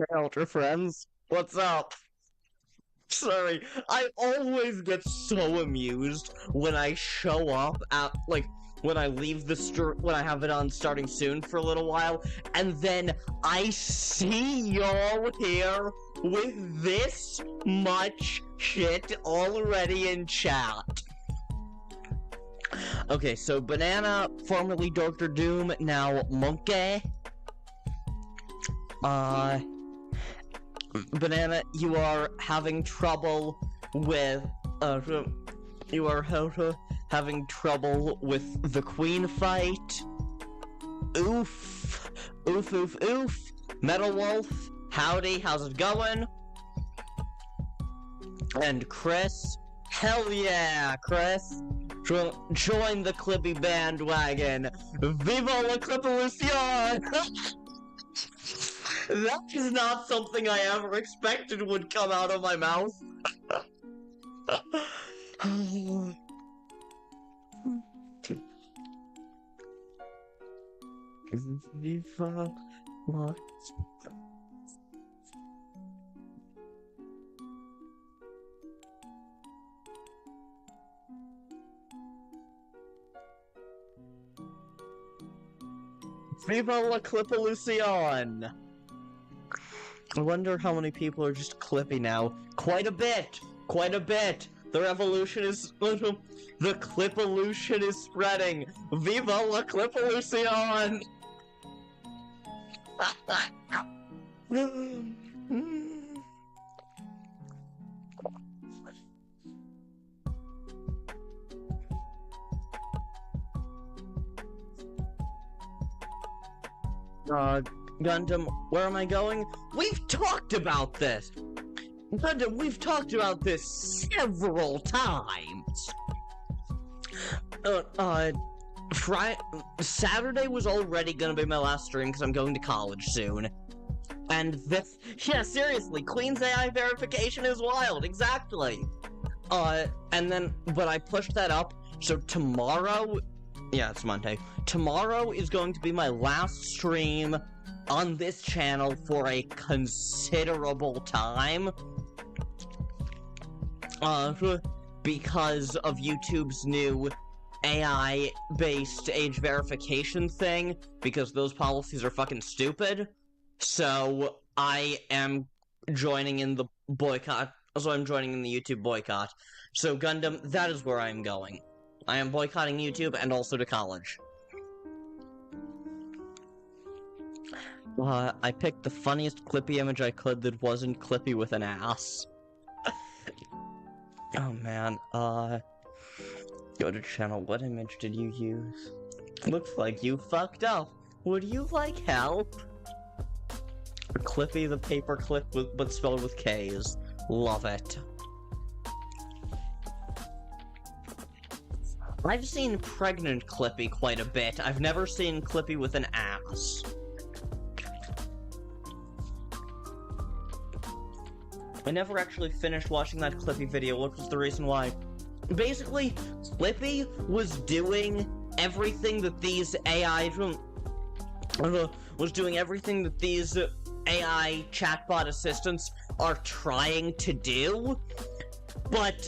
Hey, Ultra friends, what's up? Sorry, I always get so amused when I show up at, like, when I leave the when I have it on starting soon for a little while, and then I see y'all here with this much shit already in chat. Okay, so Banana, formerly Dr. Doom, now Monkey. Banana, you are having trouble with, having trouble with the queen fight. Oof. Oof, oof, oof. Metal Wolf, howdy, how's it going? And Kris, hell yeah, Kris. Join the Clippy bandwagon. Viva la Clippelucion! That is not something I ever expected would come out of my mouth. Viva la... Viva la Clippelucion! I wonder how many people are just Clippy now. Quite a bit! Quite a bit! The revolution is... the Clippelution is spreading! Viva la Clippelucion! Gundam, where am I going? We've talked about this! Gundam, we've talked about this several times! Saturday was already gonna be my last stream because I'm going to college soon. And this, yeah, seriously, Queen's AI verification is wild, exactly! And then, but I pushed that up, so tomorrow, yeah, it's Monday. Tomorrow is going to be my last stream on this channel for a considerable time. Because of YouTube's new AI-based age verification thing, because those policies are fucking stupid. So, I am joining in the boycott. So I'm joining in the YouTube boycott. So, Gundam, that is where I am going. I am boycotting YouTube and also to college. I picked the funniest Clippy image I could that wasn't Clippy with an ass. Oh man, go to channel, what image did you use? Looks like you fucked up. Would you like help? Clippy the paperclip but spelled with K's. Love it. I've seen pregnant Clippy quite a bit. I've never seen Clippy with an ass. I never actually finished watching that Clippy video. What was the reason why? Basically, Clippy was doing everything that these AI chatbot assistants are trying to do, but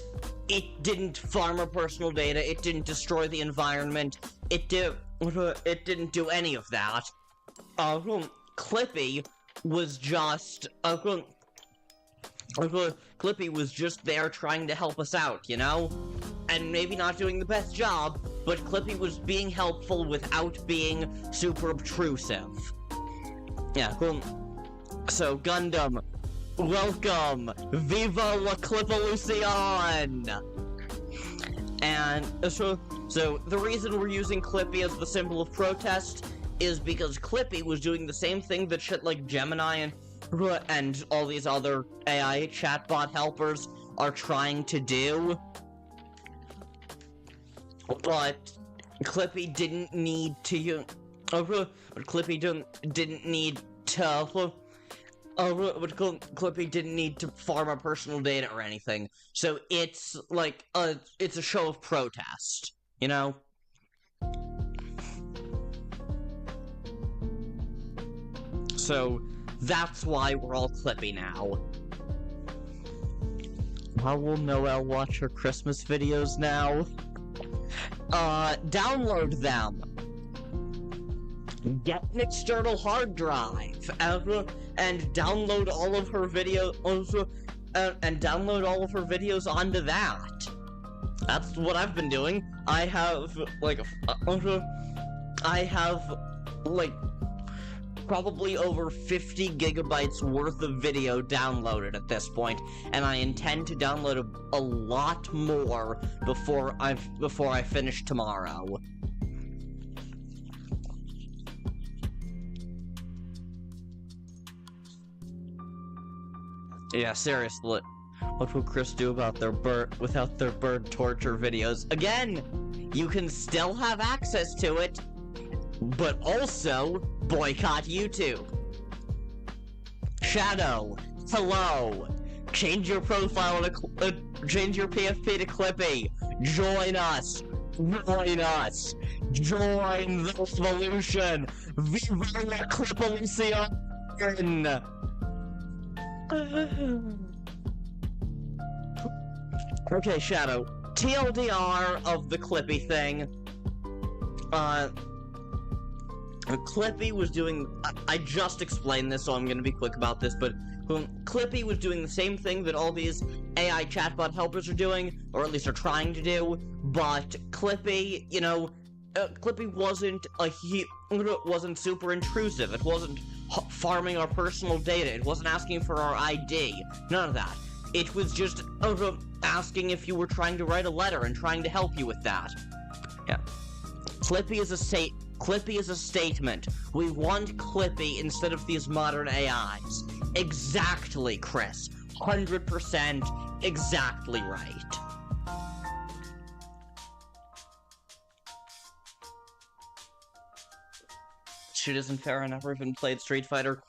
it didn't farm our personal data, it didn't destroy the environment, it didn't do any of that. Clippy was just, Clippy was just there trying to help us out, you know? And maybe not doing the best job, but Clippy was being helpful without being super obtrusive. Yeah, so Gundam, welcome! Viva la Clippelucion! And so the reason we're using Clippy as the symbol of protest is because Clippy was doing the same thing that shit like Gemini and all these other AI chatbot helpers are trying to do. But Clippy didn't need to, Clippy didn't need to farm our personal data or anything. So it's like it's a show of protest, you know? So That's why we're all Clippy now. How will Noelle watch her Christmas videos now? Download them. Get an external hard drive and download all of her videos and download all of her videos onto that. That's what I've been doing. I have probably over 50 gigabytes worth of video downloaded at this point, and I intend to download a lot more before I finish tomorrow. Yeah, seriously. What will Kris do about without their bird torture videos? Again, you can still have access to it, but also boycott YouTube. Shadow, hello. Change your profile to change your PFP to Clippy. Join us. Join us. Join the revolution. Viva la Clipolution. Okay, Shadow. TLDR of the Clippy thing. Clippy was doing... I just explained this, so I'm gonna be quick about this, but Clippy was doing the same thing that all these AI chatbot helpers are doing, or at least are trying to do, but Clippy, Clippy wasn't super intrusive. It wasn't farming our personal data. It wasn't asking for our ID. None of that. It was just asking if you were trying to write a letter and trying to help you with that. Yeah. Clippy is a statement. We want Clippy instead of these modern AIs. Exactly, Kris. 100% exactly right. Shit isn't fair. I never even played Street Fighter.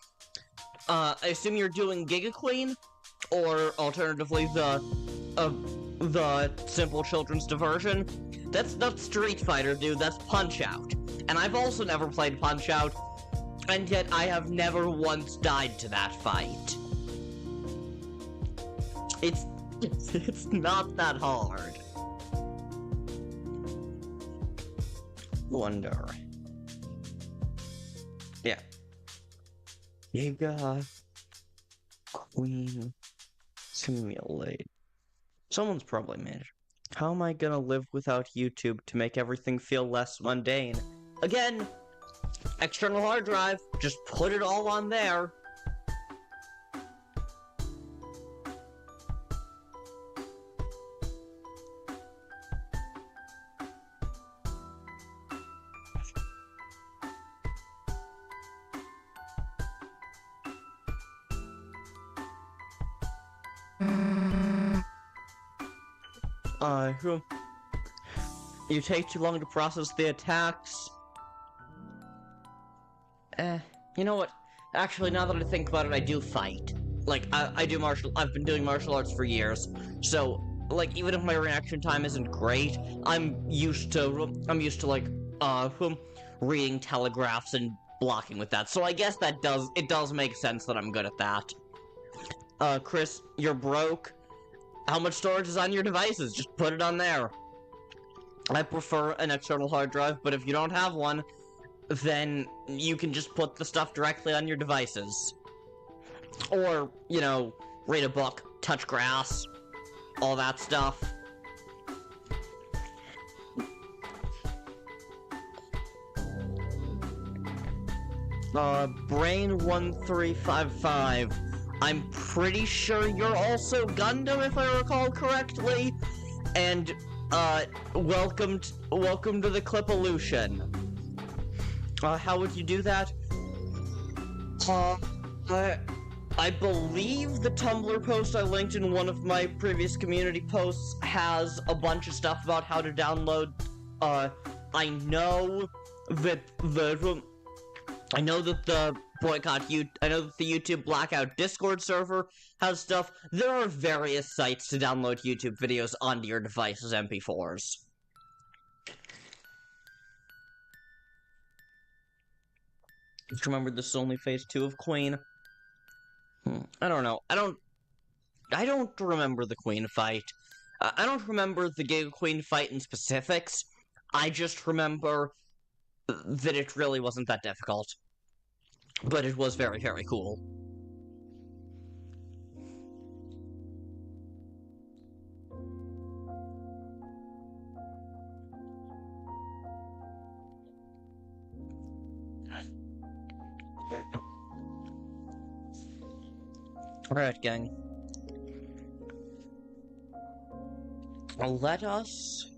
I assume you're doing Giga Queen? Or alternatively the simple children's diversion? That's not Street Fighter, dude, that's Punch-Out! And I've also never played Punch-Out, and yet I have never once died to that fight. It's not that hard. Wonder. Yeah. Giga Queen Simulate. Someone's probably made it. How am I gonna live without YouTube to make everything feel less mundane? Again, external hard drive, just put it all on there. You take too long to process the attacks. You know what? Actually, now that I think about it, I do fight. Like, I've been doing martial arts for years. So, like, even if my reaction time isn't great, I'm used to like, reading telegraphs and blocking with that. So I guess it does make sense that I'm good at that. Kris, you're broke. How much storage is on your devices? Just put it on there. I prefer an external hard drive, but if you don't have one, then you can just put the stuff directly on your devices. Or, read a book, touch grass, all that stuff. Brain1355. I'm pretty sure you're also Gundam, if I recall correctly. And, welcome to the Clipolution. How would you do that? I believe the Tumblr post I linked in one of my previous community posts has a bunch of stuff about how to download. I know that the YouTube Blackout Discord server has stuff. There are various sites to download YouTube videos onto your device as MP4s. Just remember, this is only phase 2 of Queen. I don't know. I don't remember the Queen fight. I don't remember the Giga Queen fight in specifics. I just remember that it really wasn't that difficult. But it was very, very cool. Alright, gang. Let us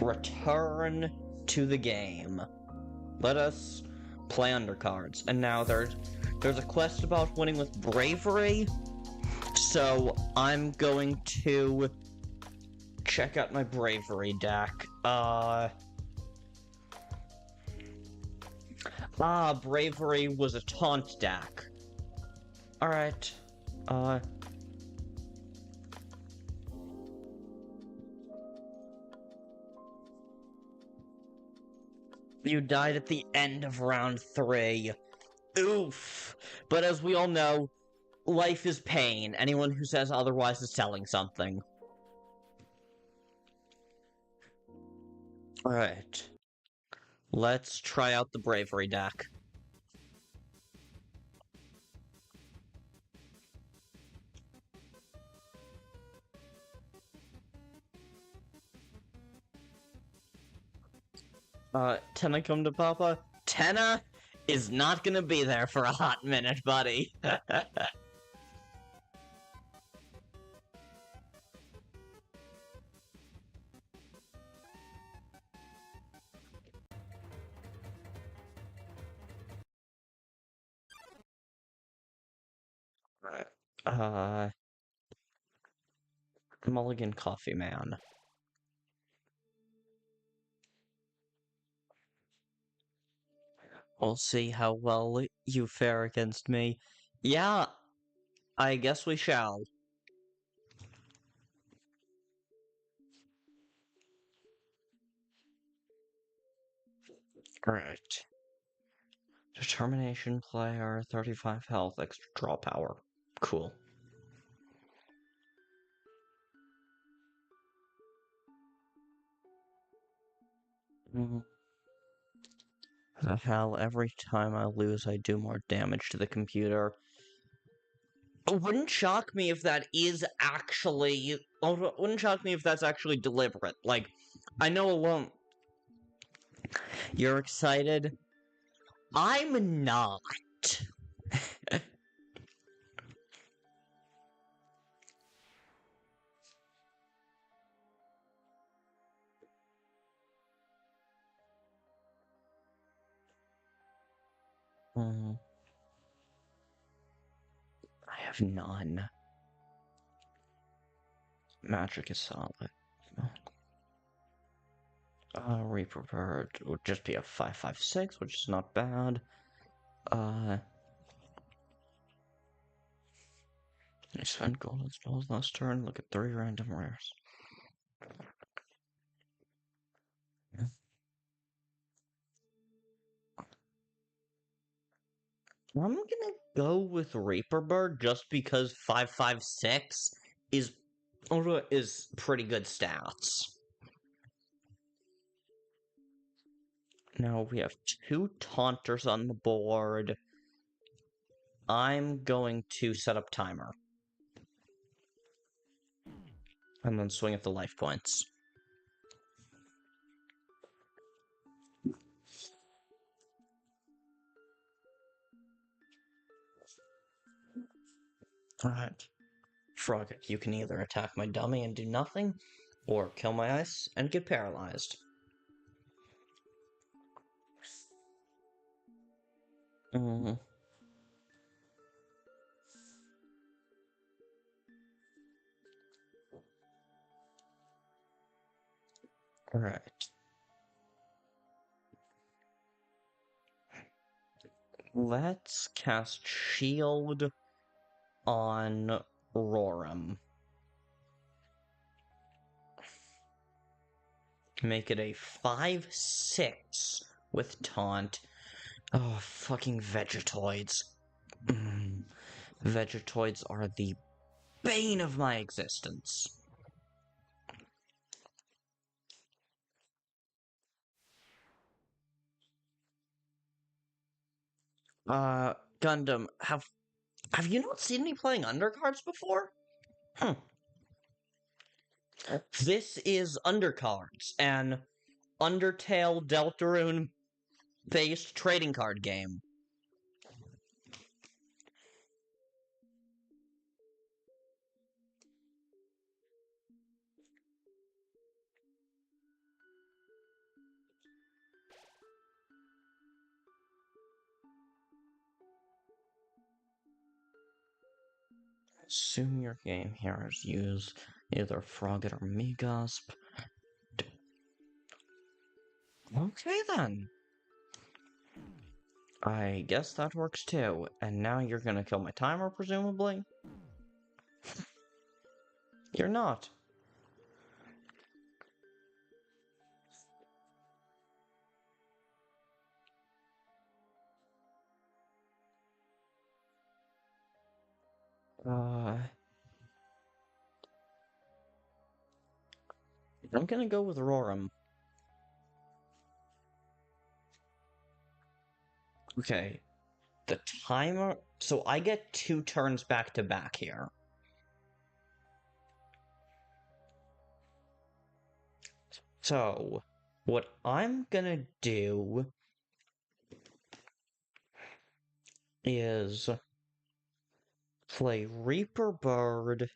return to the game. Let us play Undercards. And now there's a quest about winning with bravery. So I'm going to check out my bravery deck. Bravery was a taunt deck. Alright. You died at the end of round 3. Oof. But as we all know, life is pain. Anyone who says otherwise is telling something. Alright. Let's try out the bravery deck. Tenna come to Papa? Tenna is not gonna be there for a hot minute, buddy. Mulligan Coffee Man. We'll see how well you fare against me. Yeah, I guess we shall. Correct. Determination player, 35 health, extra draw power. Cool. The hell, every time I lose, I do more damage to the computer. It wouldn't shock me if that is actually... It wouldn't shock me if that's actually deliberate. Like, I know alone... You're excited? I'm not. I have none. Magic is solid. Reaper Bird would just be a 5/5/6, which is not bad. I spend golden spells last turn, look at 3 random rares. I'm gonna go with Reaper Bird just because 5/5/6 is pretty good stats. Now we have 2 Taunters on the board. I'm going to set up timer. And then swing at the life points. Alright. Frog, you can either attack my dummy and do nothing, or kill my ice and get paralyzed. Alright. Let's cast Shield on Roram. Make it a 5/6 with taunt. Oh, fucking Vegetoids. Vegetoids are the bane of my existence. Gundam, have you not seen me playing Undercards before? Hmm. This is Undercards, an Undertale Deltarune based trading card game. Assume your game heroes use either Frogget or Megasp. Okay then. I guess that works too. And now you're gonna kill my timer, presumably? You're not. I'm gonna go with Roram. Okay. The timer... So I get 2 turns back to back here. So, what I'm gonna do is play Reaper Bird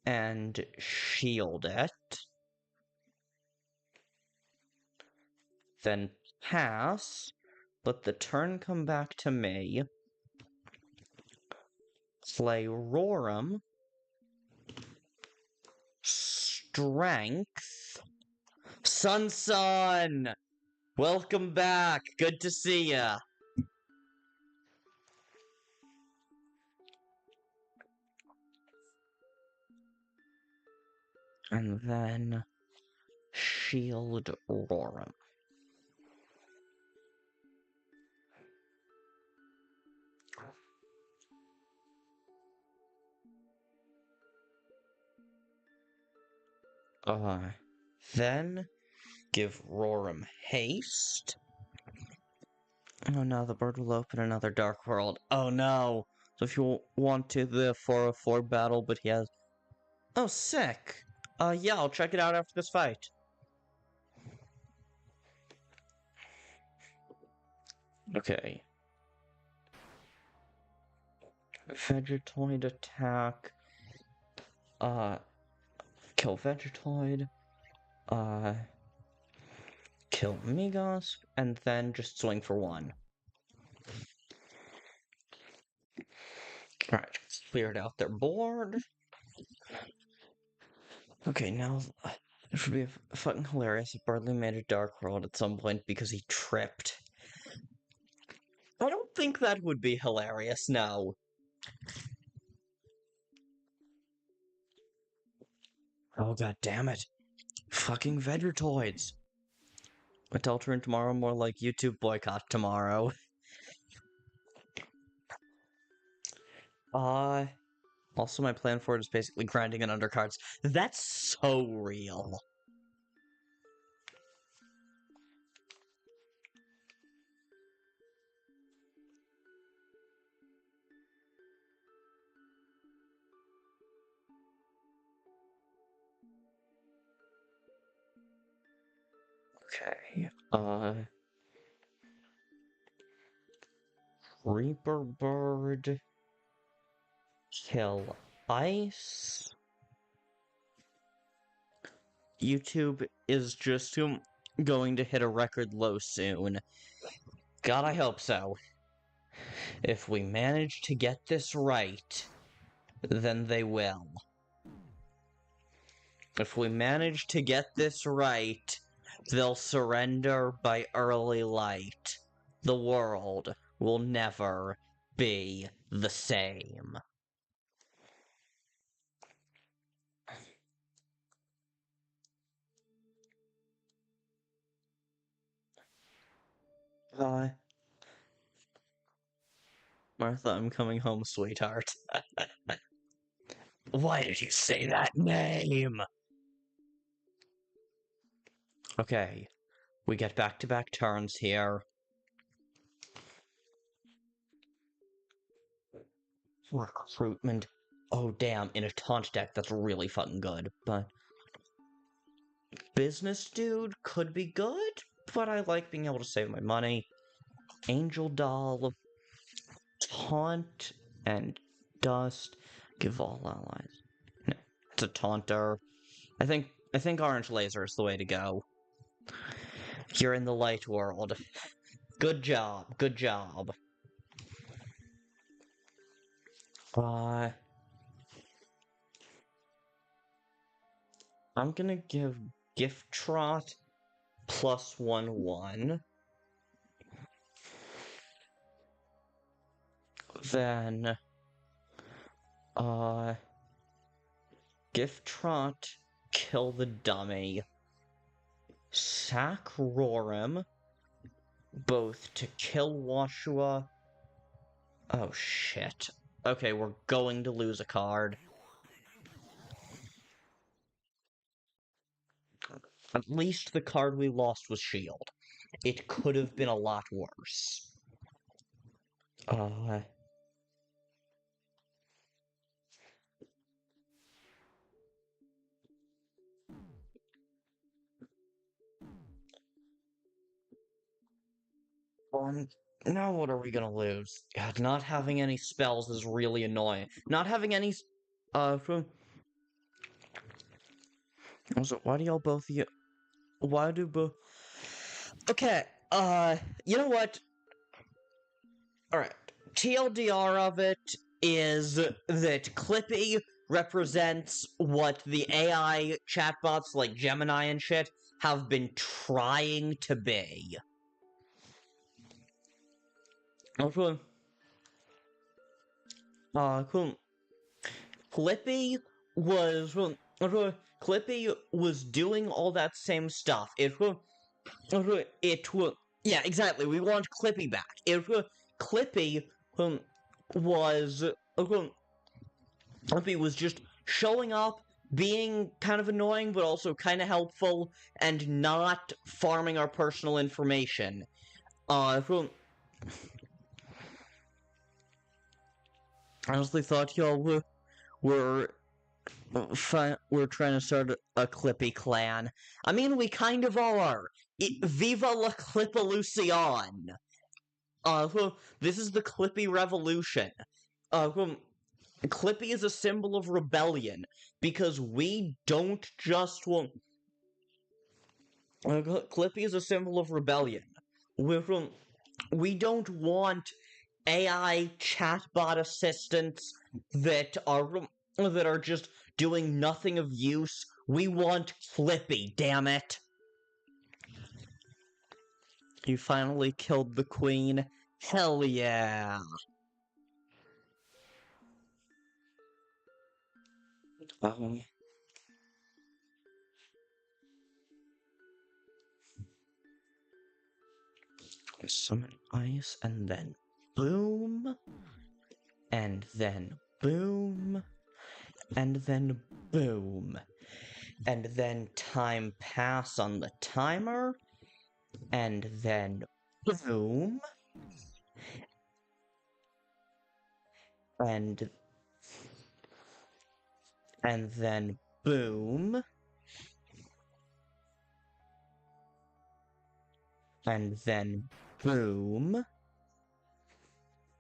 and shield it. Then pass, let the turn come back to me. Play Roram. Strength. Sun! Welcome back! Good to see ya! And then... Shield Roram. Then give Roram haste. Oh no, the bird will open another dark world. Oh no! So if you want to the 404 battle, but he has... Oh, sick! Yeah, I'll check it out after this fight. Okay. Vegetoid attack. Kill Vegetoid. Kill Megasp, and then just swing for 1. Alright, cleared out their board. Okay, now it would be fucking hilarious if Bardley made a Dark World at some point because he tripped. I don't think that would be hilarious, no. Oh god damn it. Fucking Vegetoids. Deltarune tomorrow, more like YouTube boycott tomorrow. Also my plan for it is basically grinding in undercards. That's so real. Okay, Reaper Bird, kill Ice. YouTube is just going to hit a record low soon. God, I hope so. If we manage to get this right, then they will. If we manage to get this right, they'll surrender by early light. The world will never be the same. Martha, I'm coming home, sweetheart. Why did you say that name? Okay, we get back-to-back turns here. Recruitment. Oh, damn, in a taunt deck, that's really fucking good, but... Business dude could be good, but I like being able to save my money. Angel doll, taunt, and dust. Give all allies. No, it's a taunter. I think orange laser is the way to go. You're in the light world. Good job, good job. I'm gonna give Gift Trot +1/1. Then, Gift Trot, kill the dummy. Sack Rorim, both to kill Washua. Oh shit. Okay, we're going to lose a card. At least the card we lost was Shield. It could have been a lot worse. Now what are we gonna lose? God, not having any spells is really annoying. Not having any, from... Also, why do y'all both of you... Why do both... Okay, you know what? Alright, TLDR of it is that Clippy represents what the AI chatbots like Gemini and shit have been trying to be. Also, cool. Clippy was doing all that same stuff. Yeah, exactly. We want Clippy back. Clippy was just showing up, being kind of annoying, but also kind of helpful, and not farming our personal information. I honestly thought y'all were trying to start a Clippy clan. I mean, we kind of are. Viva la Clippalucion! This is the Clippy Revolution. Clippy is a symbol of rebellion, because we don't just want... Clippy is a symbol of rebellion. We don't want AI chatbot assistants that are just doing nothing of use. We want Clippy, damn it. You finally killed the queen. Hell yeah. Summon ice, and then boom. And then boom. And then boom. And then time pass on the timer. And then boom. And then boom. And then boom.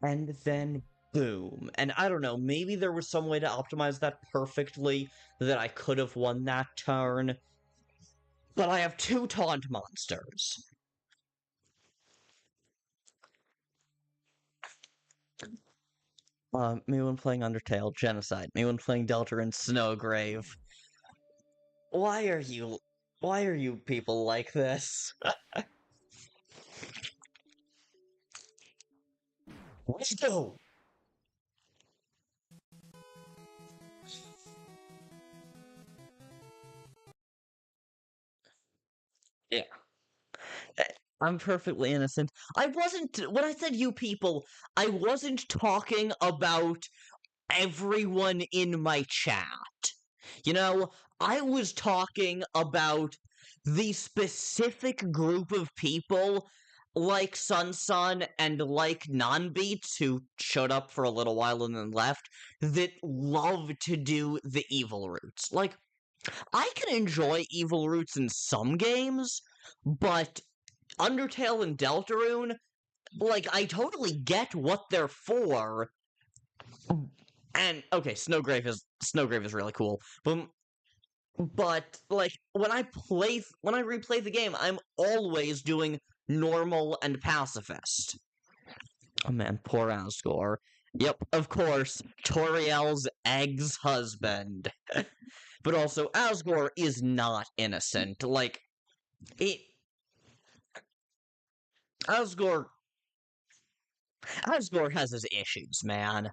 And then boom. And I don't know, maybe there was some way to optimize that perfectly that I could have won that turn. But I have 2 taunt monsters. Me when playing Undertale, Genocide. Me when playing Deltarune, Snowgrave. Why are you people like this? Let's go! Yeah. I'm perfectly innocent. I wasn't, when I said you people, I wasn't talking about everyone in my chat. You know, I was talking about the specific group of people like Sun and like Non-Beats, who showed up for a little while and then left, that love to do the evil routes. Like, I can enjoy evil routes in some games, but Undertale and Deltarune, like, I totally get what they're for. And okay, Snowgrave is really cool. But like when I replay the game, I'm always doing normal and pacifist. Oh man, poor Asgore. Yep, of course, Toriel's ex-husband. But also, Asgore is not innocent. Like, it. Asgore. Asgore has his issues, man.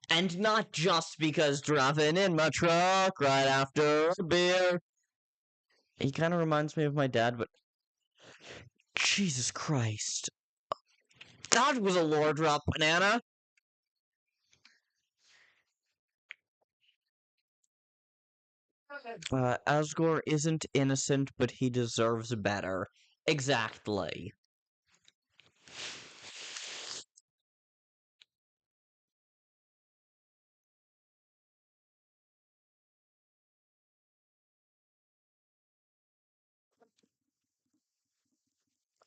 And not just because driving in my truck right after a beer. He kind of reminds me of my dad, but Jesus Christ. That was a lore drop, banana. Asgore isn't innocent, but he deserves better. Exactly.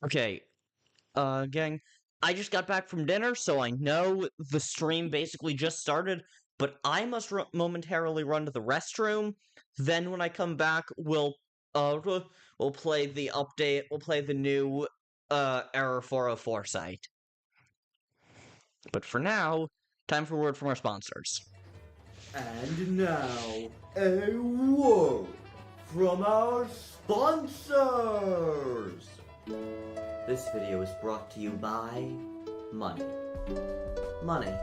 Okay, gang, I just got back from dinner, so I know the stream basically just started, but I must momentarily run to the restroom. Then when I come back, we'll play the update, we'll play the new, Error 404 site. But for now, time for a word from our sponsors. And now, a word from our sponsors! This video is brought to you by money. Money.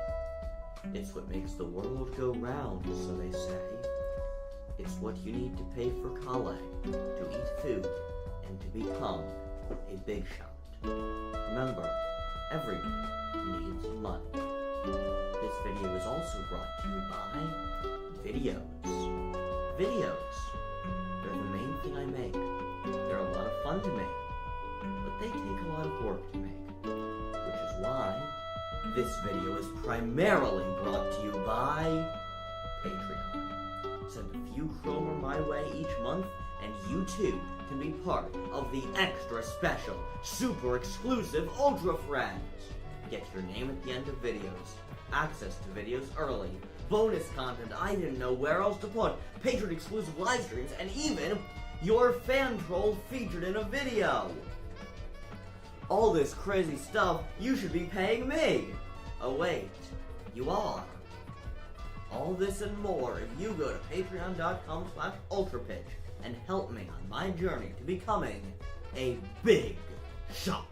It's what makes the world go round, so they say. It's what you need to pay for college, to eat food, and to become a big shot. Remember, everyone needs money. This video is also brought to you by videos. Videos. They're the main thing I make. They're a lot of fun to make, but they take a lot of work to make. Which is why this video is primarily brought to you by Patreon. Send a few kroner my way each month, and you too can be part of the extra special, super exclusive Ultra Friends. Get your name at the end of videos, access to videos early, bonus content I didn't know where else to put, Patreon exclusive live streams, and even your fan troll featured in a video. All this crazy stuff you should be paying me. Oh wait, you are. All this and more if you go to patreon.com/ultrapitch and help me on my journey to becoming a big shot.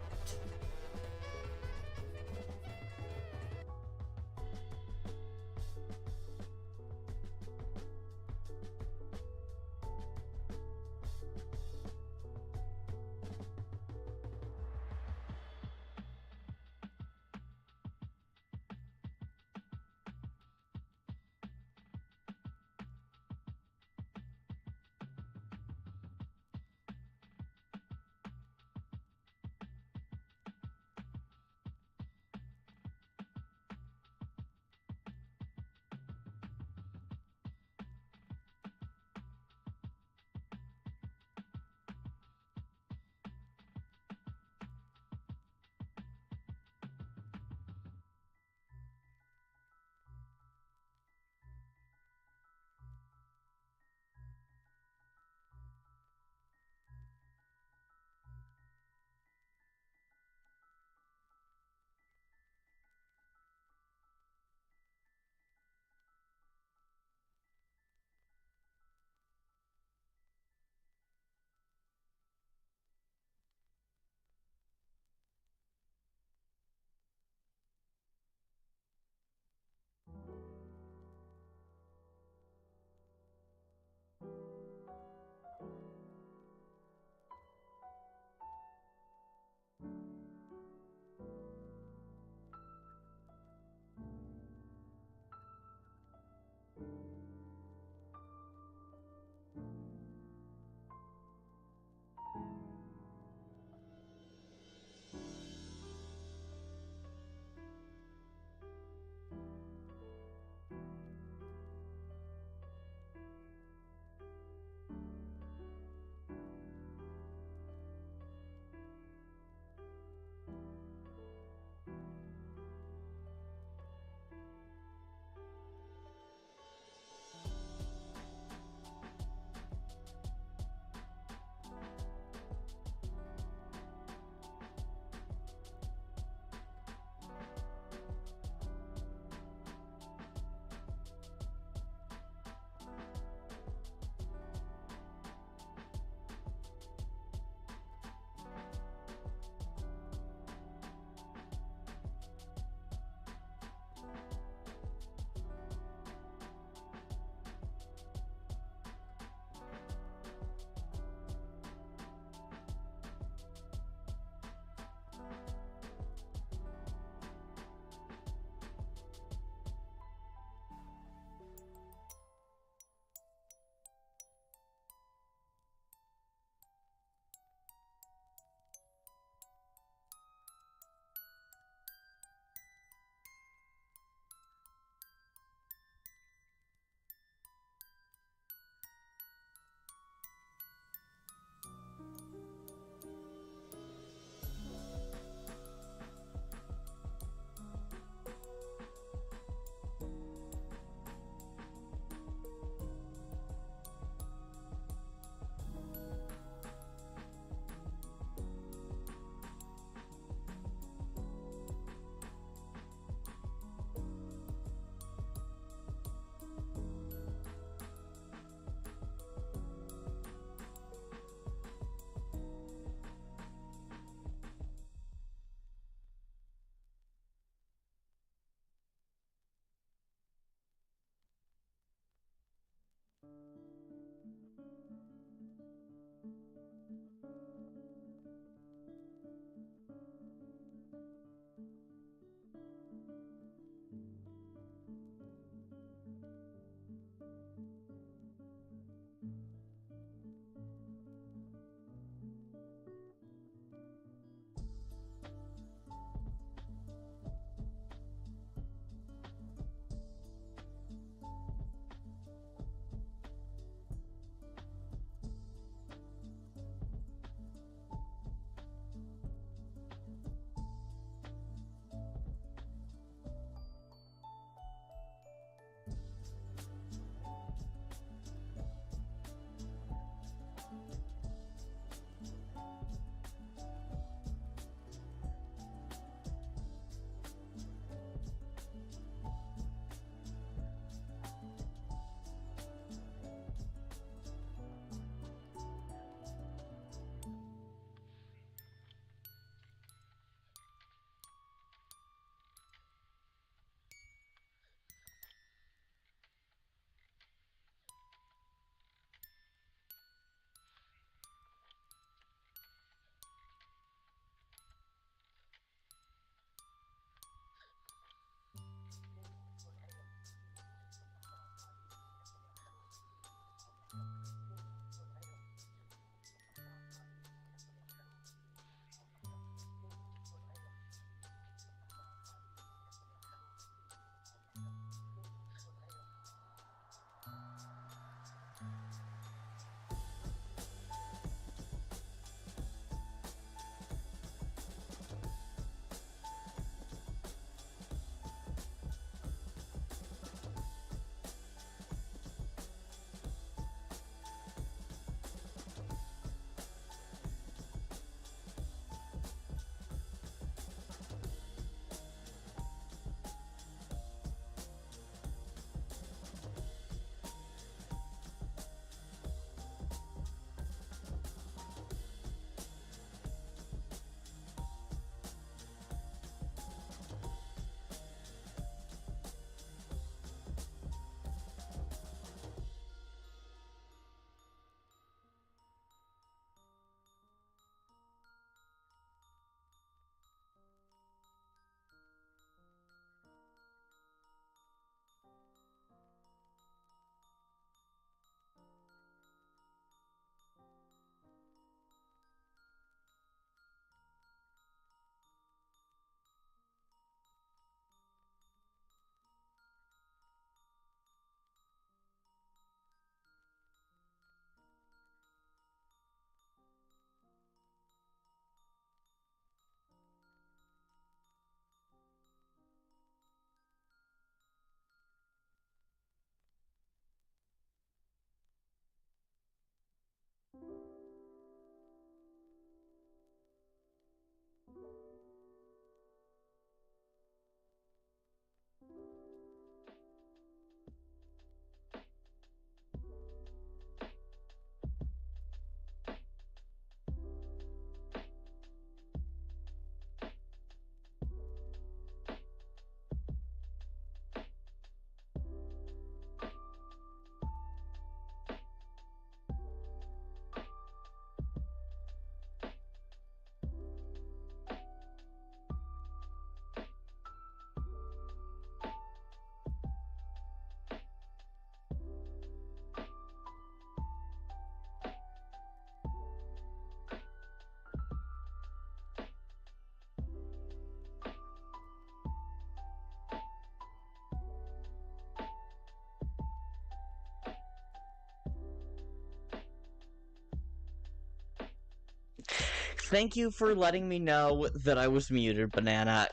thank you for letting me know that I was muted, Banana.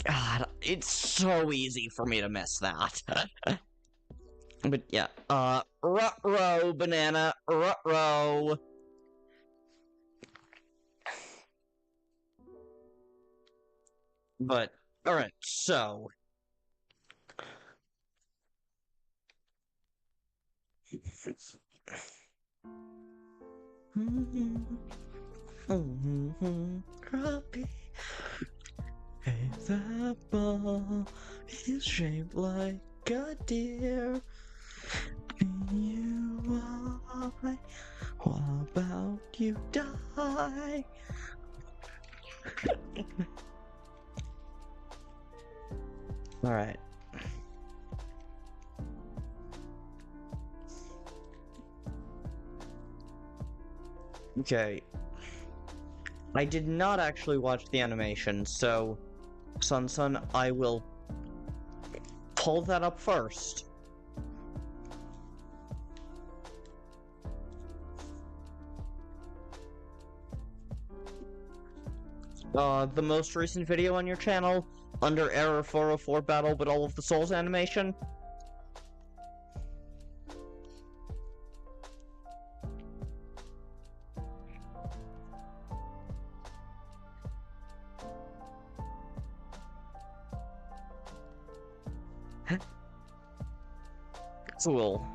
God, it's so easy for me to miss that. But yeah, ruh-roh, Banana, ruh-roh. But, alright, so... Crappie. Hey, that ball is shaped like a deer. You I, what about you die? Alright. Okay. I did not actually watch the animation, so Sun, I will pull that up first. The most recent video on your channel, under Error 404 Battle with all of the Souls animation. It's a little...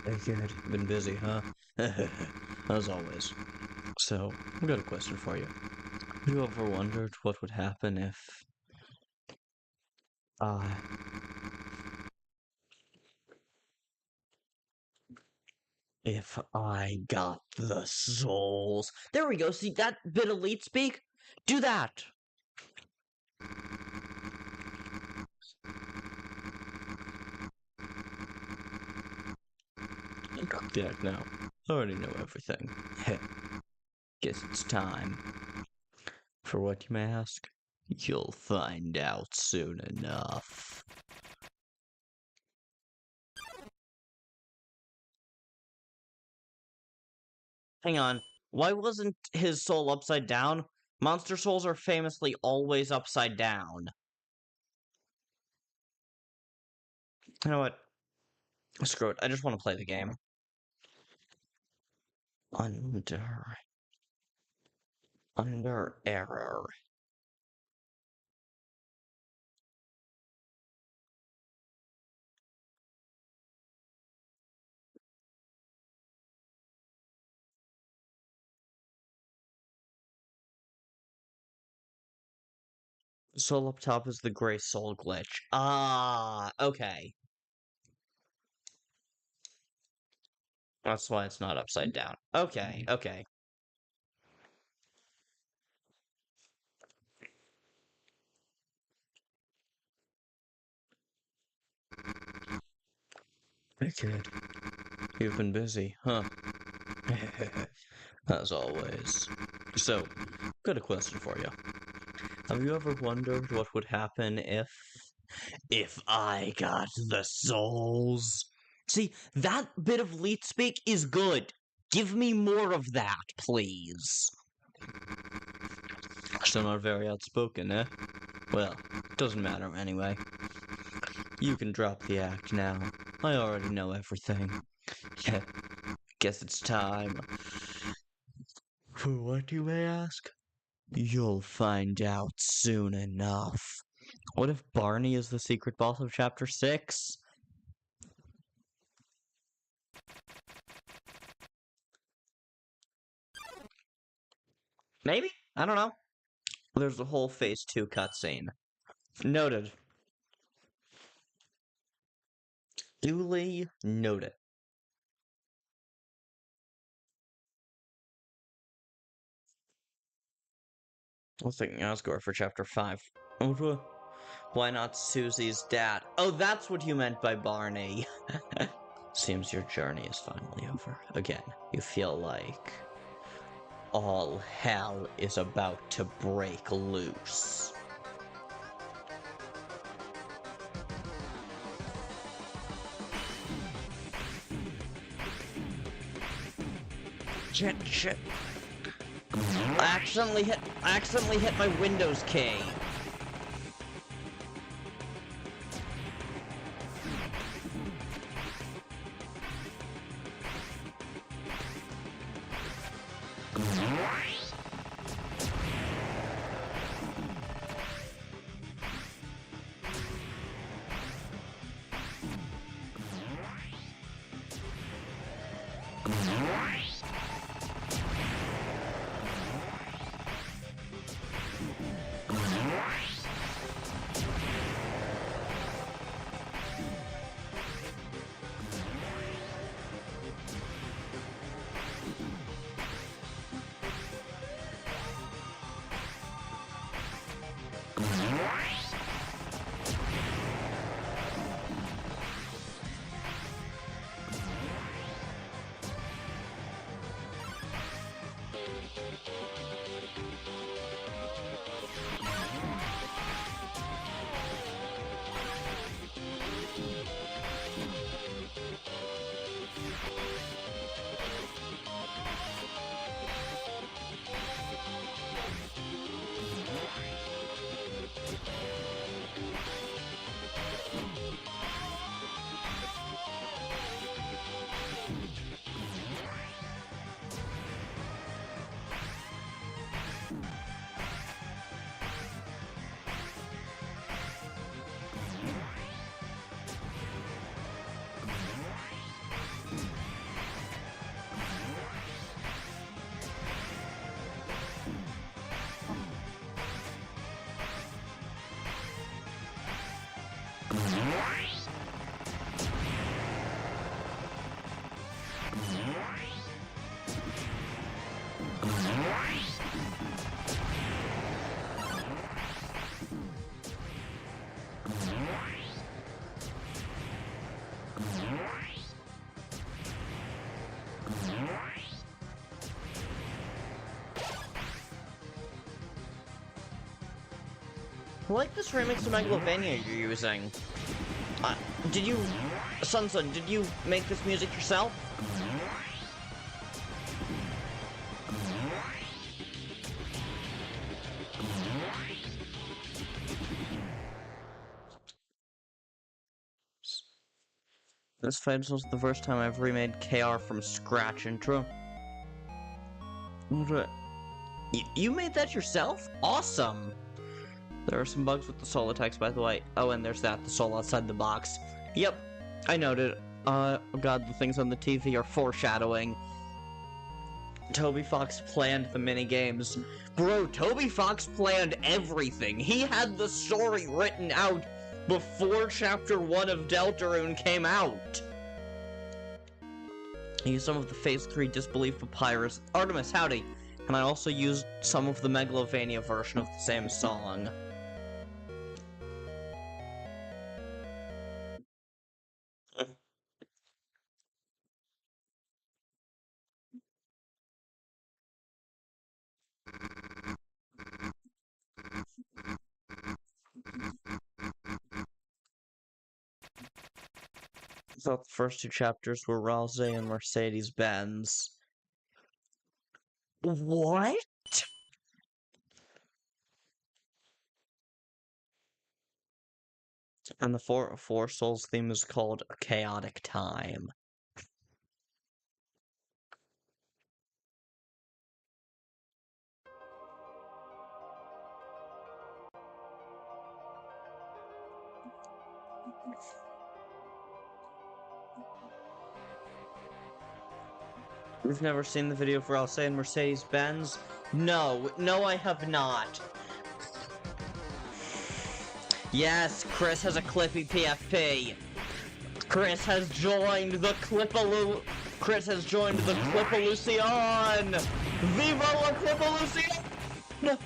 Hey kid, been busy, huh? As always. So, I've got a question for you. Have you ever wondered what would happen uh, if I got the souls? There we go, see that bit of leet speak? Do that! Yeah, now. I already know everything. Guess it's time. For what you may ask? You'll find out soon enough. Hang on, why wasn't his soul upside down? Monster souls are famously always upside down. You know what? Screw it, I just want to play the game. Under error. Soul up top is the gray soul glitch. Ah, okay. That's why it's not upside down. Okay, okay. Hey kid, you've been busy, huh? As always. So, got a question for you. Have you ever wondered what would happen if I got the souls? See, that bit of leet speak is good. Give me more of that, please. Still not very outspoken, eh? Well, doesn't matter anyway. You can drop the act now. I already know everything. Yeah, guess it's time. For what, you may ask? You'll find out soon enough. What if Barney is the secret boss of Chapter 6? Maybe? I don't know. There's a whole Phase 2 cutscene. Noted. Duly noted. I was thinking Osgore for Chapter 5. Why not Susie's dad? Oh, that's what you meant by Barney. Seems your journey is finally over. Again, you feel like all hell is about to break loose. Shit. I accidentally hit my Windows key. I like this remix of Megalovania you're using. Did you... Sun, did you make this music yourself? This fight was the first time I've remade KR from scratch, intro. You made that yourself? Awesome! There are some bugs with the solo text, by the way. Oh, and there's the soul outside the box. Yep, I noted. Oh god, the things on the TV are foreshadowing. Toby Fox planned the minigames. Bro, Toby Fox planned everything. He had the story written out before Chapter 1 of Deltarune came out. I used some of the Phase 3 Disbelief Papyrus. Artemis, howdy. And I also used some of the Megalovania version of the same song. I thought the first two chapters were Ralsei and Mercedes-Benz. What? And the Four Souls theme is called A Chaotic Time. You've never seen the video for Ralsei and Mercedes-Benz? No, I have not. Yes, Kris has a Clippy PFP. Kris has joined the Clippalucion! Viva la Clippalucion!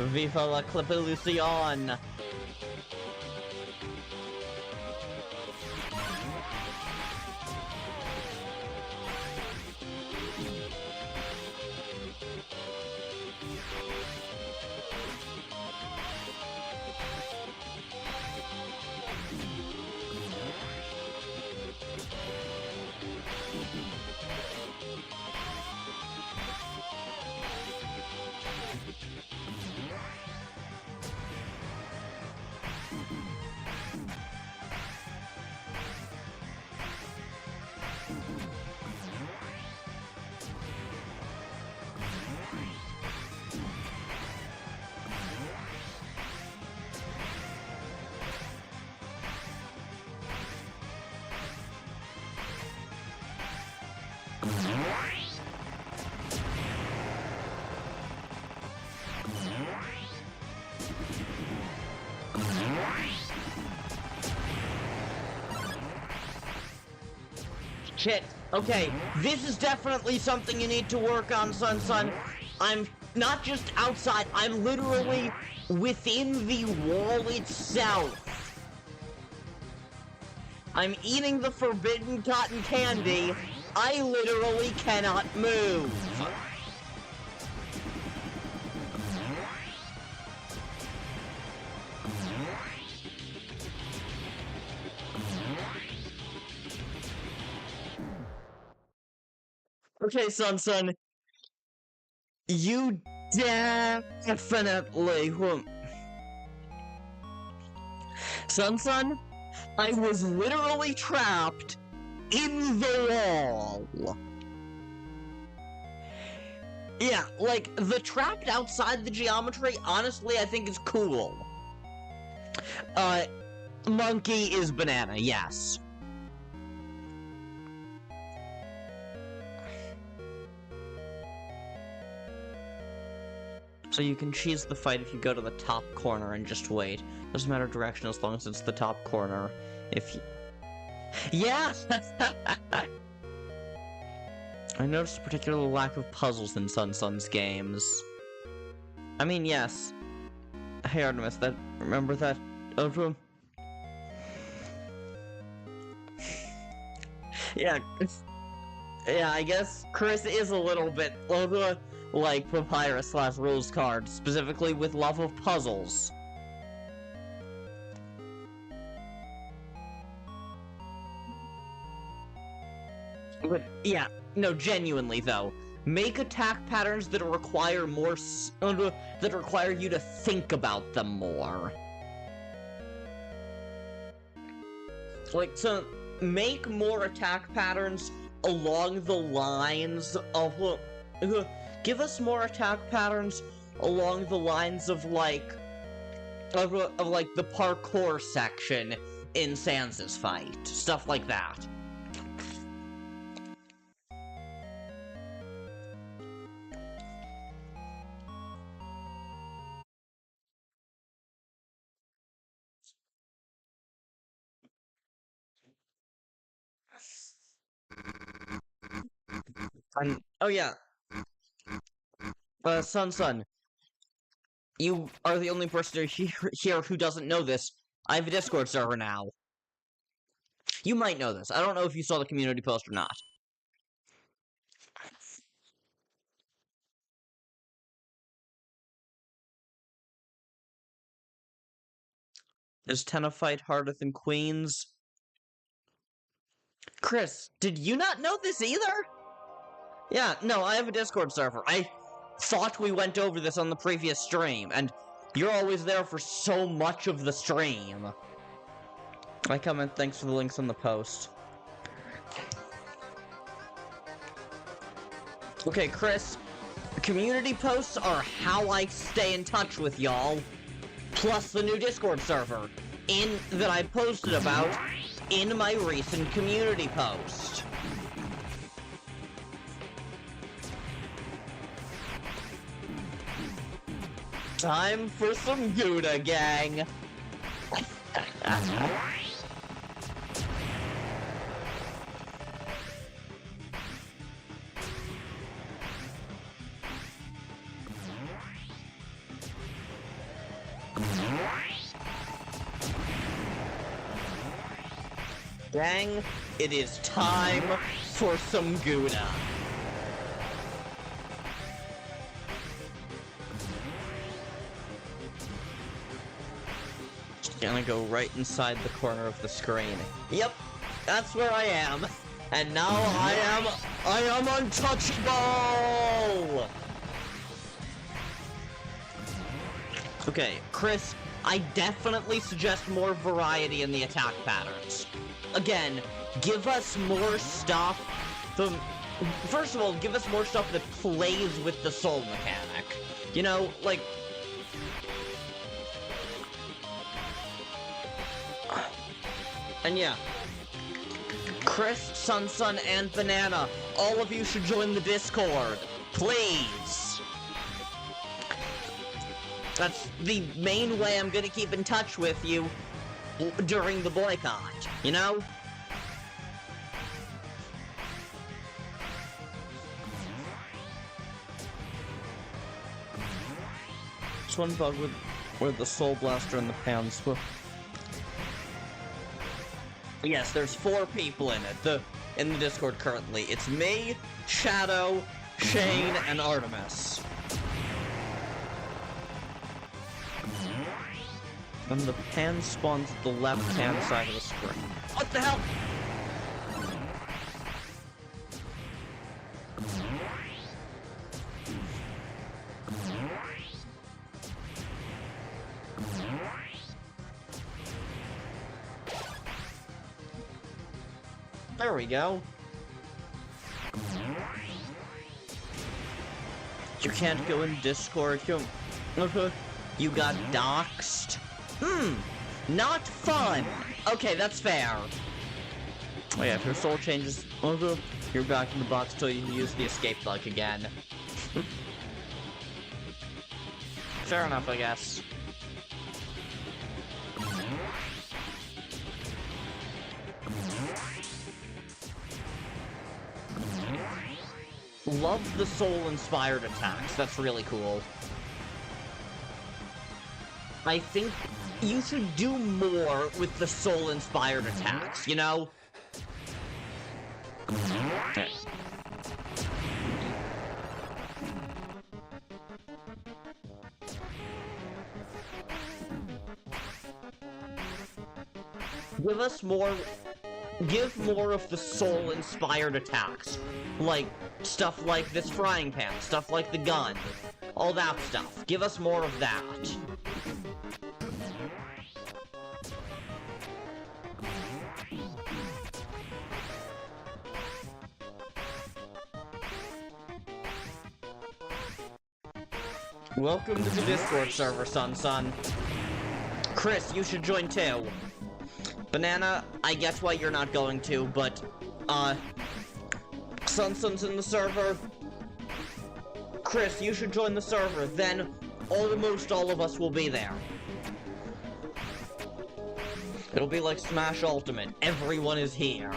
Viva la Clippelucion! Shit. Okay, this is definitely something you need to work on, Sun. I'm not just outside, I'm literally within the wall itself. I'm eating the forbidden cotton candy. I literally cannot move. Okay, Sun, you definitely won't. Sun, I was literally trapped in the wall. Yeah, like, the trapped outside the geometry, honestly, I think is cool. Monkey is banana, yes. So you can cheese the fight if you go to the top corner and just wait. Doesn't matter direction as long as it's the top corner. If you... Yeah! I noticed a particular lack of puzzles in Sun's games. I mean, yes. Hey Artemis, remember that outro? Yeah, I guess Kris is a little bit like Papyrus / Rose Card, specifically with love of puzzles. But yeah, no, genuinely though, make attack patterns that require more, that require you to think about them more. Like, so make more attack patterns along the lines of, give us more attack patterns along the lines of like the parkour section in Sans' fight, stuff like that. Oh yeah. Sun, you are the only person here who doesn't know this. I have a Discord server now. You might know this. I don't know if you saw the community post or not. Is Tenna fight harder than Queens? Kris, did you not know this either? Yeah, no, I have a Discord server. I thought we went over this on the previous stream, and you're always there for so much of the stream. I comment, thanks for the links on the post. Okay, Kris, community posts are how I stay in touch with y'all, plus the new Discord server that I posted about in my recent community post. Time for some Gouda gang. Gang, it is time for some Gouda. Just gonna go right inside the corner of the screen. Yep, that's where I am. And now I am untouchable! Okay, Kris, I definitely suggest more variety in the attack patterns. Again, give us more stuff. First of all, give us more stuff that plays with the soul mechanic. You know, like... And yeah. Kris, Sun, and Banana, all of you should join the Discord. Please! That's the main way I'm gonna keep in touch with you during the boycott, you know? Just one bug with the Soul Blaster and the pans. Yes, there's 4 people in it, in the Discord currently. It's me, Shadow, Shane, and Artemis. And the pan spawns at the left-hand side of the screen. What the hell? There we go. You can't go in Discord. You got doxxed. Not fun. Okay, that's fair. Oh yeah, if your soul changes, you're back in the box till you use the escape bug again. Fair enough, I guess. Love the soul-inspired attacks. That's really cool. I think you should do more with the soul-inspired attacks, you know? Okay. Give more of the soul-inspired attacks. Like, stuff like this frying pan, stuff like the gun. All that stuff. Give us more of that. Welcome to the Discord server, Sun. Kris, you should join too. Banana, I get why you're not going to, but, Sun's in the server. Kris, you should join the server, then almost all of us will be there. It'll be like Smash Ultimate. Everyone is here.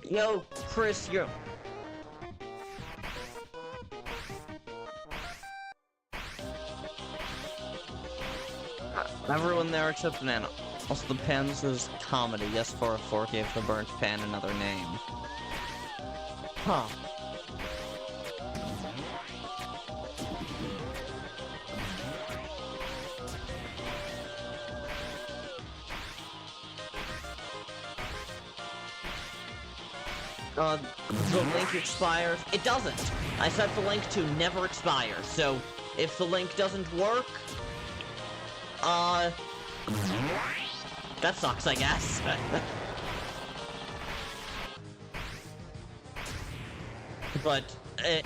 Yo, Kris, yo. Everyone there except Banana. Also, the pens is comedy. Yes, 404 gave the burnt pan another name. Huh. The link expires. It doesn't. I set the link to never expire, so if the link doesn't work, that sucks, I guess. But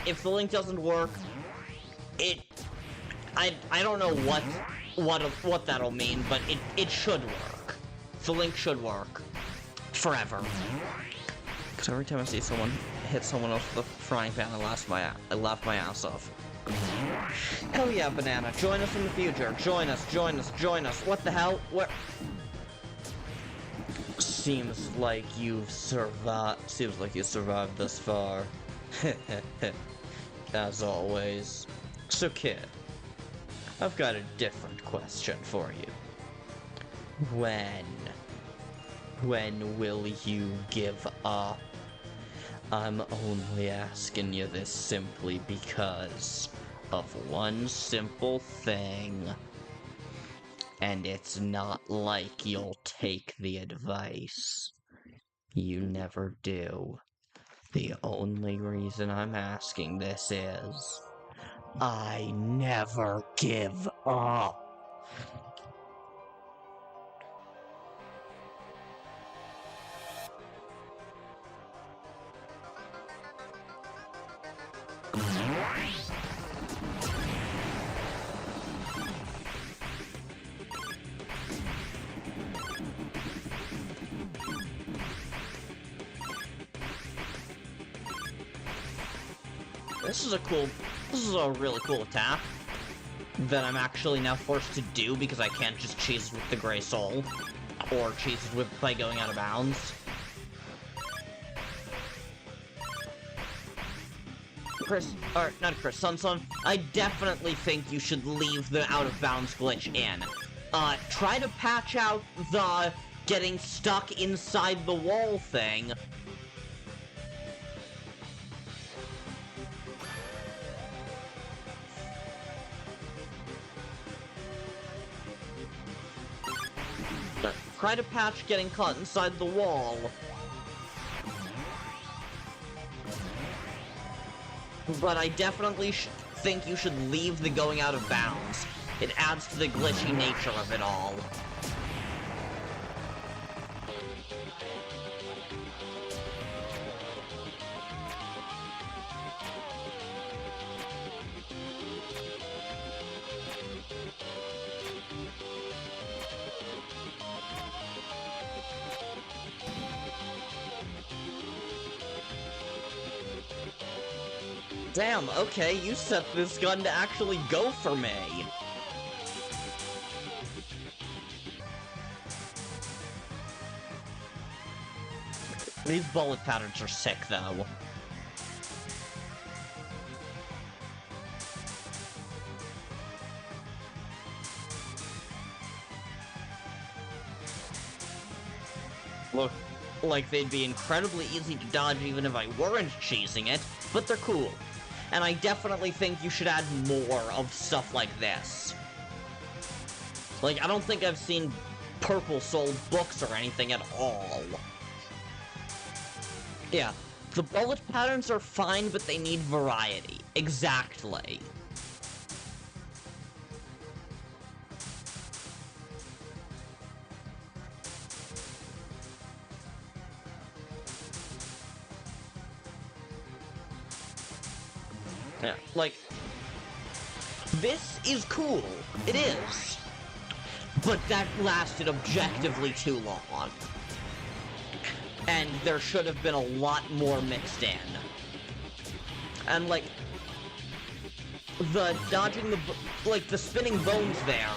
if the link doesn't work, I don't know what that'll mean, but it should work. The link should work forever. Because every time I see someone hit someone else with a frying pan, I laugh my ass off. Hell yeah, Banana. Join us in the future. Join us, join us, join us. What the hell? Where? Seems like you've survived thus far. As always. So, kid, I've got a different question for you. When will you give up? I'm only asking you this simply because of one simple thing. And it's not like you'll take the advice. You never do. The only reason I'm asking this is, I never give up. This is a really cool attack that I'm actually now forced to do because I can't just cheese with the Gray Soul, or cheese with by going out of bounds. Kris, or not Kris, Sun, I definitely think you should leave the out of bounds glitch in. Try to patch out the getting stuck inside the wall thing. Try to patch getting caught inside the wall. But I definitely think you should leave the going out of bounds. It adds to the glitchy nature of it all. Damn, okay, you set this gun to actually go for me. These bullet patterns are sick, though. Look like they'd be incredibly easy to dodge even if I weren't cheesing it, but they're cool. And I definitely think you should add more of stuff like this. Like, I don't think I've seen Purple Soul books or anything at all. Yeah, the bullet patterns are fine, but they need variety. Exactly. Yeah, like, this is cool. It is. But that lasted objectively too long. And there should have been a lot more mixed in. And, like, the dodging the spinning bones there,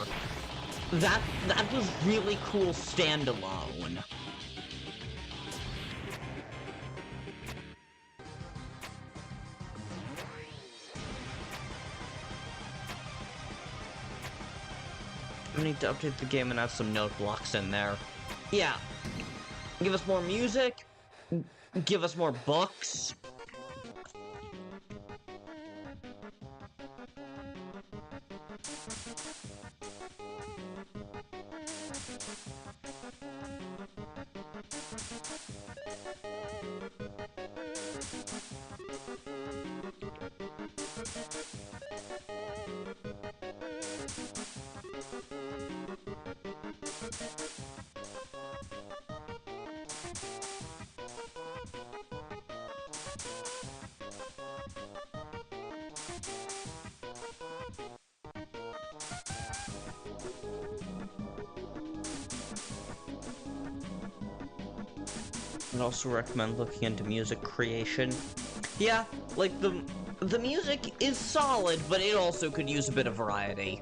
that was really cool standalone. I need to update the game and add some note blocks in there. Yeah. Give us more music. Give us more books. I'd also recommend looking into music creation. Yeah, like, the music is solid, but it also could use a bit of variety.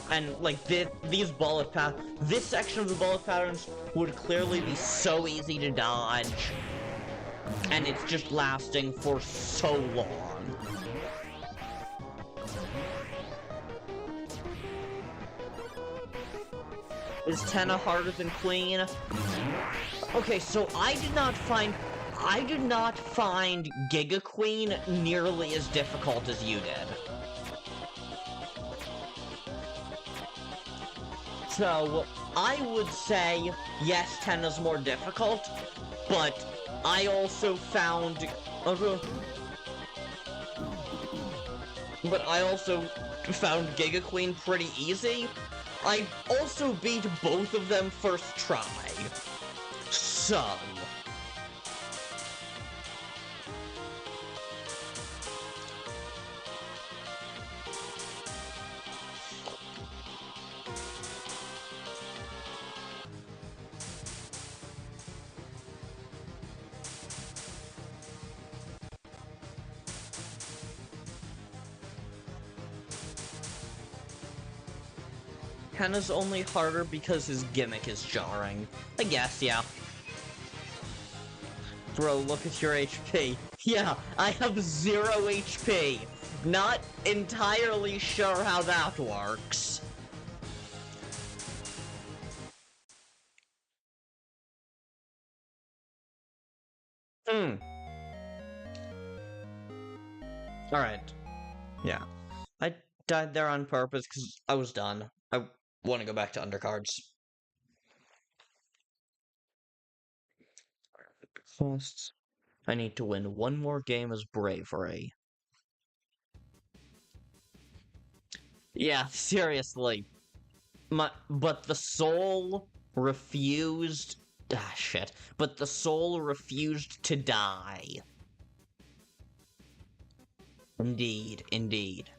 And, like, these bullet this section of the bullet patterns would clearly be so easy to dodge. And it's just lasting for so long. Is Tenna harder than Queen? Okay, so I did not find Giga Queen nearly as difficult as you did. So, I would say, yes, Tenna's more difficult, but I also found... But I also found Giga Queen pretty easy. I also beat both of them first try. So... Tenna's only harder because his gimmick is jarring. I guess, yeah. Bro, look at your HP. Yeah, I have 0 HP. Not entirely sure how that works. Alright. Yeah. I died there on purpose because I was done. I want to go back to Undercards. First, I need to win one more game as Bravery. Yeah, seriously. But the soul refused... Ah, shit. But the soul refused to die. Indeed, indeed.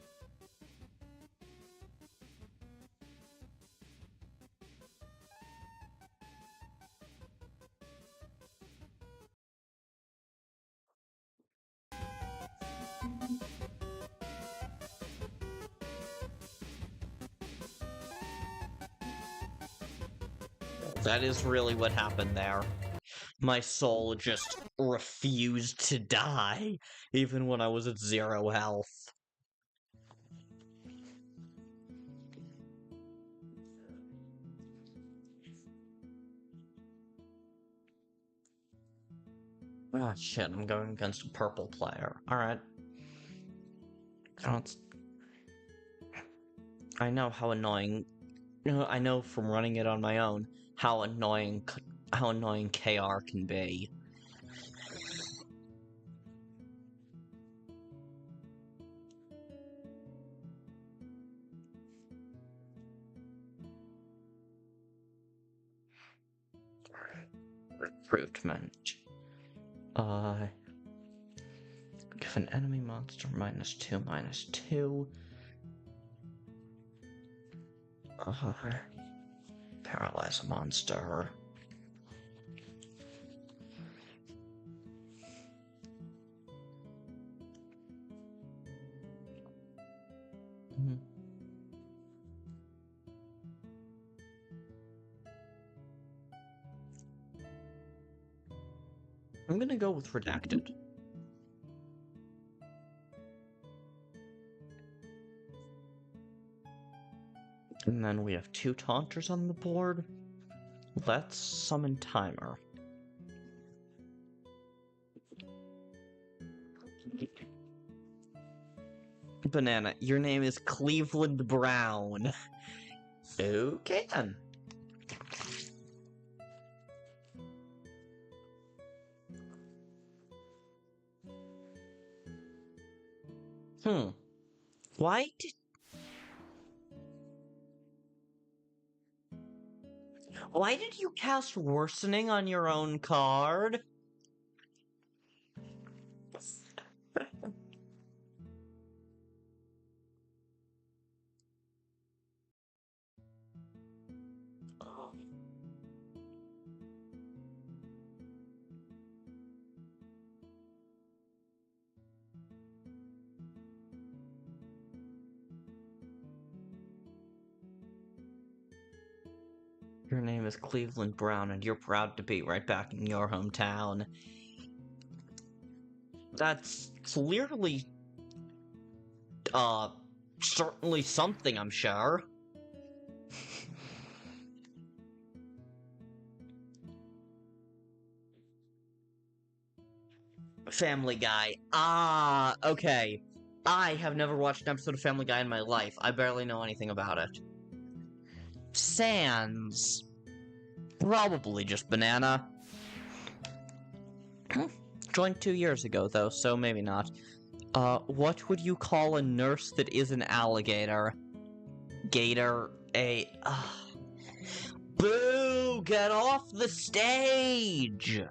That is really what happened there. My soul just refused to die, even when I was at 0 health. Ah, shit, I'm going against a purple player. Alright. I know how annoying... I know from running it on my own how annoying KR can be. Recruitment. Give an enemy monster -2/-2. Paralyze a monster. I'm gonna go with Redacted. And then we have 2 Taunters on the board. Let's summon Timer. Banana, your name is Cleveland Brown. Okay then. Why did you cast Worsening on your own card? Your name is Cleveland Brown, and you're proud to be right back in your hometown. That's clearly, certainly something, I'm sure. Family Guy. Ah, okay. I have never watched an episode of Family Guy in my life. I barely know anything about it. Sans. Probably just banana. Joined 2 years ago, though, so maybe not. What would you call a nurse that is an alligator? Gator, Boo! Get off the stage!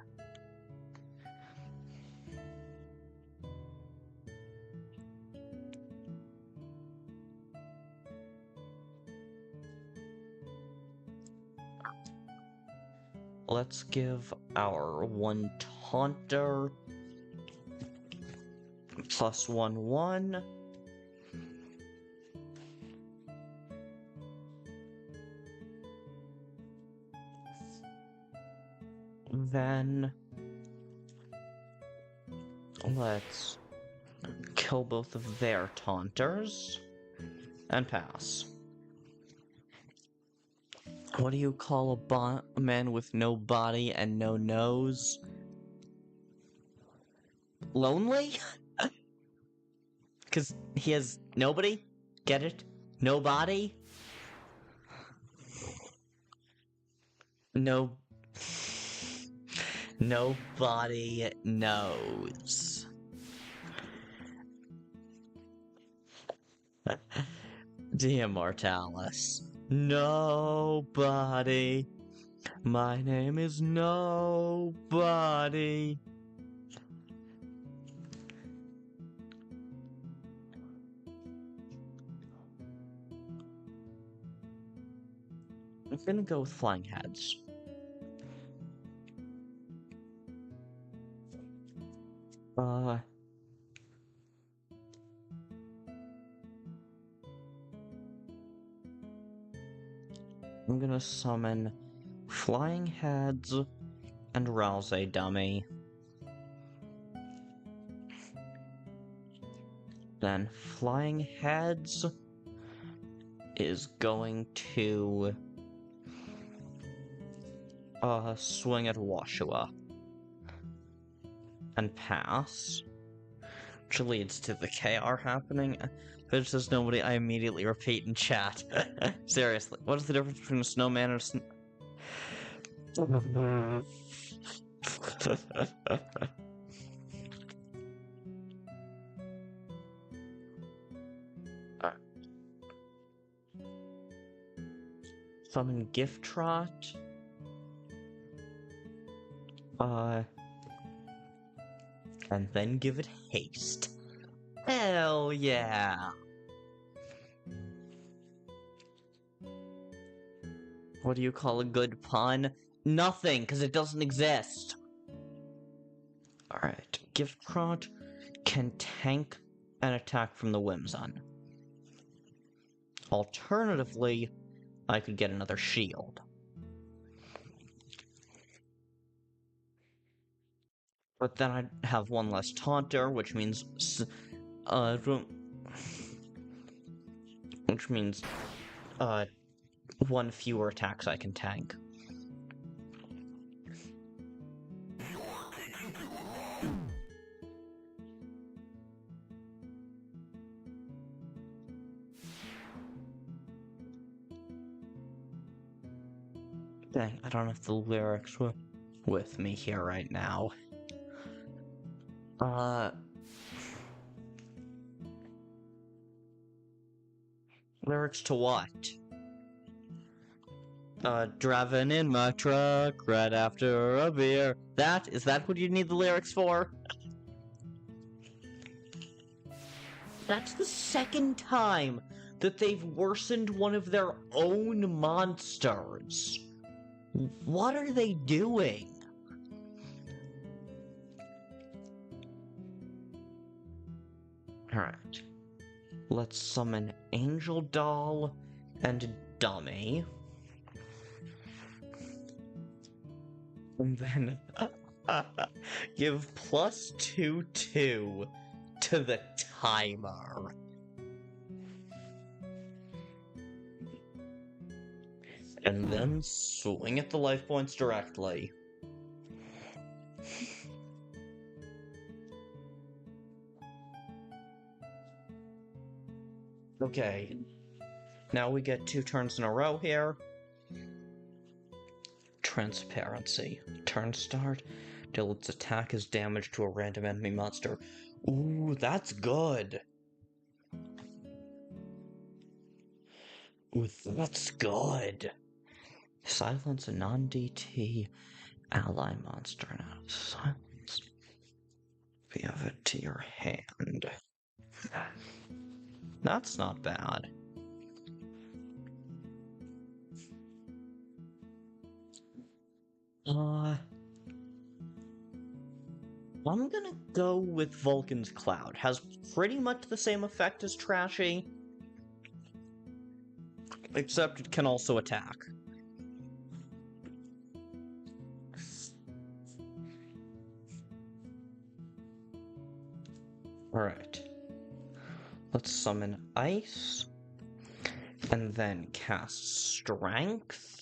Let's give our one taunter +1/1. Then let's kill both of their taunters and pass. What do you call a man with no body and no nose? Lonely? Because he has nobody? Get it? Nobody? No. Nobody knows. Dear Mortalis. Nobody. My name is Nobody. I'm gonna go with flying heads. I'm gonna summon Flying Heads and Ralsei dummy. Then Flying Heads is going to swing at Washua and pass, which leads to the KR happening. If it says nobody, I immediately repeat in chat. Seriously, what is the difference between a snowman and a summon Gift Trot. And then give it haste. Hell yeah! What do you call a good pun? Nothing, because it doesn't exist. Alright, Gift Trot can tank an attack from the Whimsun. Alternatively, I could get another shield. But then I'd have one less taunter, which means one fewer attacks I can tank. Dang, I don't have the lyrics with me here right now. Lyrics to what? Driving in my truck right after a beer. Is that what you need the lyrics for? That's the second time that they've worsened one of their own monsters. What are they doing? Alright. Let's summon Angel Doll and Dummy. And then give +2/2 to the timer. And then swing at the life points directly. Okay. Now we get 2 turns in a row here. Transparency. Turn start. Deal its attack as damage to a random enemy monster. Ooh, that's good. Ooh, that's good. Silence a non-DT ally monster. Now silence. If you have it to your hand. That's not bad. I'm gonna go with Vulcan's Cloud. Has pretty much the same effect as Trashy, except it can also attack. Alright. Let's summon Ice, and then cast Strength.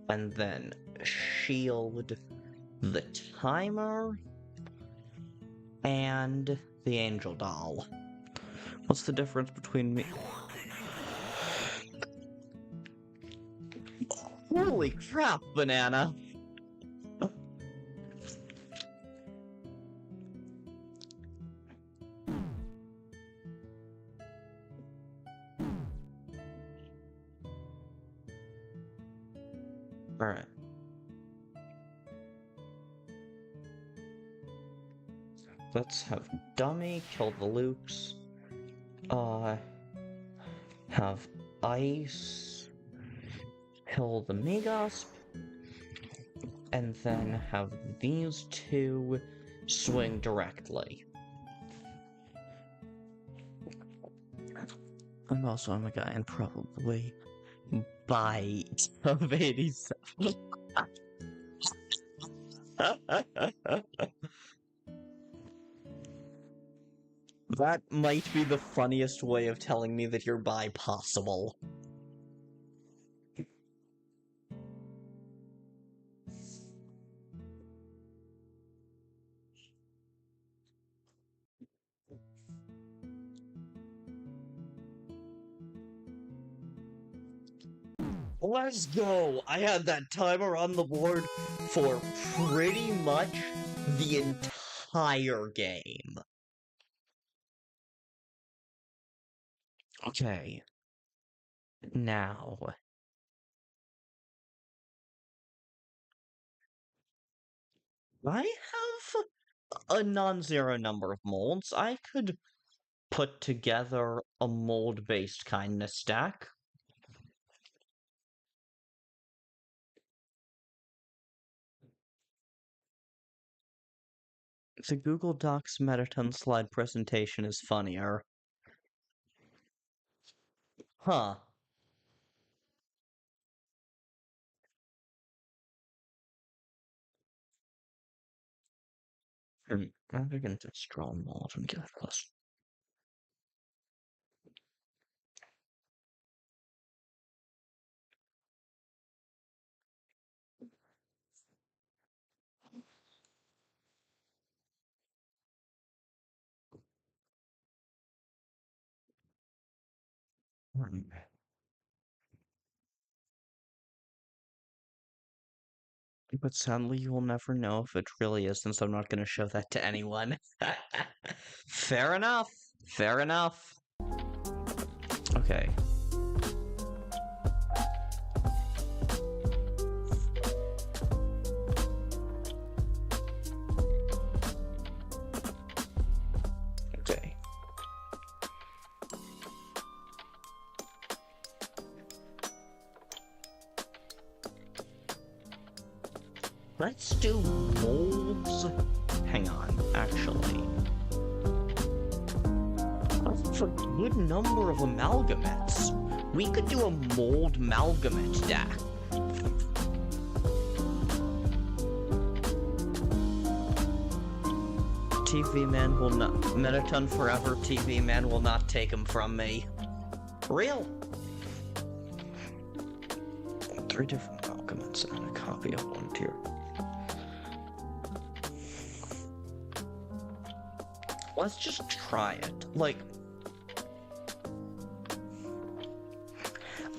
And then shield the timer and the angel doll. What's the difference between me? Holy crap, banana! Alright. Let's have Dummy kill the Lukes. Have Ice kill the Megasp. And then have these 2 swing directly. I'm also a guy and probably bite of 87. That might be the funniest way of telling me that you're bi possible. Let's go! I had that timer on the board for pretty much the entire game. Okay. Now. I have a non-zero number of molds. I could put together a mold-based kindness stack. The Google Docs Metaton slide presentation is funnier. Huh. I'm going to draw mold and get a plus. But sadly, you will never know if it really is, since I'm not going to show that to anyone. Fair enough. Fair enough. Okay. Okay. Let's do molds. Hang on, actually. That's a good number of amalgamates. We could do a mold amalgamate deck. TV man will not... Mettaton forever, TV man will not take him from me. Real. 3 different amalgamates and a copy of one tier. Let's just try it. Like...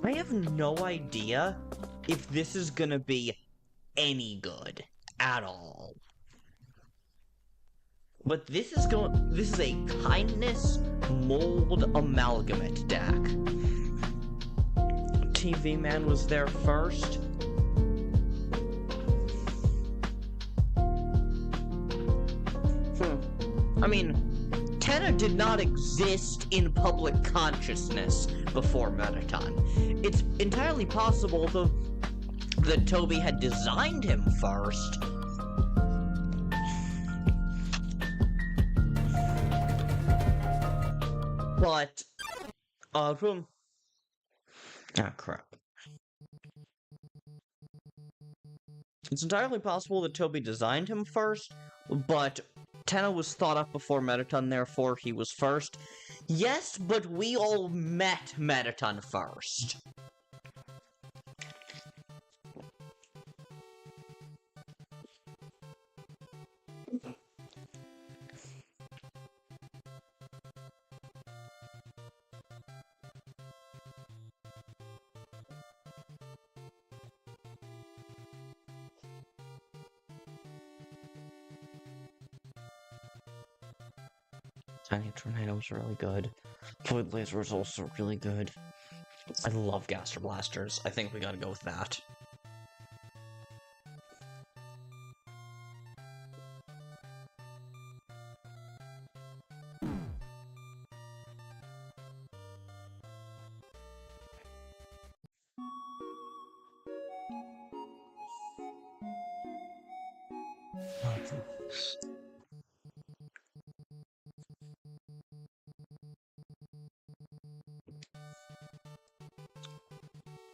I have no idea if this is gonna be any good at all. But this is a kindness mold amalgamate deck. TV man was there first. I mean, Tenna did not exist in public consciousness before Mettaton. It's entirely possible that Toby had designed him first. But, ah, crap. It's entirely possible that Toby designed him first, but Tenna was thought up before Mettaton, therefore he was first. Yes, but we all met Mettaton first. Tiny Tornadoes are really good. Void Laser is also really good. I love Gaster Blasters. I think we gotta go with that.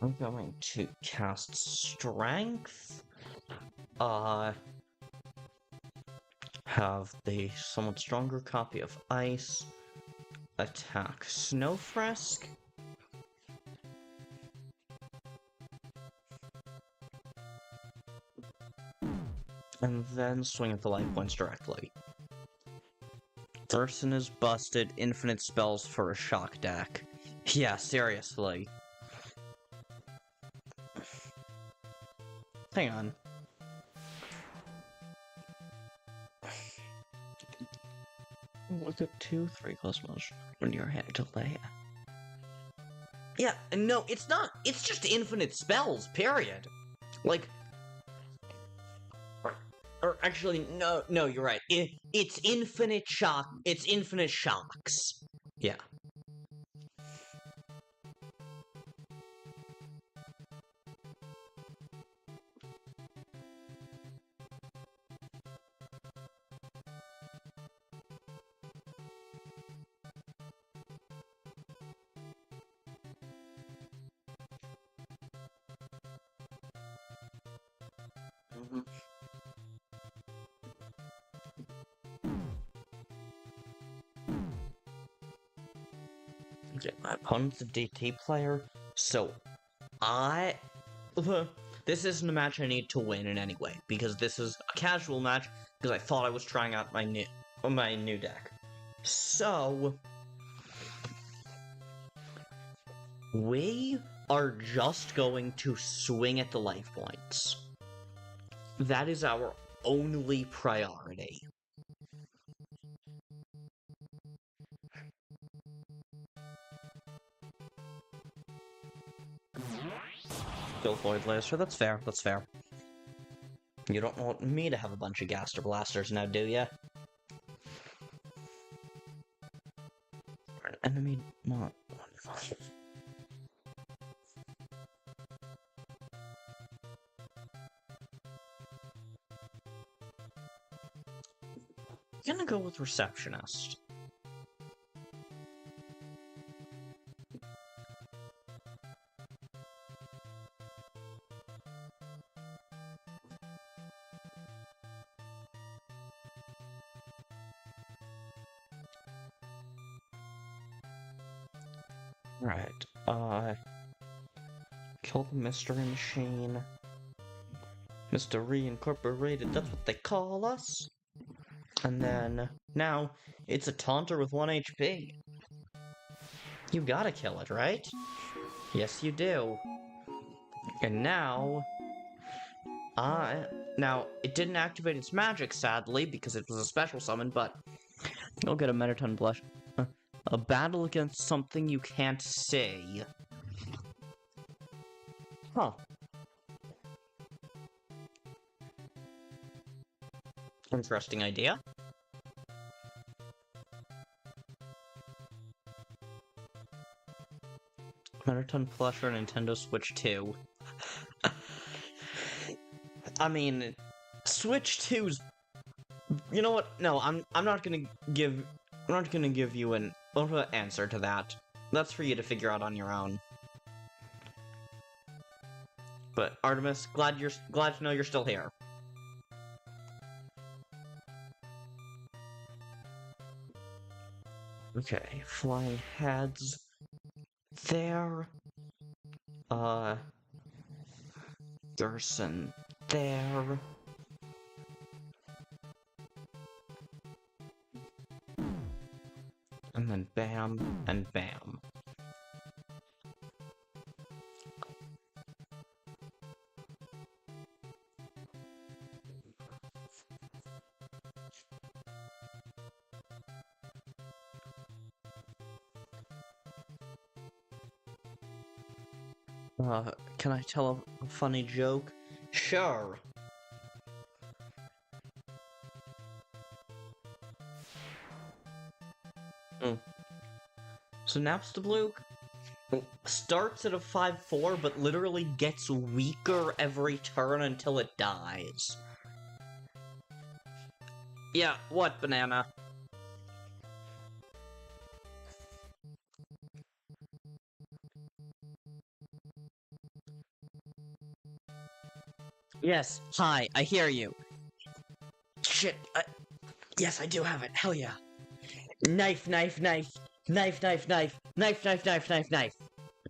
I'm going to cast Strength. Have the somewhat stronger copy of Ice. Attack Snowfresk. And then swing at the life points directly. Thurston is busted. Infinite spells for a shock deck. Yeah, seriously. Hang on. Look at 2/3 cosmos when your hand delay. Yeah, no, it's not. It's just infinite spells, period. Like, or actually, no, you're right. It's infinite shock. It's infinite shocks. Yeah. Okay, my opponent's a DT player, so this isn't a match I need to win in any way, because this is a casual match, because I thought I was trying out my new deck. So, we are just going to swing at the life points. That is our only priority. Still Void Laser, that's fair, that's fair. You don't want me to have a bunch of Gaster Blasters now, do ya? An enemy not wonderful. I'm gonna go with Receptionist. Right, kill the mystery machine. Mr. Reincorporated, that's what they call us. And then, now, it's a taunter with 1 HP. You gotta kill it, right? Yes, you do. And now... Now, it didn't activate its magic, sadly, because it was a special summon, but... You'll get a Metaton Blush. A battle against something you can't see. Huh. Interesting idea. Metaton Plush or Nintendo Switch 2. I mean, Switch 2's... You know what? No, I'm not gonna give you an answer to that. That's for you to figure out on your own. But Artemis, glad to know you're still here. Okay, flying heads. There. Gerson. There. And then bam, and bam. Can I tell a funny joke? Sure. So Napstablook starts at a 5-4, but literally gets weaker every turn until it dies. Yeah, what, Banana? Yes, hi, I hear you. Shit, yes, I do have it, hell yeah. Knife, knife, knife. Knife, knife, knife. Knife, knife, knife, knife, knife.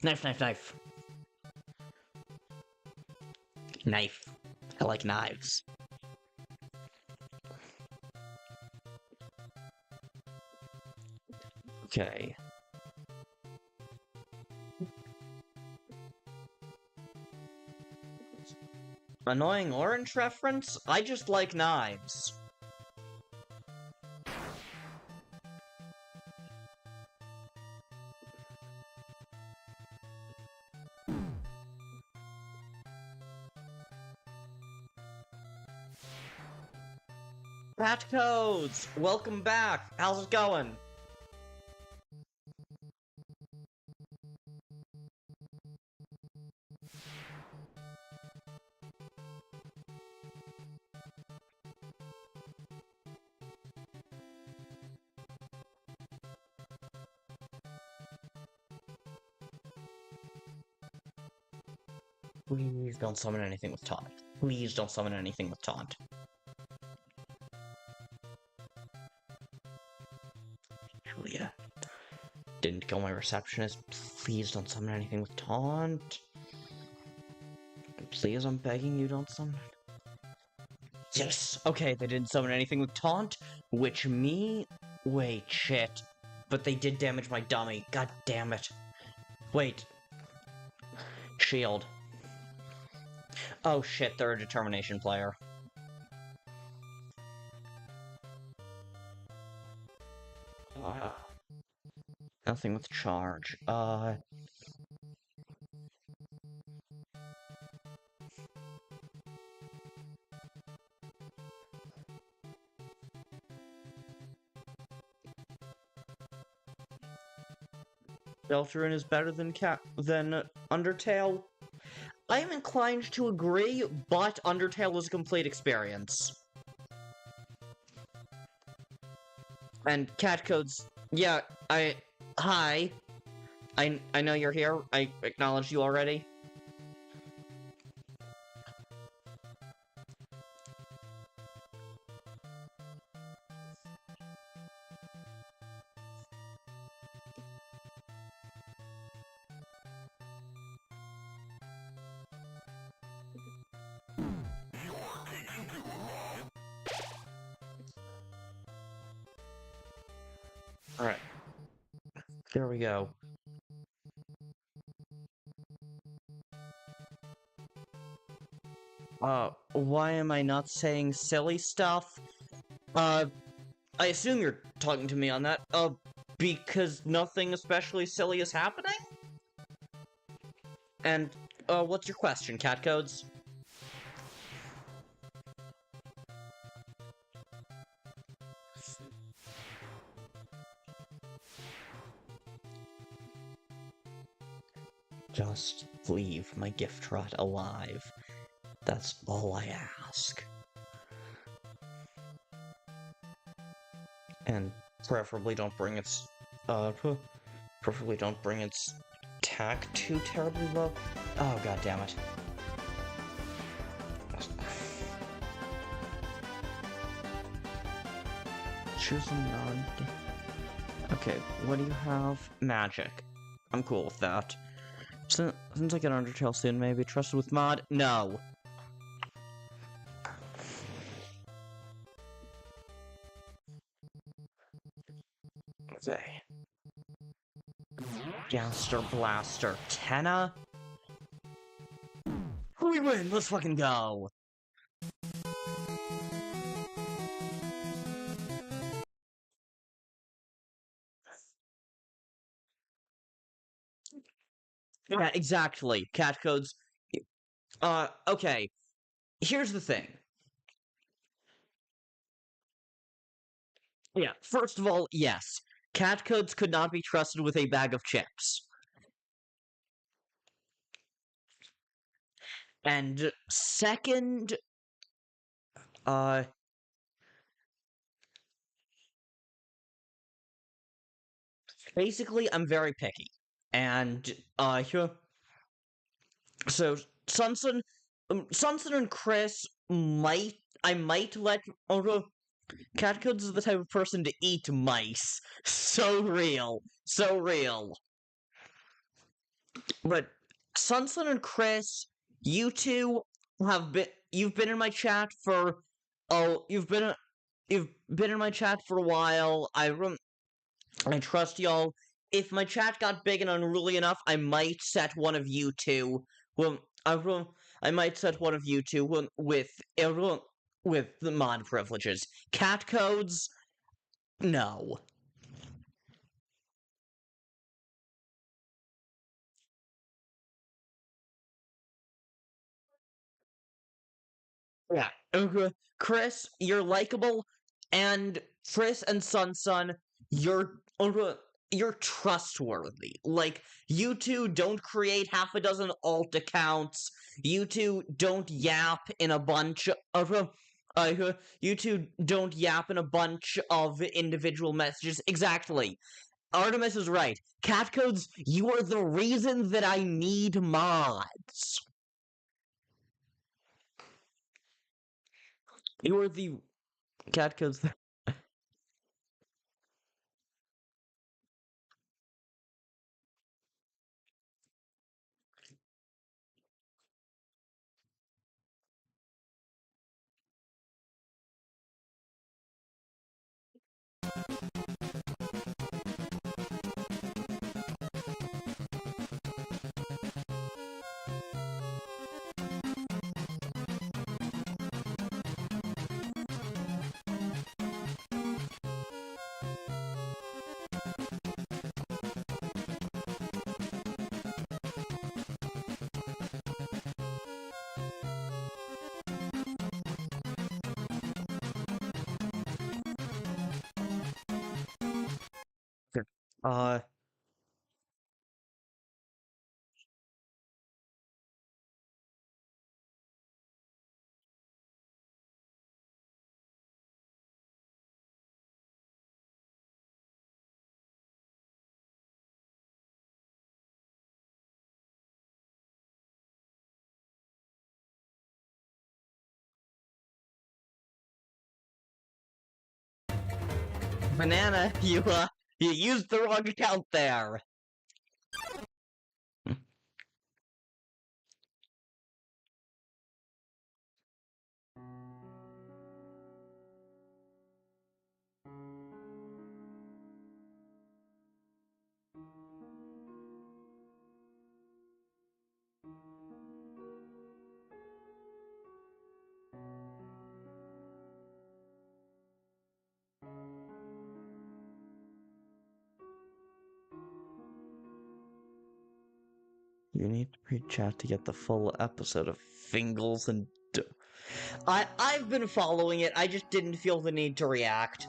Knife, knife, knife. Knife. I like knives. Okay. Annoying orange reference? I just like knives. Pat Codes! Welcome back! How's it going? Please don't summon anything with taunt. Please don't summon anything with taunt. Julia. Didn't kill my receptionist. Please don't summon anything with taunt. Please, I'm begging you, don't summon. Yes! Okay, they didn't summon anything with taunt, which wait, shit. But they did damage my dummy. God damn it. Wait. Shield. Oh shit, they're a determination player. Nothing with charge. Deltarune is better than Undertale? I am inclined to agree, but Undertale is a complete experience. And Catcode's... Yeah, hi. I know you're here. I acknowledged you already. Alright. There we go. Why am I not saying silly stuff? I assume you're talking to me on that. Because nothing especially silly is happening? And, what's your question, cat codes? Just leave my gift rod alive. That's all I ask. And preferably don't bring its, preferably don't bring its attack too terribly low. Oh, god damn it. Choose a non. Okay, what do you have? Magic. I'm cool with that. Since I get Undertale soon, maybe trusted with mod? No. Okay. Gaster Blaster. Tenna? We win! Let's fucking go! Yeah, exactly. Cat codes. Okay. Here's the thing. Yeah, first of all, yes. Cat codes could not be trusted with a bag of chips. And second, basically, I'm very picky. And, so, Sunsun and Kris I might let, Cat codes is the type of person to eat mice. So real. So real. But Sunsun and Kris, you two you've been in my chat for you've been in my chat for a while. I trust y'all. If my chat got big and unruly enough, I might set one of you two. Well, I might set one of you two with the mod privileges. Cat codes, no. Yeah. Kris, you're likable, and Kris and Sun, you're trustworthy. Like, you two don't create half a dozen alt accounts. You two don't yap in a bunch of you two don't yap in a bunch of individual messages. Exactly. Artemis is right. Cat codes, you are the reason that I need mods. You are the cat codes. Uh, Banana, you used the wrong account there. You need to read chat to get the full episode of Fingles and I've been following it, I just didn't feel the need to react.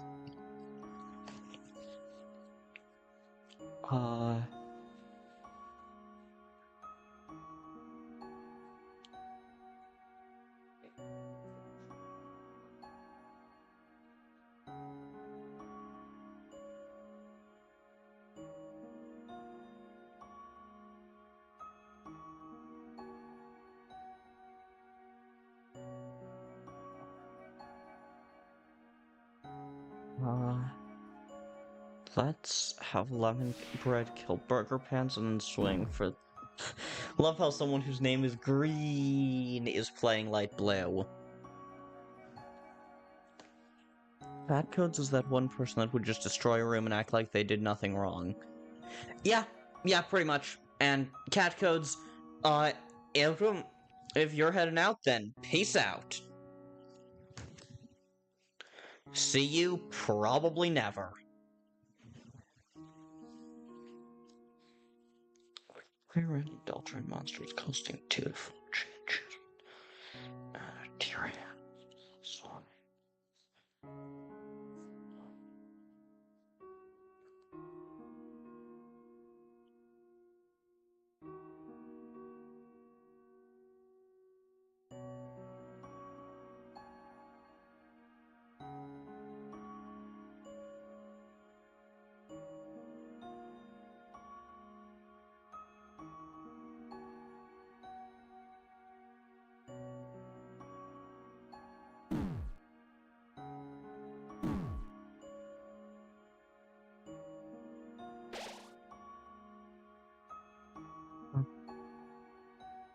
Let's have lemon bread kill burger pants and then swing for... Love how someone whose name is Green is playing light blue. Bad Codes is that one person that would just destroy a room and act like they did nothing wrong. Yeah, pretty much. And Cat Codes, if you're heading out, then peace out. See you probably never. Clear any Deltarune monsters costing 2 full changes. Tyrion. Sorry.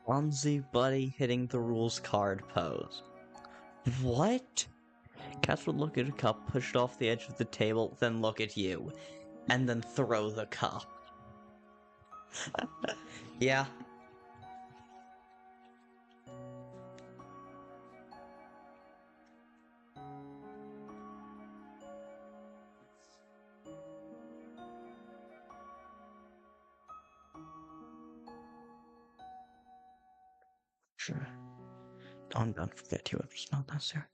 Clumsy buddy hitting the rules card pose. What? Cats would look at a cup, push it off the edge of the table, then look at you, and then throw the cup. Yeah. Sure. Don't forget you if it's not necessary.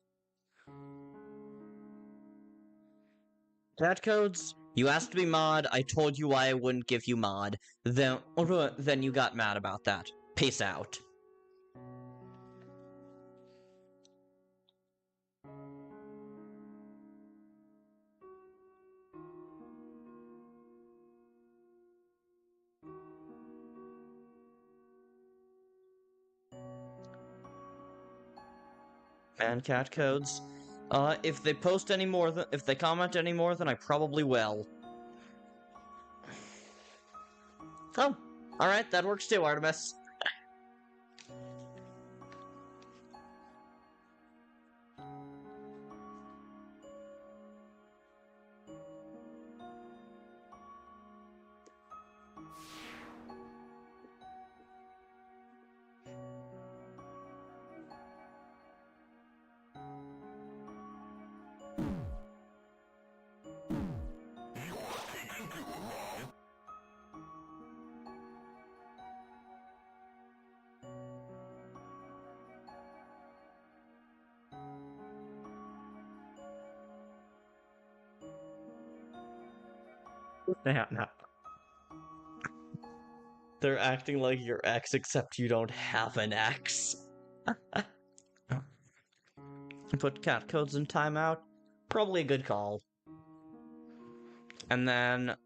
Cat Codes, you asked to be mod, I told you why I wouldn't give you mod. Then you got mad about that. Peace out. And Cat Codes, if they post any more if they comment any more, then I probably will. Oh, alright, that works too, Artemis. No. They're acting like your ex, except you don't have an ex. Put Cat Codes in timeout. Probably a good call. And then,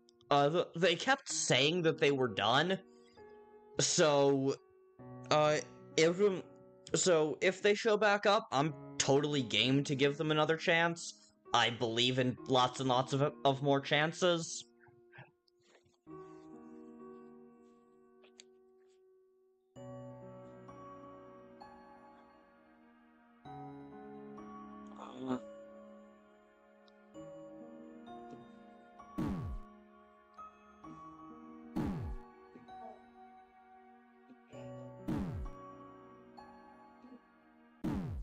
they kept saying that they were done. So, if they show back up, I'm totally game to give them another chance. I believe in lots and lots of more chances.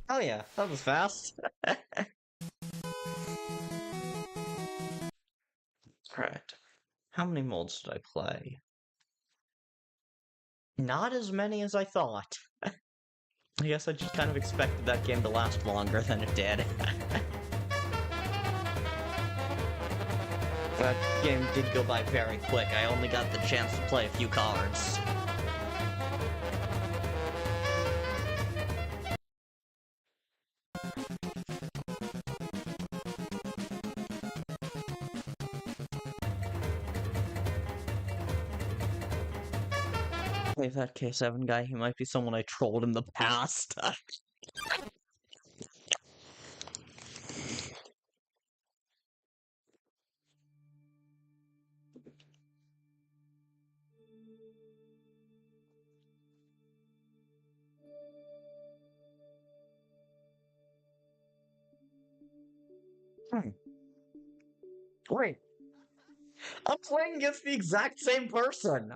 Oh yeah, that was fast. Right. How many molds did I play? Not as many as I thought. I guess I just kind of expected that game to last longer than it did. That game did go by very quick. I only got the chance to play a few cards. Hey, that K7 guy, he might be someone I trolled in the past. Wait, I'm playing against the exact same person!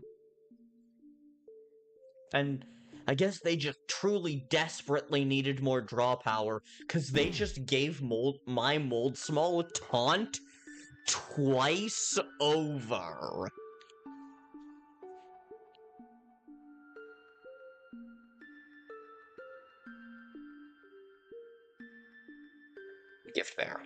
And I guess they just truly desperately needed more draw power, because they just gave my Mold Small a taunt twice over. Gift bear.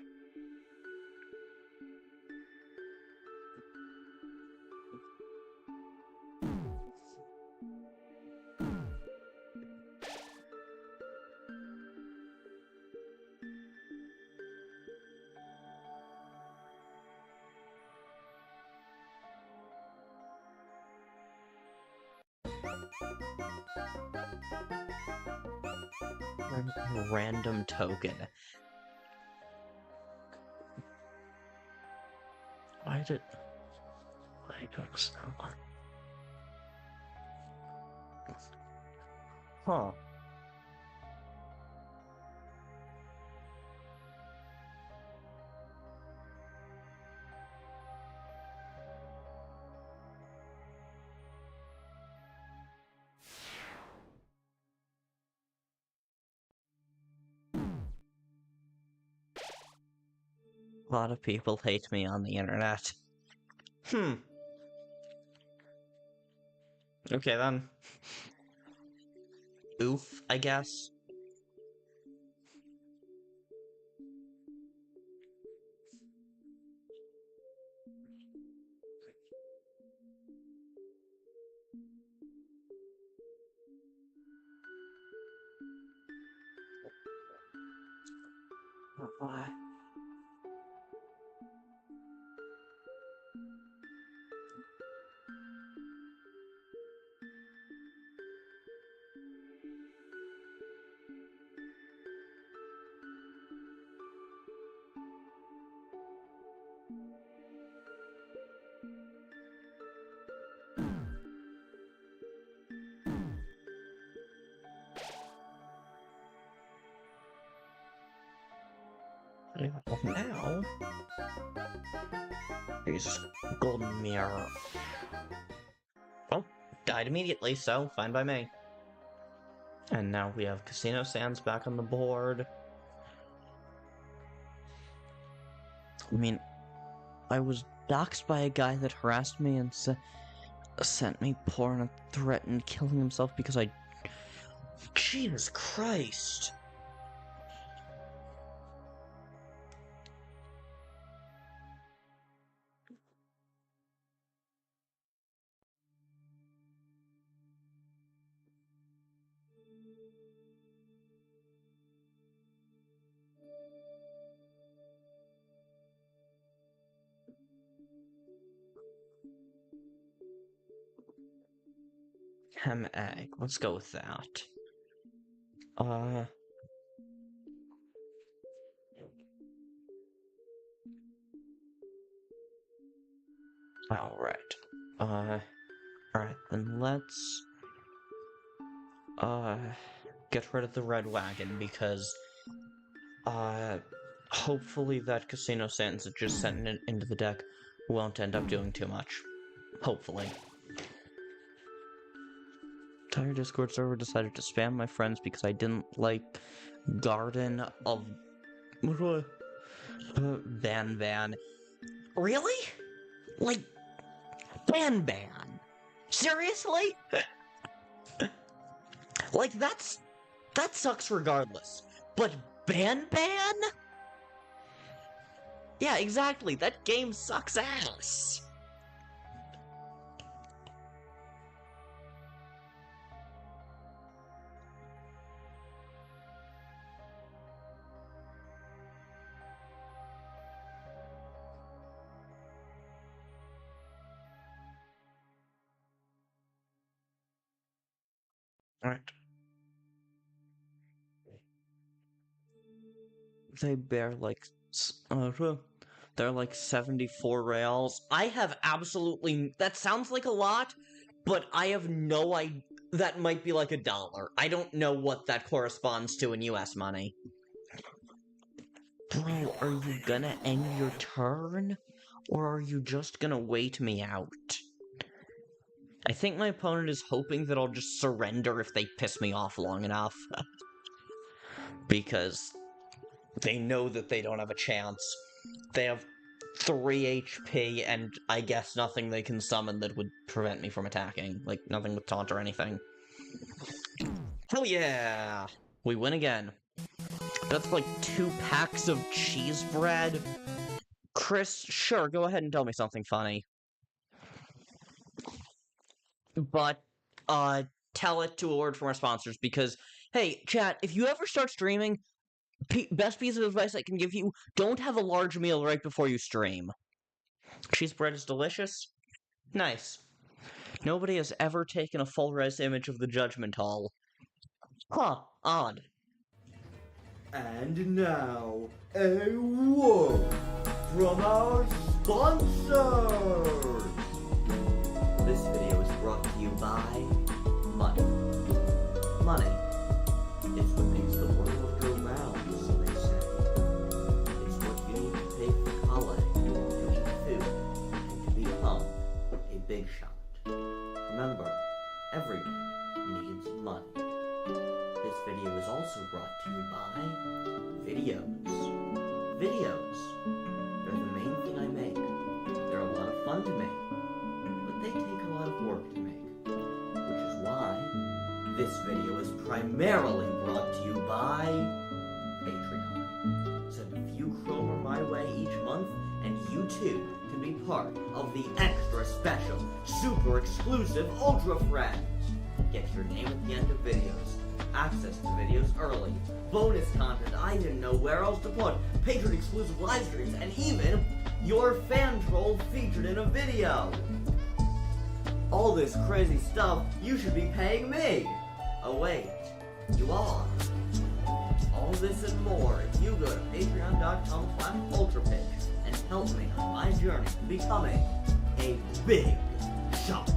Random token. Why did... I don't know. Huh. A lot of people hate me on the internet. Okay then. Oof, I guess. Why? Now, Jesus, golden mirror. Oh, died immediately, so fine by me. And now we have Casino Sands back on the board. I mean, I was doxxed by a guy that harassed me and sent me porn and threatened killing himself because I... Jesus Christ! Hem egg. Let's go with that. Alright. Alright, then let's get rid of the red wagon because hopefully that Casino Sands that just sent it into the deck won't end up doing too much. Hopefully. Entire Discord server decided to spam my friends because I didn't like Garden of... Van. Really? Like, Van. Seriously? Like, that sucks regardless. But Ban? Yeah, exactly. That game sucks ass. Alright. They bear like they're like 74 reals. I have absolutely that sounds like a lot, but I have no idea. That might be like $1. I don't know what that corresponds to in US money. Bro, are you gonna end your turn? Or are you just gonna wait me out? I think my opponent is hoping that I'll just surrender if they piss me off long enough. Because they know that they don't have a chance. They have 3 HP, and I guess nothing they can summon that would prevent me from attacking. Like, nothing with taunt or anything. Hell yeah! We win again. That's like 2 packs of cheese bread. Kris, sure, go ahead and tell me something funny. But, tell it to a word from our sponsors, because, hey, chat, if you ever start streaming, best piece of advice I can give you, don't have a large meal right before you stream. Cheese bread is delicious. Nice. Nobody has ever taken a full-res image of the Judgment Hall. Huh, odd. And now, a word from our sponsors! This video is brought to you by money. Money. It's what makes the world go round, so they say. It's what you need to pay for college, to eat food, and to become a big shot. Remember, everyone needs money. This video is also brought to you by videos. Videos. They're the main thing I make. They're a lot of fun to make, but they take a lot of work to make. Which is why this video is primarily brought to you by Patreon. Send a few kroner my way each month, and you too can be part of the extra special, super exclusive Ultra Friends. Get your name at the end of videos, access to videos early, bonus content I didn't know where else to put, patron exclusive live streams, and even your fan troll featured in a video. All this crazy stuff you should be paying me. Oh wait, you are. All this and more if you go to patreon.com/ultrapage and help me on my journey to becoming a big shot.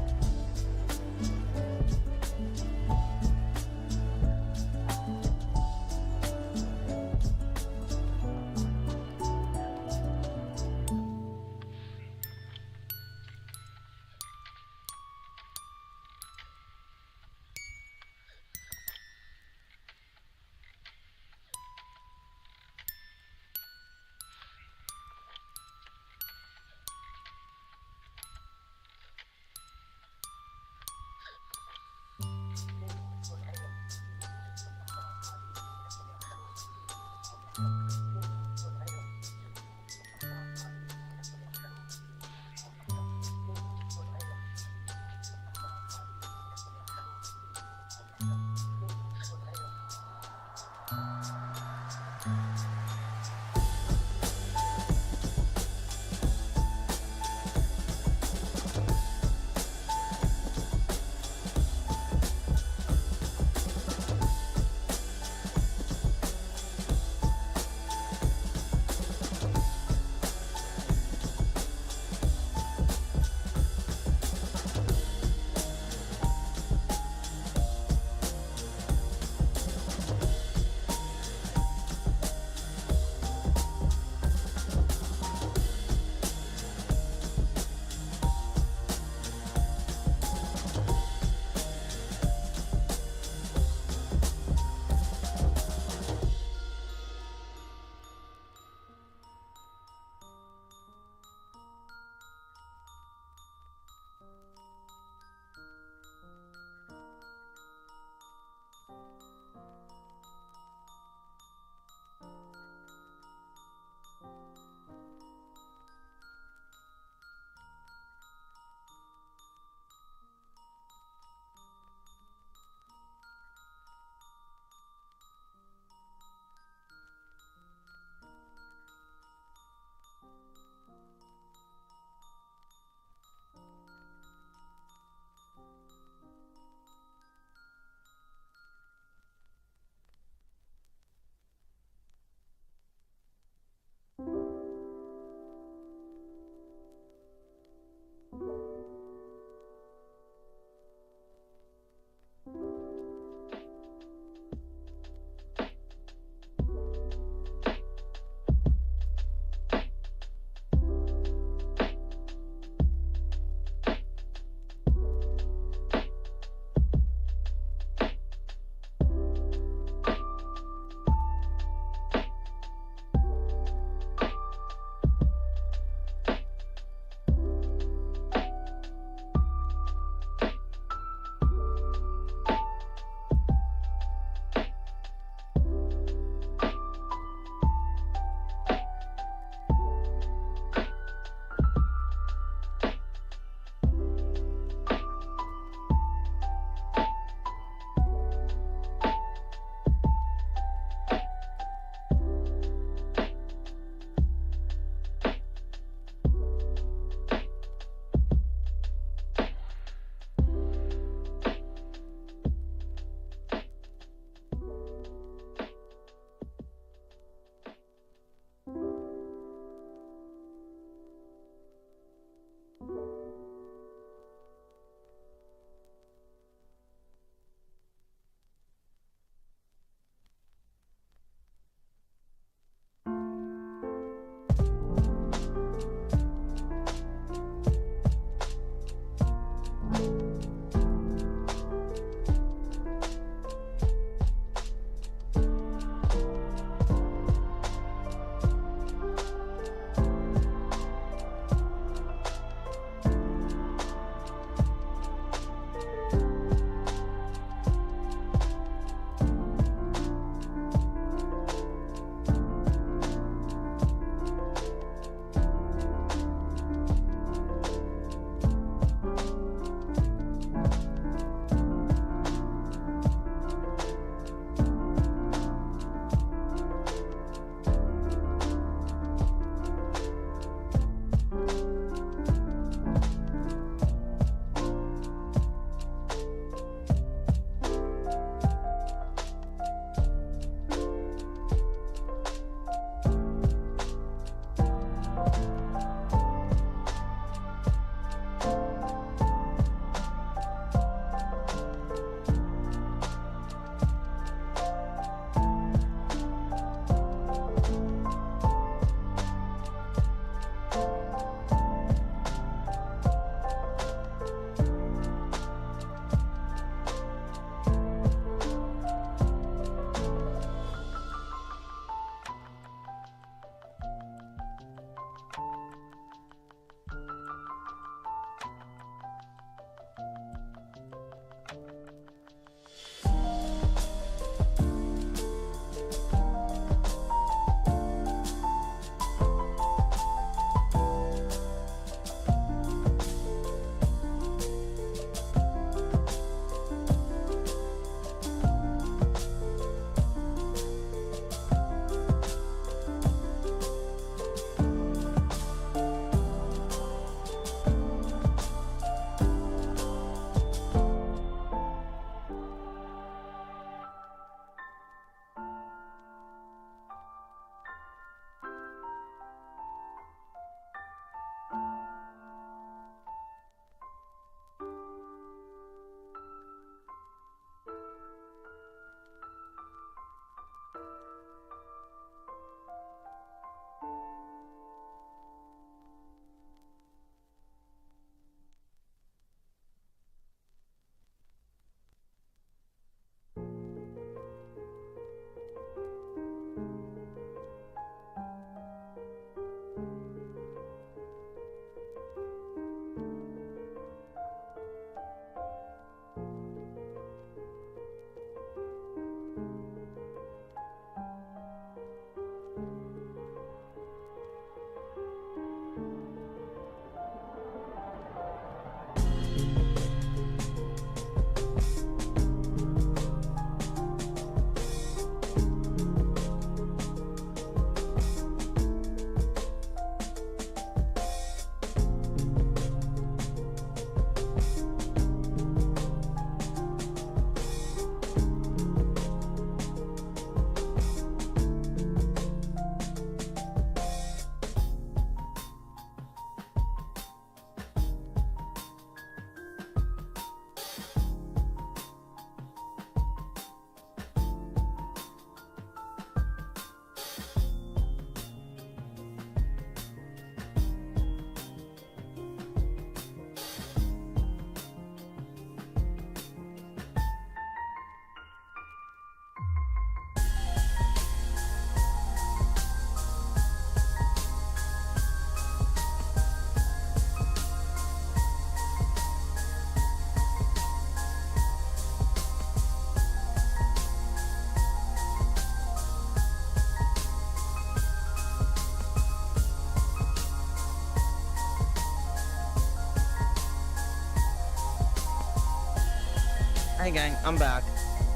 Hey gang, I'm back.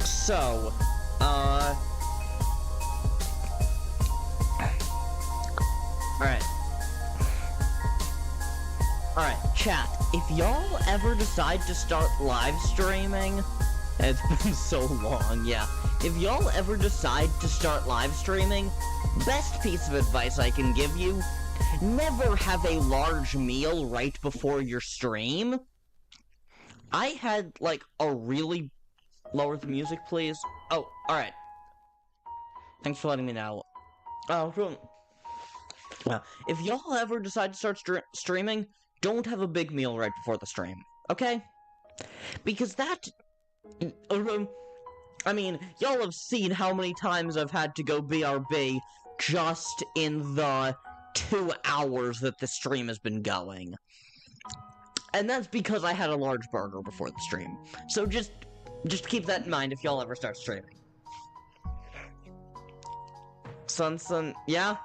So, Alright, chat, if y'all ever decide to start live streaming, it's been so long, yeah. If y'all ever decide to start live streaming, best piece of advice I can give you, never have a large meal right before your stream. I had, like, a really... Lower the music, please. Oh, alright. Thanks for letting me know. If y'all ever decide to start streaming, don't have a big meal right before the stream, okay? Because that... I mean, y'all have seen how many times I've had to go BRB just in the 2 hours that the stream has been going. And that's because I had a large burger before the stream. So just keep that in mind if y'all ever start streaming. Sun, yeah?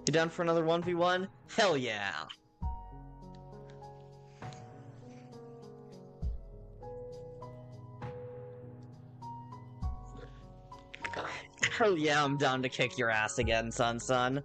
You down for another 1v1? Hell yeah! Hell yeah, I'm down to kick your ass again, Sun.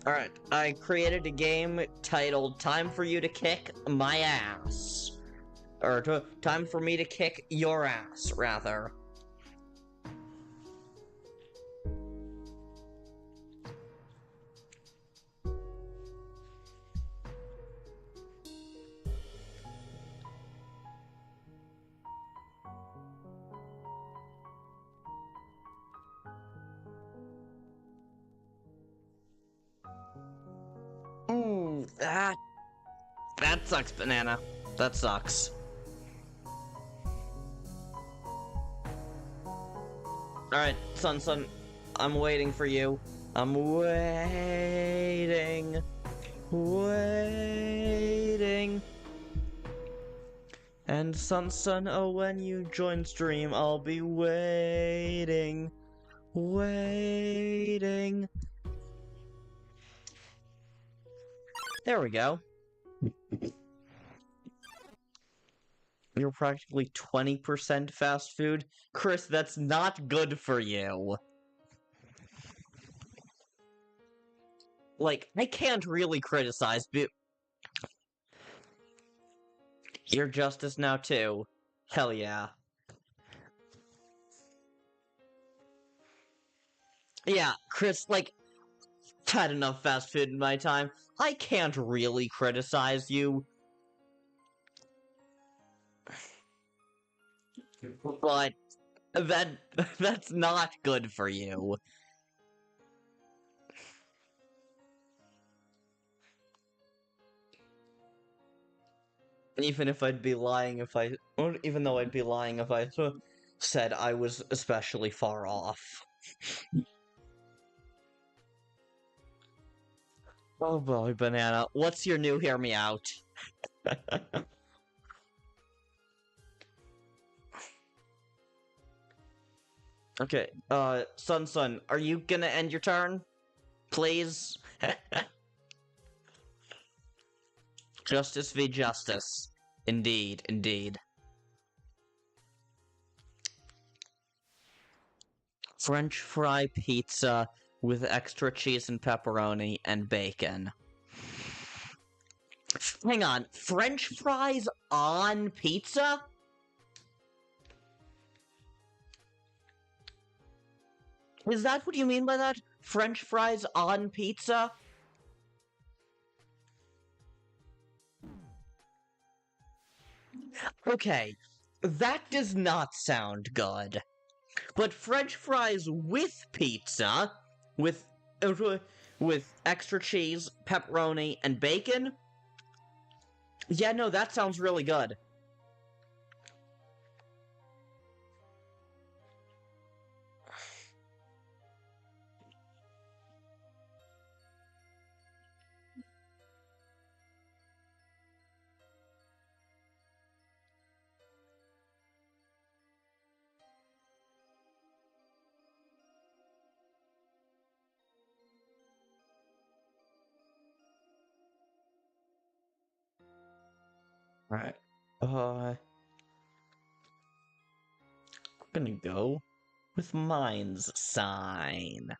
Alright, I created a game titled Time for You to Kick My Ass. Or, Time for Me to Kick Your Ass, rather. That sucks, Banana. That sucks. Alright, Sun, I'm waiting for you. I'm waiting. And Sun, oh, when you join stream, I'll be waiting. There we go. You're practically 20% fast food. Kris, that's not good for you. Like, I can't really criticize, but... You're Justice now, too. Hell yeah. Yeah, Kris, like, I've had enough fast food in my time. I can't really criticize you. But that's not good for you. Even though I'd be lying if I said I was especially far off. Oh boy, Banana, what's your new hear me out? Okay, Sun, are you gonna end your turn? Please? Justice v. Justice. Indeed. French fry pizza with extra cheese and pepperoni and bacon. Hang on, French fries on pizza? Is that what you mean by that? French fries on pizza? Okay, that does not sound good. But French fries with pizza, with extra cheese, pepperoni, and bacon? Yeah, no, that sounds really good. Alright. I'm gonna go with Mind's Sign.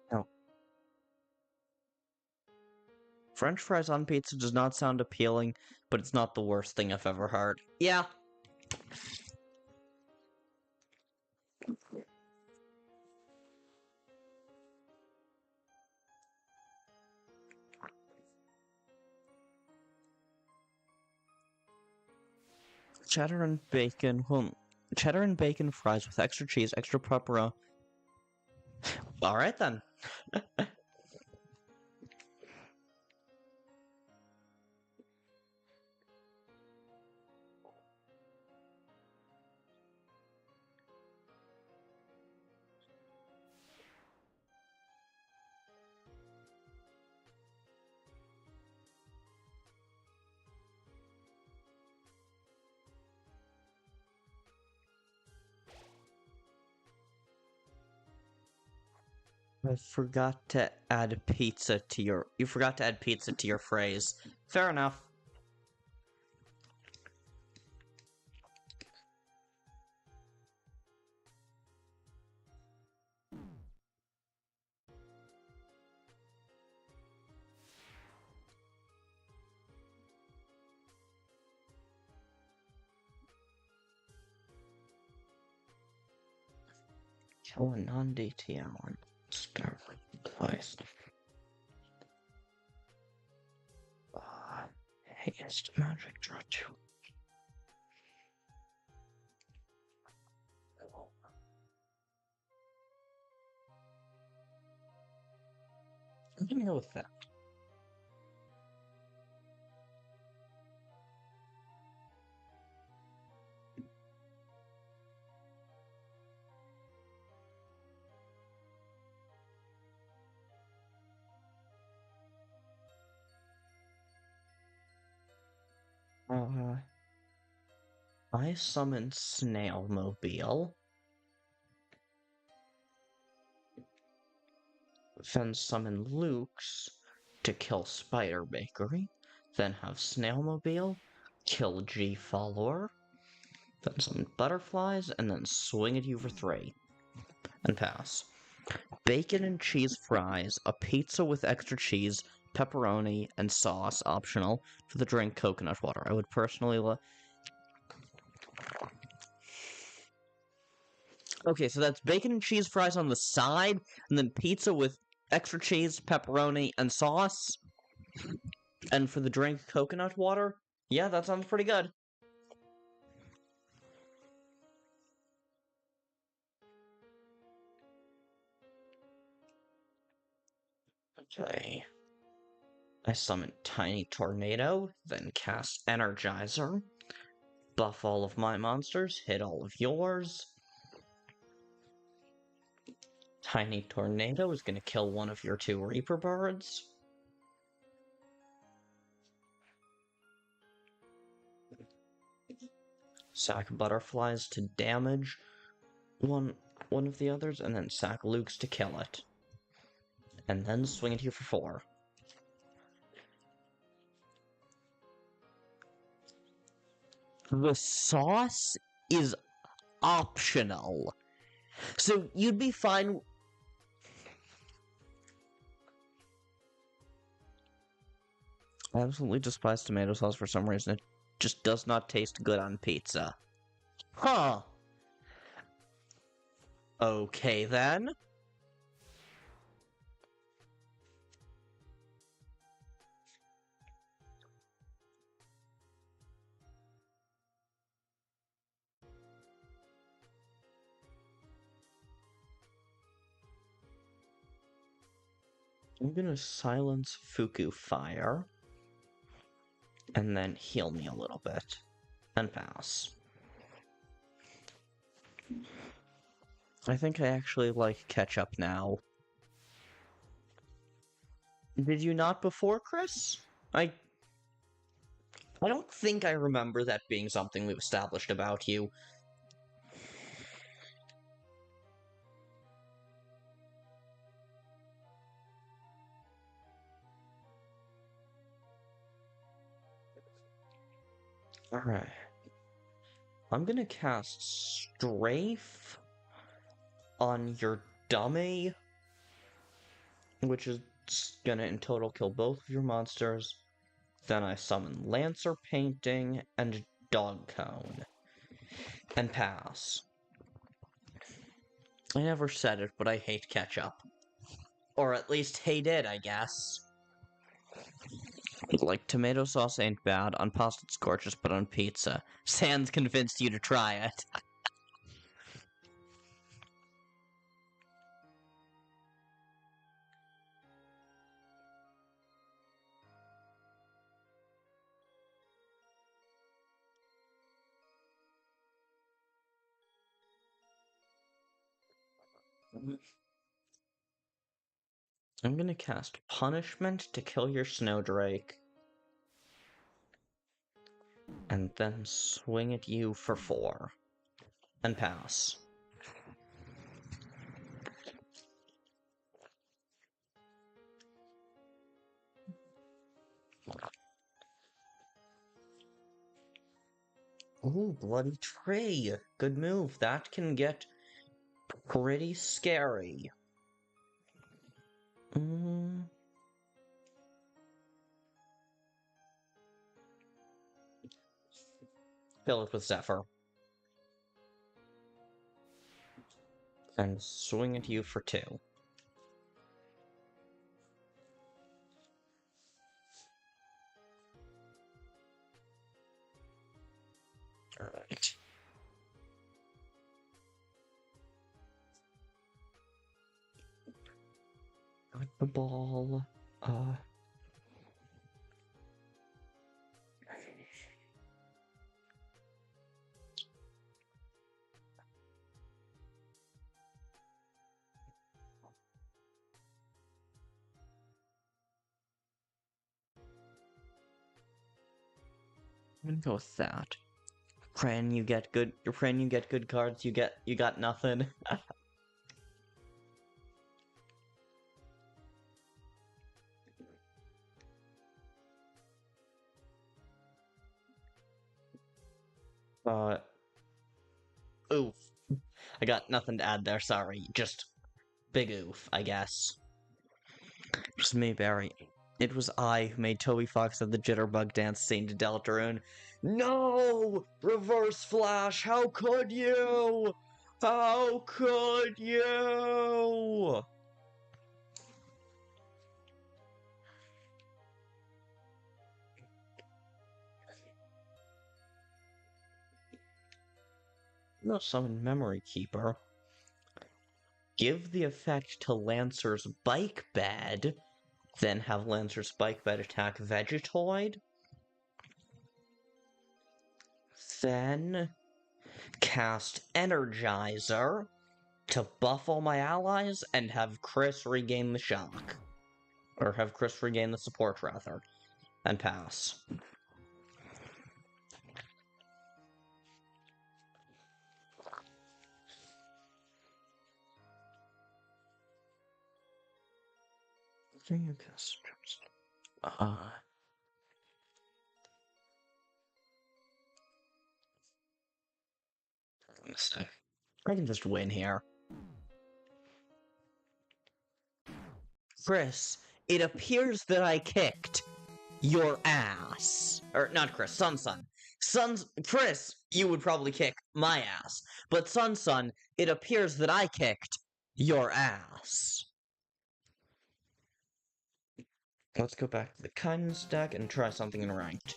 No. French fries on pizza does not sound appealing, but it's not the worst thing I've ever heard. Yeah. Cheddar and bacon. Cheddar and bacon fries with extra cheese, extra pepperoni. Alright then. I forgot to add pizza to your. You forgot to add pizza to your phrase. Fair enough. Kill a non-DTL on discovery place. Haste magic draw 2. I'm gonna go with that. I summon Snailmobile. Then summon Luke's to kill Spider Bakery. Then have Snailmobile kill G Follower. Then summon Butterflies, and then swing at you for 3. And pass. Bacon and cheese fries, a pizza with extra cheese, pepperoni, and sauce, optional, for the drink coconut water. I would personally Okay, so that's bacon and cheese fries on the side, and then pizza with extra cheese, pepperoni, and sauce. And for the drink, coconut water? Yeah, that sounds pretty good. Okay. I summon Tiny Tornado, then cast Energizer. Buff all of my monsters, hit all of yours. Tiny Tornado is gonna kill one of your 2 Reaper Birds. Sack Butterflies to damage one of the others, and then sack Luke's to kill it. And then swing at you for 4. The sauce is optional. So you'd be fine. I absolutely despise tomato sauce for some reason. It just does not taste good on pizza. Huh. Okay then. I'm gonna silence Fuku Fire. And then heal me a little bit. And pass. I think I actually like ketchup now. Did you not before, Kris? I don't think I remember that being something we've established about you. Alright. I'm gonna cast Strafe on your dummy, which is gonna in total kill both of your monsters. Then I summon Lancer Painting and Dog Cone. And pass. I never said it, but I hate ketchup. Or at least hate it, I guess. Like, tomato sauce ain't bad. On pasta it's gorgeous, but on pizza. Sans convinced you to try it. I'm gonna cast Punishment to kill your Snowdrake. And then swing at you for 4. And pass. Ooh, Bloody Tree! Good move. That can get pretty scary. Fill it with Zephyr. And swing at you for 2. Alright. Got the ball. I'm gonna go with that. Praying you get good. You're praying you get good cards. You got nothing. Oof. I got nothing to add there. Sorry. Just big oof, I guess. Just me, Barry. It was I who made Toby Fox of the jitterbug dance scene to Deltarune. No! Reverse Flash, how could you? How could you? No summon Memory Keeper. Give the effect to Lancer's Bike Bed, then have Lancer's Bike Bed attack Vegetoid. Then cast Energizer to buff all my allies and have Kris regain the shock. Or have Kris regain the support, rather. And pass. I can just win here. Kris, it appears that I kicked your ass. Or, not Kris, Sun. Kris, you would probably kick my ass. But Sun, it appears that I kicked your ass. Let's go back to the kindness deck and try something in ranked.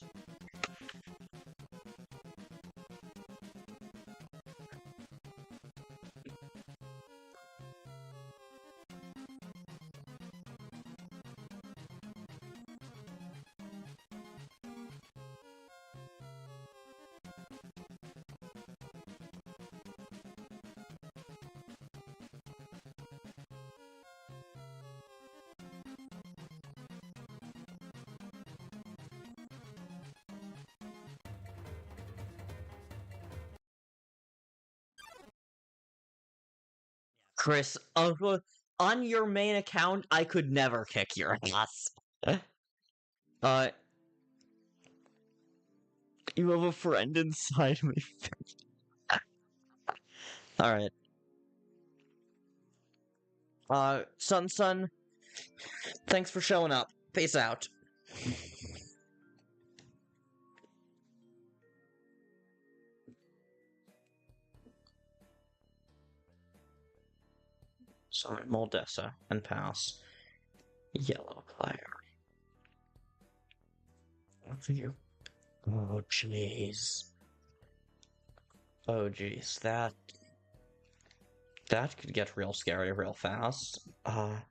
Kris, on your main account, I could never kick your ass. Uh, you have a friend inside me. Alright. Sun, thanks for showing up. Peace out. Sorry, Moldessa, and pass. Yellow player. You. Oh, jeez. Oh, jeez, that could get real scary real fast. I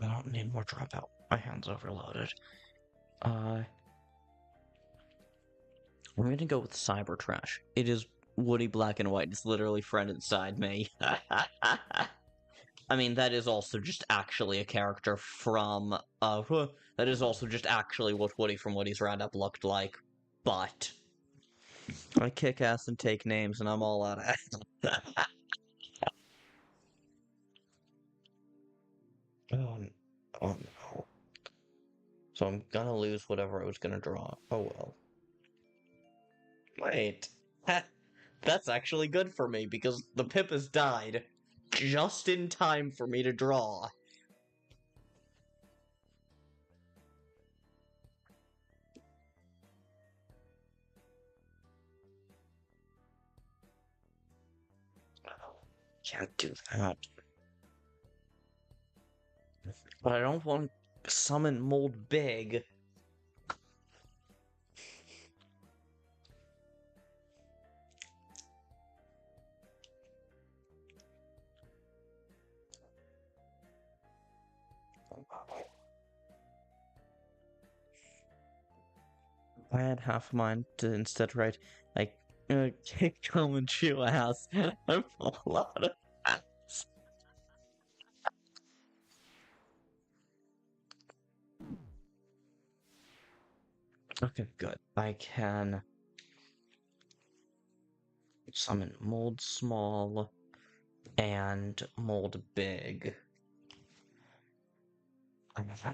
don't need more dropout. My hand's overloaded. I'm gonna go with Cyber Trash. It is Woody Black and White. It's literally friend inside me. I mean, that is also just actually a character from, that is also just actually what Woody from Woody's Roundup looked like. But I kick ass and take names, and I'm all out of it. Oh no. So I'm gonna lose whatever I was gonna draw. Oh well. Wait. That's actually good for me, because the Pip has died just in time for me to draw. Can't do that. But I don't want to summon Mold Big. I had half mine to instead write, like, kick Tom and chew ass. I'm a lot of ass. Okay, good. I can summon Mold Small and Mold Big.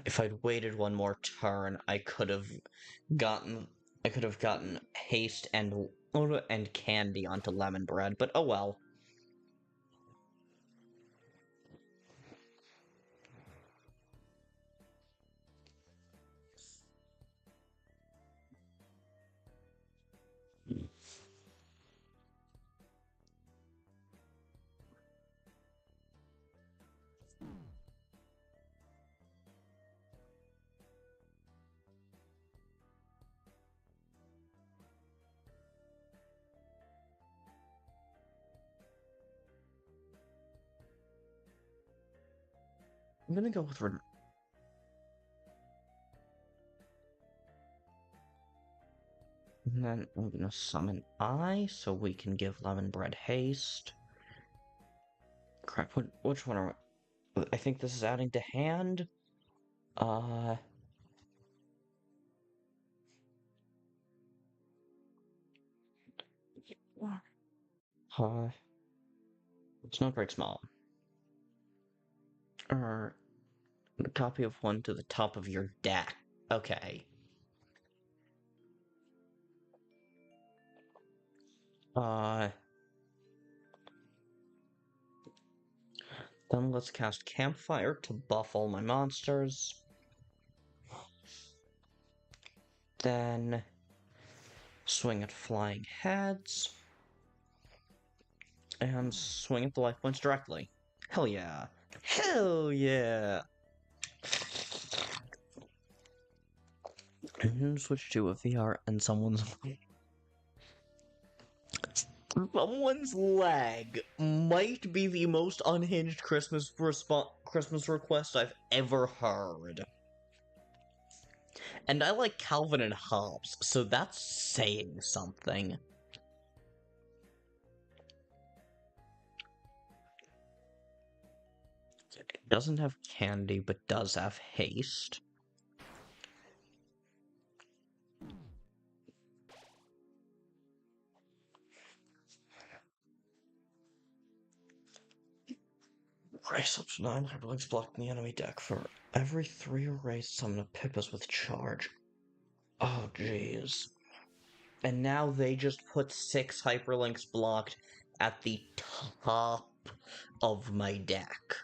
If I'd waited one more turn, I could have gotten haste and candy onto lemon bread, but oh well. I'm gonna go with and then I'm gonna summon I, so we can give lemon bread haste. Crap, which one are we? I think this is adding to hand. It's not very small. Or a copy of one to the top of your deck. Okay. Then let's cast Campfire to buff all my monsters. Then swing at Flying Heads. And swing at the life points directly. Hell yeah. Hell yeah! And switch to a VR and someone's leg might be the most unhinged Christmas request I've ever heard. And I like Calvin and Hobbes, so that's saying something. It doesn't have candy, but does have haste. Race up to 9 hyperlinks blocking the enemy deck for every 3 erase summon of Pippas with charge. Oh, jeez. And now they just put 6 hyperlinks blocked at the top of my deck.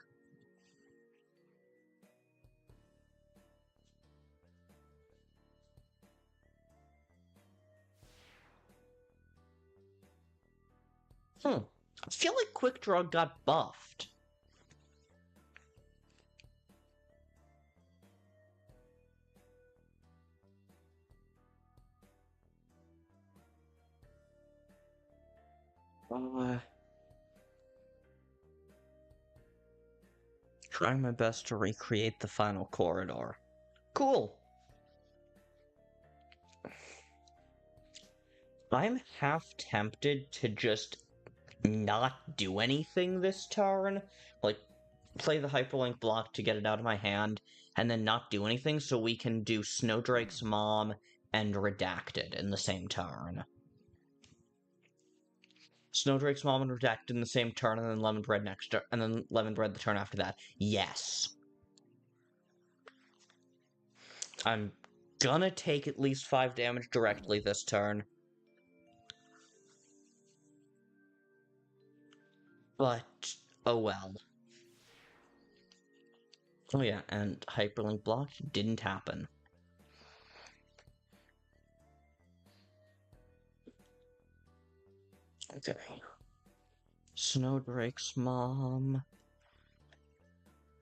I feel like Quick Draw got buffed. Trying my best to recreate the final corridor. Cool! I'm half tempted to just not do anything this turn. Like, play the hyperlink block to get it out of my hand, and then not do anything so we can do Snowdrake's Mom and Redacted in the same turn. Snowdrake's Mom and Redacted in the same turn, and then Lemon Bread next turn, and then Lemon Bread the turn after that. Yes. I'm gonna take at least 5 damage directly this turn. But, oh well. Oh yeah, and hyperlink block didn't happen. Okay. Snowdrake's Mom.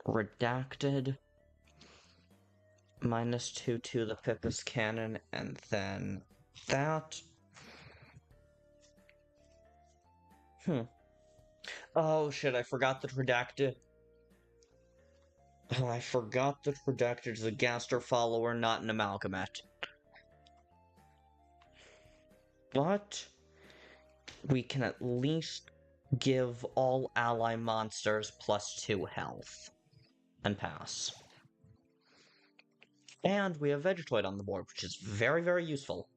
Redacted. -2 to the Pippas cannon, and then that. Oh shit, I forgot that Redacted. Oh, I forgot that Redacted is a Gaster follower, not an Amalgamate. But we can at least give all ally monsters +2 health. And pass. And we have Vegetoid on the board, which is very, very useful.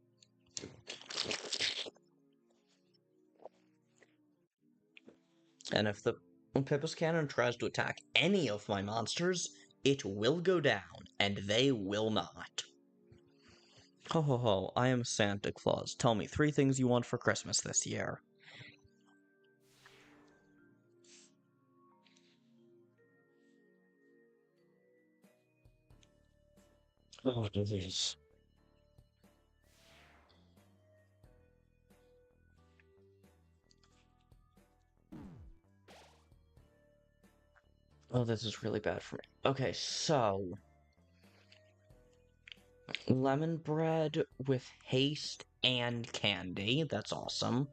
And if the Pippas Cannon tries to attack any of my monsters, it will go down, and they will not. Ho ho ho, I am Santa Claus. Tell me 3 things you want for Christmas this year. Oh, disease. Oh, this is really bad for me. Okay, so... Lemon bread with haste and candy. That's awesome.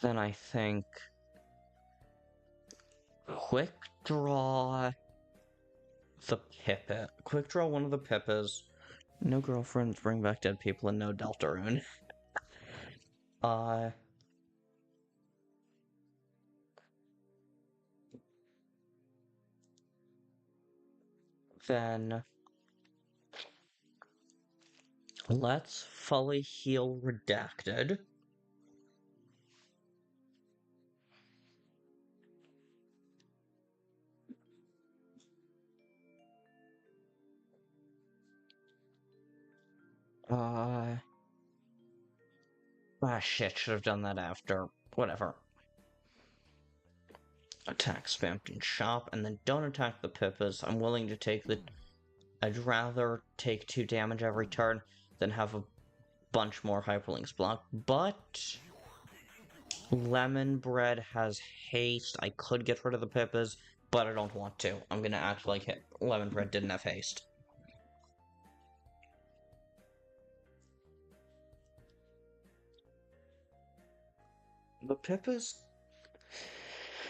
Then I think... Quick draw... the Pippa. Quick draw one of the Pippas. No girlfriends, bring back dead people, and no Deltarune. Then... let's fully heal Redacted. Ah, shit, should have done that after. Whatever. Attack Spampton Shop, and then don't attack the Pippas. I'm willing to take the... I'd rather take 2 damage every turn than have a bunch more hyperlinks blocked, but... Lemon Bread has haste. I could get rid of the Pippas, but I don't want to. I'm gonna act like Lemon Bread didn't have haste. The Pippas...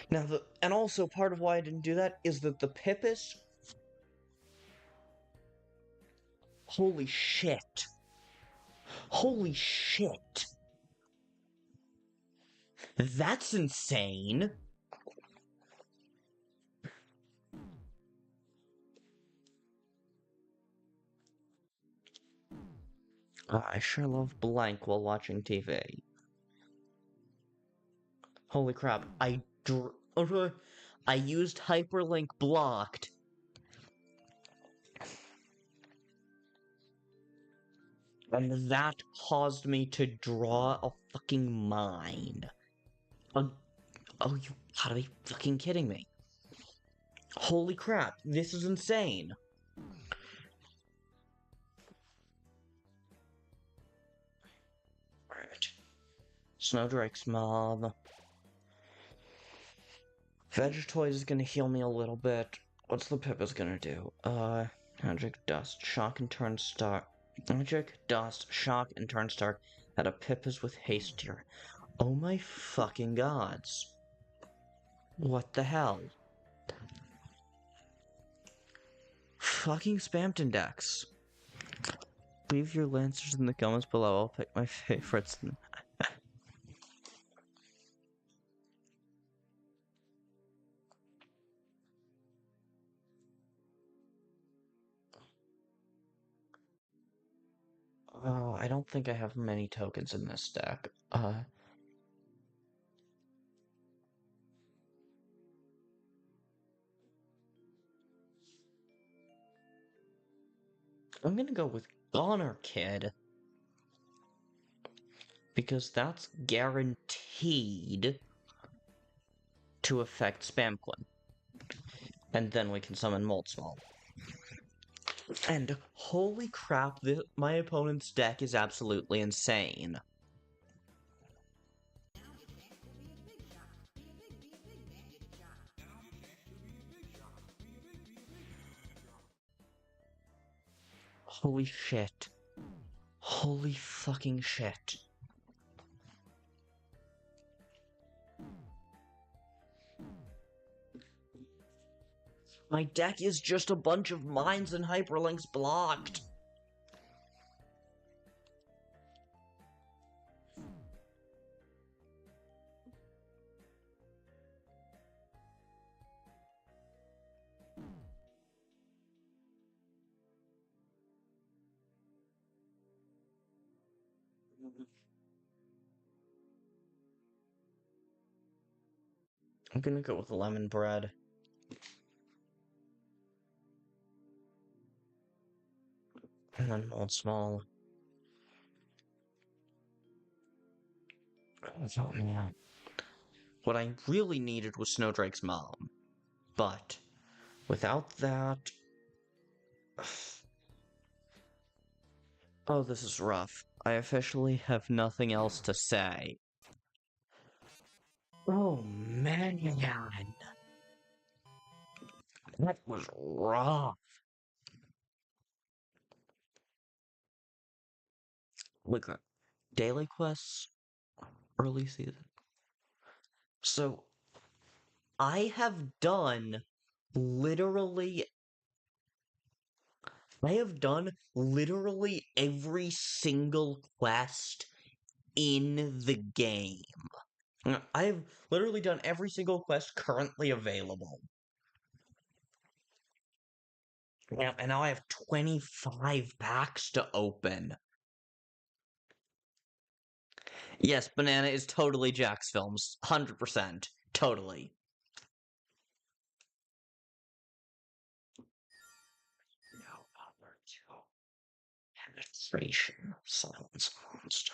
Now, and also part of why I didn't do that is that the Pippas... Holy shit. Holy shit. That's insane. I sure love blank while watching TV. Holy crap, I used hyperlink blocked. And that caused me to draw a fucking mine. Oh, you gotta be fucking kidding me. Holy crap, this is insane. Alright. Snowdrake's mob. Vegetoid is gonna heal me a little bit. What's the Pippa's gonna do? Magic Dust, Shock and Turn Star. Magic Dust, Shock and Turn Star at a Pippa's with haste tier. Oh my fucking gods. What the hell? Fucking Spammed Index. Leave your lancers in the comments below. I'll pick my favorites. Oh, I don't think I have many tokens in this deck. I'm gonna go with Goner Kid. Because that's guaranteed to affect Spamquin. And then we can summon Moldsmal. And holy crap, my opponent's deck is absolutely insane. Holy shit. Holy fucking shit. My deck is just a bunch of mines and hyperlinks blocked. I'm gonna go with lemon bread. And then Moldsmal. Oh man. What I really needed was Snowdrake's mom. But without that... Oh, this is rough. I officially have nothing else to say. Oh man. That was rough. Look, daily quests, early season. So, I have done literally every single quest in the game. I have literally done every single quest currently available. Yeah, and now I have 25 packs to open. Yes, Banana is totally Jack's Films. 100%. Totally. No other two. Penetration. Silence monster.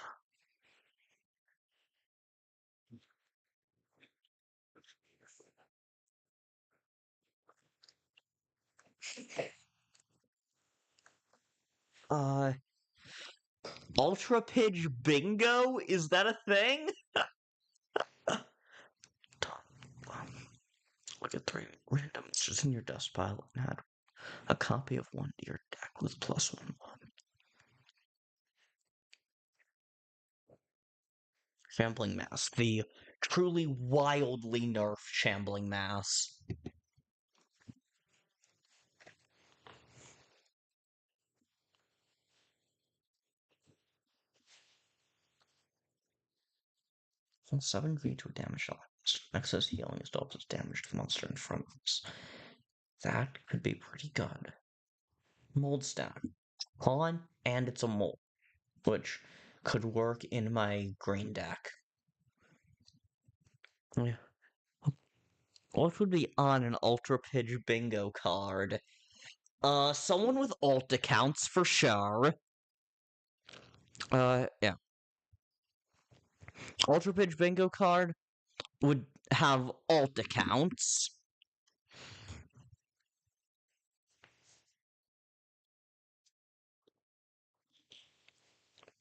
Ultra Pidge Bingo? Is that a thing? Look at 3 randoms just in your dust pile and add a copy of one to your deck with +1/1. Shambling Mass. The truly wildly nerfed Shambling Mass. So 7 to a damage shot. Excess healing is doubles its damage to the monster in front of us. That could be pretty good. Mold stack. Pawn, and it's a mole. which could work in my green deck. Yeah. What would be on an Ultra Pidge bingo card? Someone with alt accounts for sure. Yeah. Ultra Pidge bingo card would have alt accounts.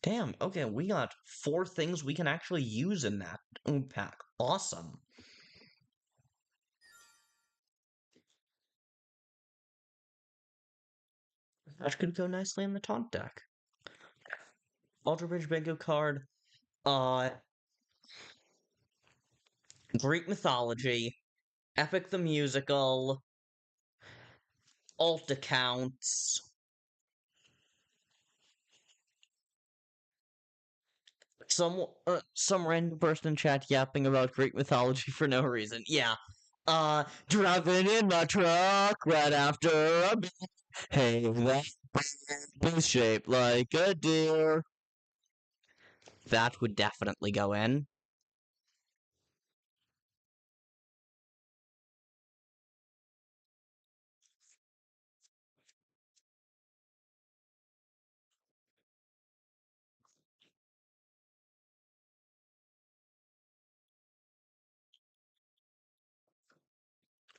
Damn, okay, we got 4 things we can actually use in that pack. Awesome. That could go nicely in the taunt deck. Ultra Bridge Bingo card, Greek mythology, Epic the Musical, alt accounts, some random person in chat yapping about Greek mythology for no reason. Yeah. Driving in my truck right after a beer. Hey, that is shaped like a deer. That would definitely go in.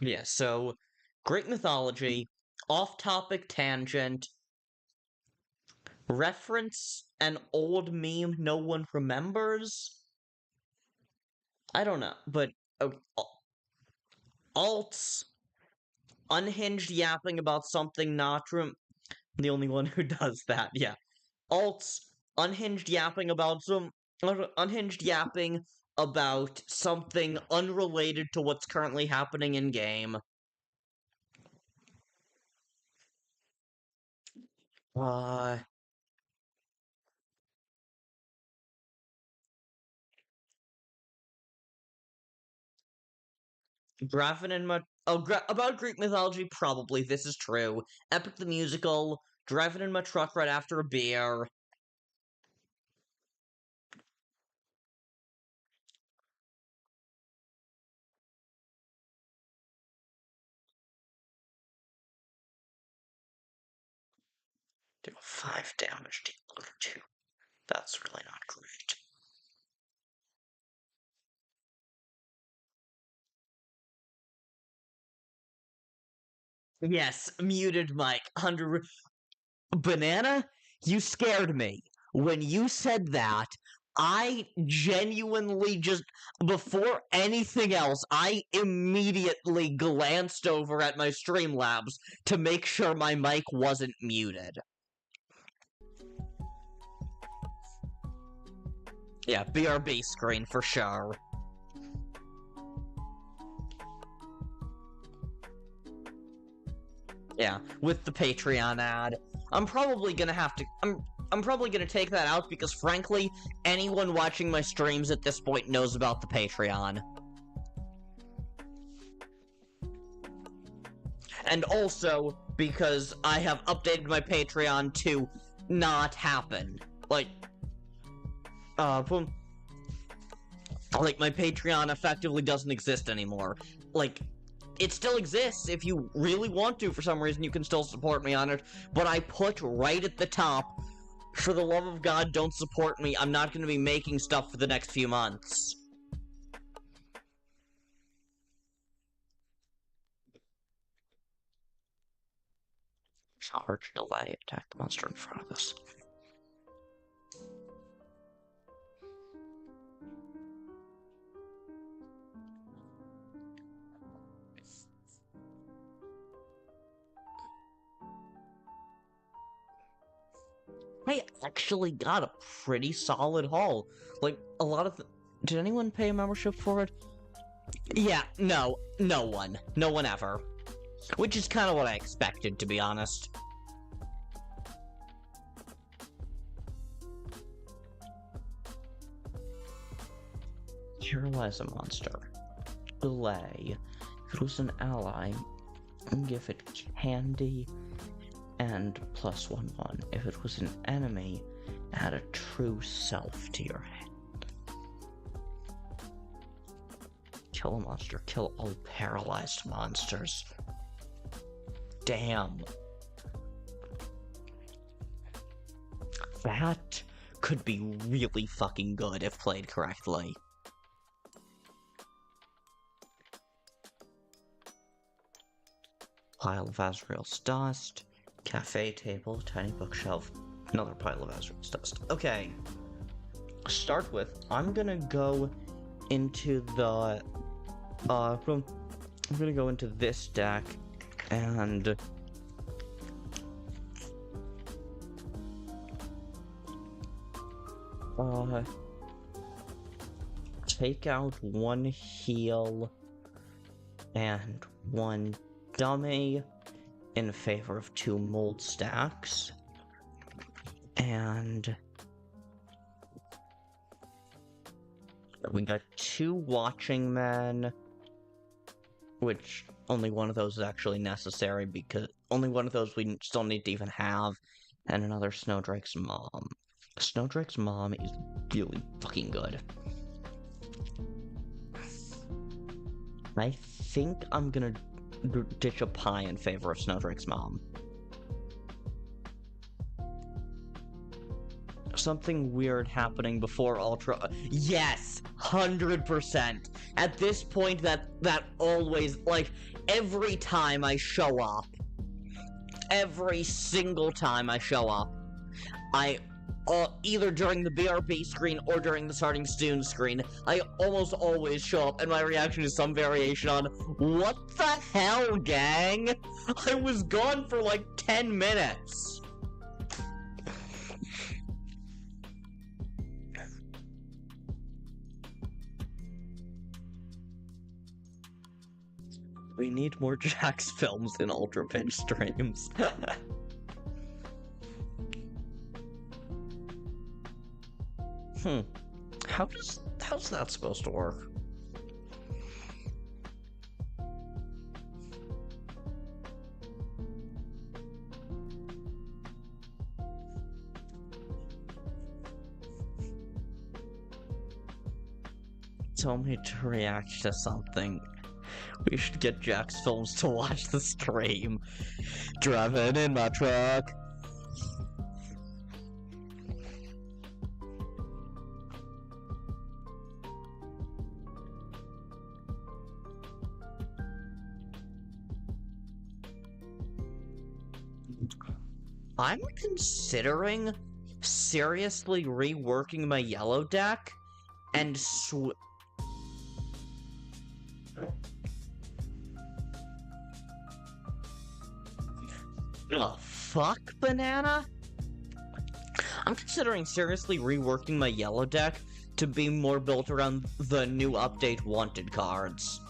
Yeah, so Greek mythology, off-topic tangent, reference an old meme no one remembers? I don't know, but alts, unhinged yapping about something not the only one who does that, yeah. Alts, unhinged yapping about unhinged yapping about something unrelated to what's currently happening in game. Graffin and about Greek mythology, probably this is true. Epic the Musical, driving in my truck right after a beer. Do 5 damage to 2. That's really not great. Yes, muted mic. 100. Banana, you scared me. When you said that, I genuinely just, before anything else, I immediately glanced over at my Streamlabs to make sure my mic wasn't muted. Yeah, BRB screen for sure. Yeah, with the Patreon ad. I'm probably gonna have to... I'm probably gonna take that out because, frankly, anyone watching my streams at this point knows about the Patreon. And also, because I have updated my Patreon to not happen. Like, my Patreon effectively doesn't exist anymore. Like, it still exists. If you really want to, for some reason, you can still support me on it. But I put right at the top, for the love of God, don't support me. I'm not going to be making stuff for the next few months. Charge, delay, attack the monster in front of us. I actually got a pretty solid haul. Like, a lot of did anyone pay a membership for it? Yeah, no one. No one ever. Which is kind of what I expected, to be honest. Paralyze a monster. Delay. If it was an ally, give it candy and +1/1. If it was an enemy, Add a true self to your hand. Kill a monster. Kill all paralyzed monsters. Damn. That could be really fucking good if played correctly. Pile of Azrael's dust. Cafe table. Tiny bookshelf. Another pile of Azrael's dust. Okay. Start with, I'm gonna go into the room. I'm gonna go into this deck and take out one heal and one dummy in favor of 2 mold stacks, and we got 2 watching men, which only one of those is actually necessary because only one of those we still need to even have, and another Snowdrake's mom. Snowdrake's mom is really fucking good. I think I'm gonna ditch a pie in favor of Snowdrake's mom. Something weird happening before Ultra. Yes, 100%. At this point, that always, like, every time I show up, every single time I show up, I either during the BRB screen or during the starting student screen, I almost always show up and my reaction is some variation on, "What the hell, gang? I was gone for like 10 minutes." We need more Jax films in Ultra Pitch streams. How's that supposed to work? Tell me to react to something. We should get Jax Films to watch the stream. Driving in my truck. I'm considering seriously reworking my yellow deck and oh, fuck, banana? I'm considering seriously reworking my yellow deck to be more built around the new update wanted cards.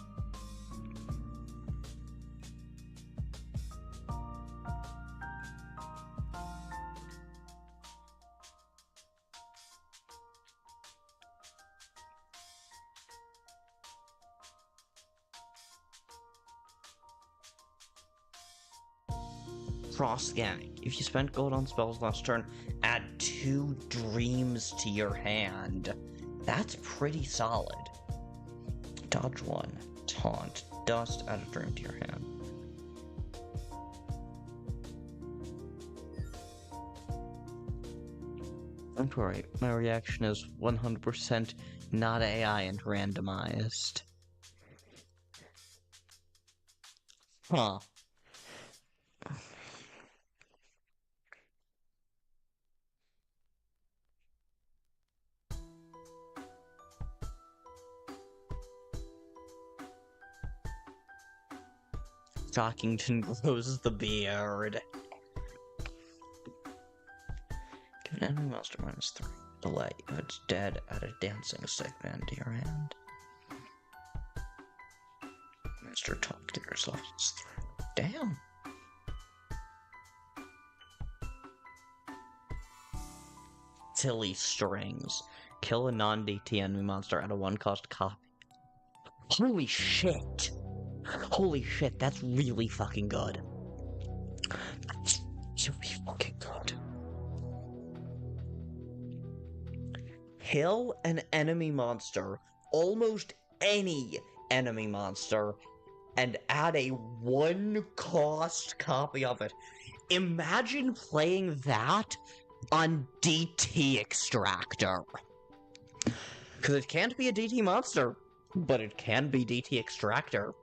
Frost Gang. If you spent gold on spells last turn, add 2 dreams to your hand. That's pretty solid. Dodge 1. Taunt. Dust. Add a dream to your hand. Don't worry, my reaction is 100% not AI and randomized. Huh. Stockington grows the beard. Give an enemy monster -3. Delay. If it's dead, add a dancing segment to your hand. Monster talk to yourself. Damn. Tilly strings. Kill a non-DT enemy monster at a 1-cost copy. Holy shit! Holy shit, that's really fucking good. That's really fucking good. kill an enemy monster, almost any enemy monster, and add a 1-cost copy of it. Imagine playing that on DT Extractor. Because it can't be a DT monster, but it can be DT Extractor.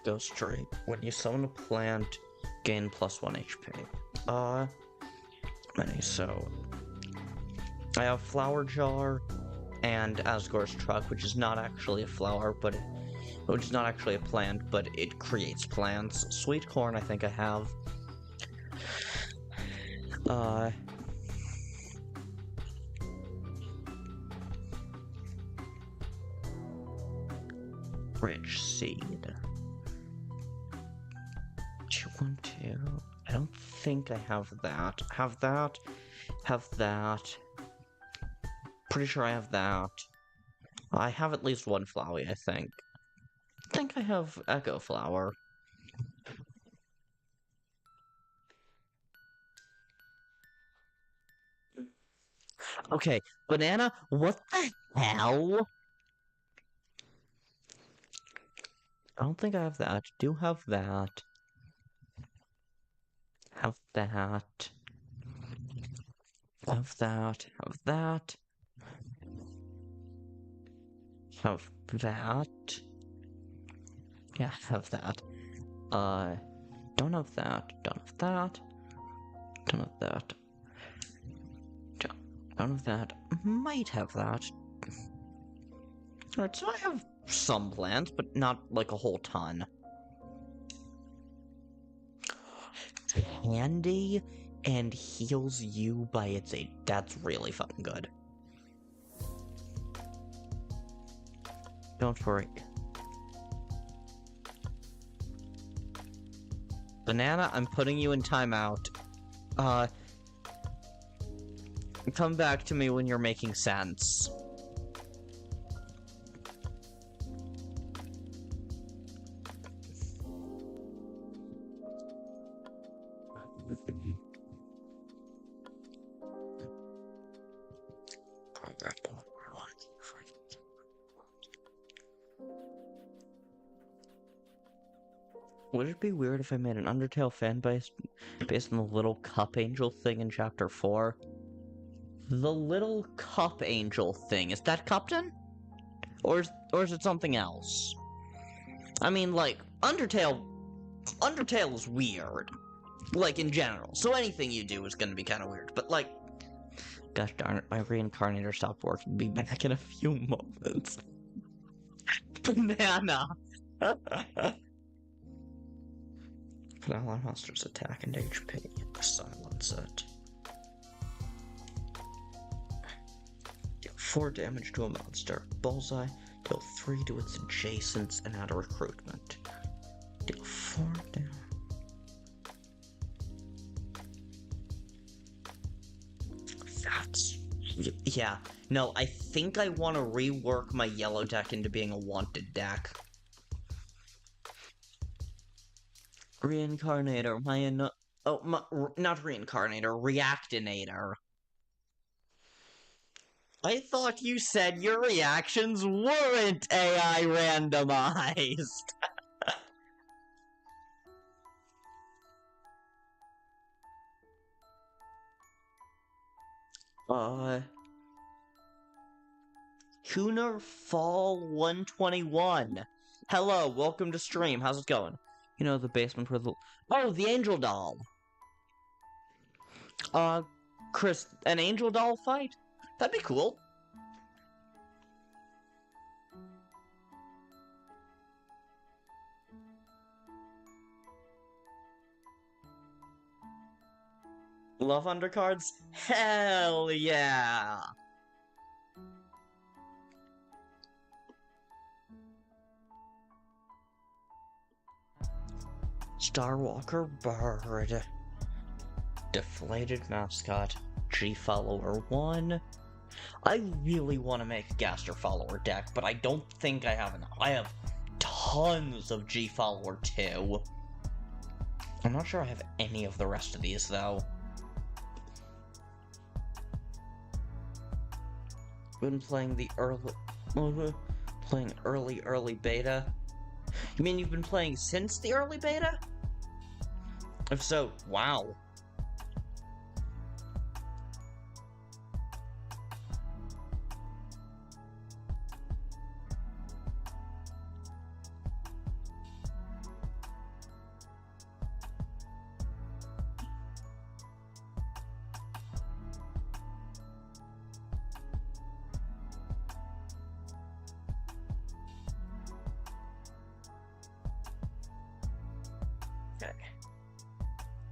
Ghost Tree. When you summon a plant, gain +1 HP. Many, so... I have Flower Jar and Asgore's Truck, which is not actually a flower, but which is not actually a plant, but it creates plants. Sweet Corn, I think I have. Rich Seed. 212. I don't think I have that. Have that. Have that. Pretty sure I have that. I have at least one Flowey, I think. I think I have Echo Flower. Okay, Banana, what the hell? I don't think I have that. Do have that. Have that. Have that. Have that. Have that. Yeah, have that. Don't have that. Don't have that. Don't have that. Don't have that. Might have that. Alright, so I have some plants, but not like a whole ton. Candy and heals you by its age. That's really fucking good. Don't worry. Banana, I'm putting you in timeout. Come back to me when you're making sense. Would it be weird if I made an Undertale fan base based on the little cup angel thing in Chapter 4? The little cup angel thing, is that Cupton? Or is it something else? I mean, like, Undertale is weird. Like, in general. So anything you do is gonna be kind of weird. But, like, gosh darn it, my reincarnator stopped working. Be back in a few moments. Banana! Put all monsters attack and HP. Silence it. Deal 4 damage to a monster. Bullseye. Deal 3 to its adjacents and add a recruitment. Deal 4 damage. That's... yeah. No, I think I want to rework my yellow deck into being a wanted deck. Reincarnator, not Reincarnator, Reactinator. I thought you said your reactions weren't AI randomized. Tuner Fall 121. Hello, welcome to stream. How's it going? You know, the basement where the... oh, the angel doll! Kris, an angel doll fight? That'd be cool. Love Undercards? Hell yeah! Starwalker Bird. Deflated Mascot. G-Follower 1. I really want to make a Gaster Follower deck, but I don't think I have enough. I have tons of G-Follower 2. I'm not sure I have any of the rest of these, though. Been playing the early beta. You mean you've been playing since the early beta? If so, wow.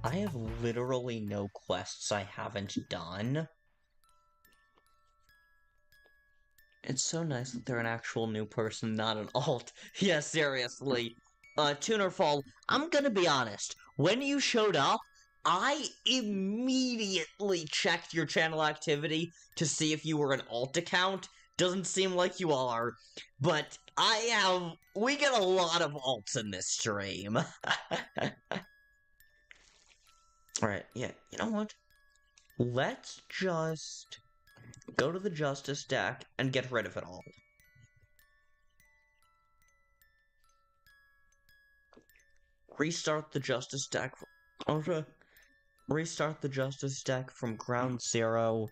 I have literally no quests I haven't done. It's so nice that they're an actual new person, not an alt. Yeah, seriously. Tunerfall, I'm gonna be honest. When you showed up, I immediately checked your channel activity to see if you were an alt account. Doesn't seem like you are, but we get a lot of alts in this stream. Alright, yeah, you know what? Let's just go to the Justice deck and get rid of it all. Restart the Justice deck. Restart the Justice deck from ground zero.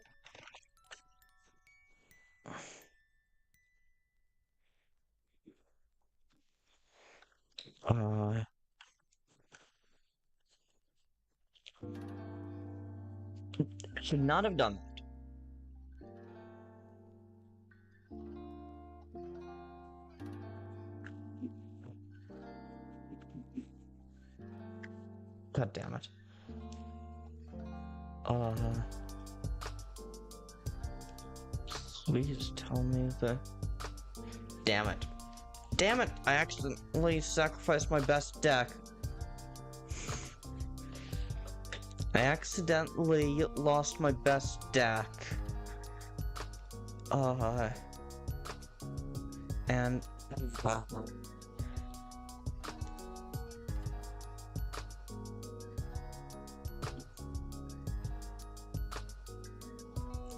Should not have done that. God damn it. Please tell me the... Damn it. Damn it! I accidentally sacrificed my best deck. I accidentally lost my best deck. And...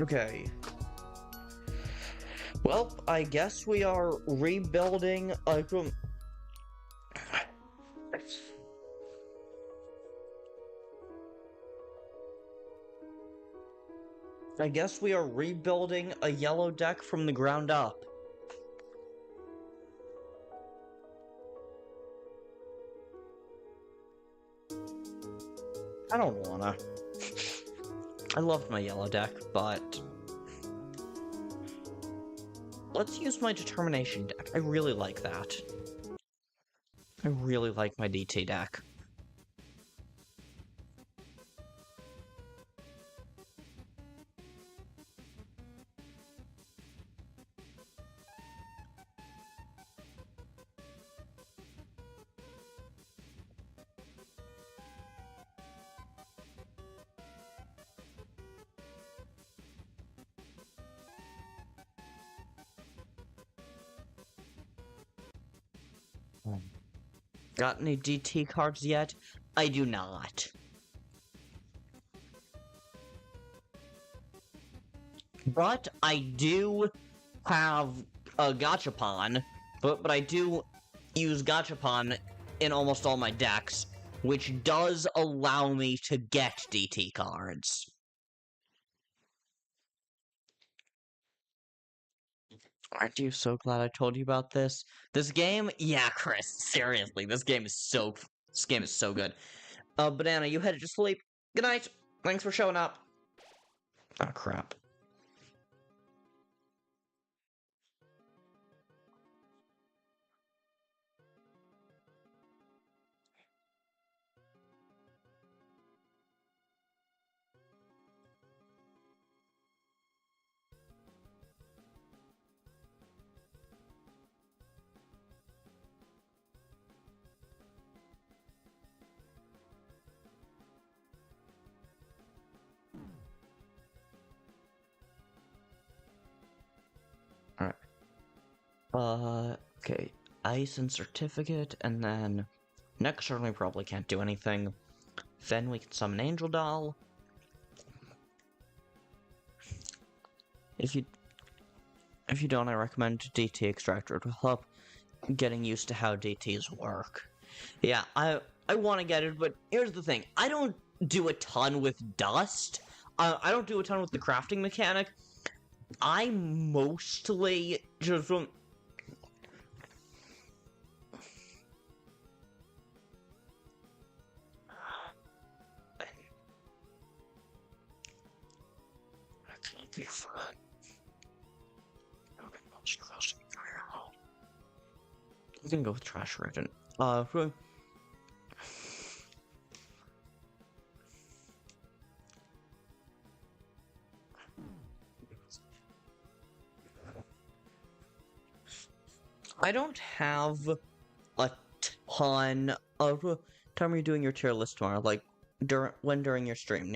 Okay. Well, I guess we are rebuilding I guess we are rebuilding a yellow deck from the ground up. I don't wanna. I loved my yellow deck, but... Let's use my determination deck. I really like that. I really like my DT deck. Got any DT cards yet? I do not. But I do have a Gachapon, but I do use Gachapon in almost all my decks, which does allow me to get DT cards. Aren't you so glad I told you about this? This game? Yeah, Kris, seriously, this game is so good. Banana, you headed to sleep. Good night. Thanks for showing up. Oh, crap. Okay, ice and certificate, and then next turn we probably can't do anything. Then we can summon Angel Doll. If you... If you don't, I recommend DT Extractor to help getting used to how DTs work. Yeah, I want to get it, but here's the thing. I don't do a ton with dust. I don't do a ton with the crafting mechanic. I mostly just... I'm gonna go with trash rodent. I don't have a ton of time you're doing your tier list tomorrow, like during your stream.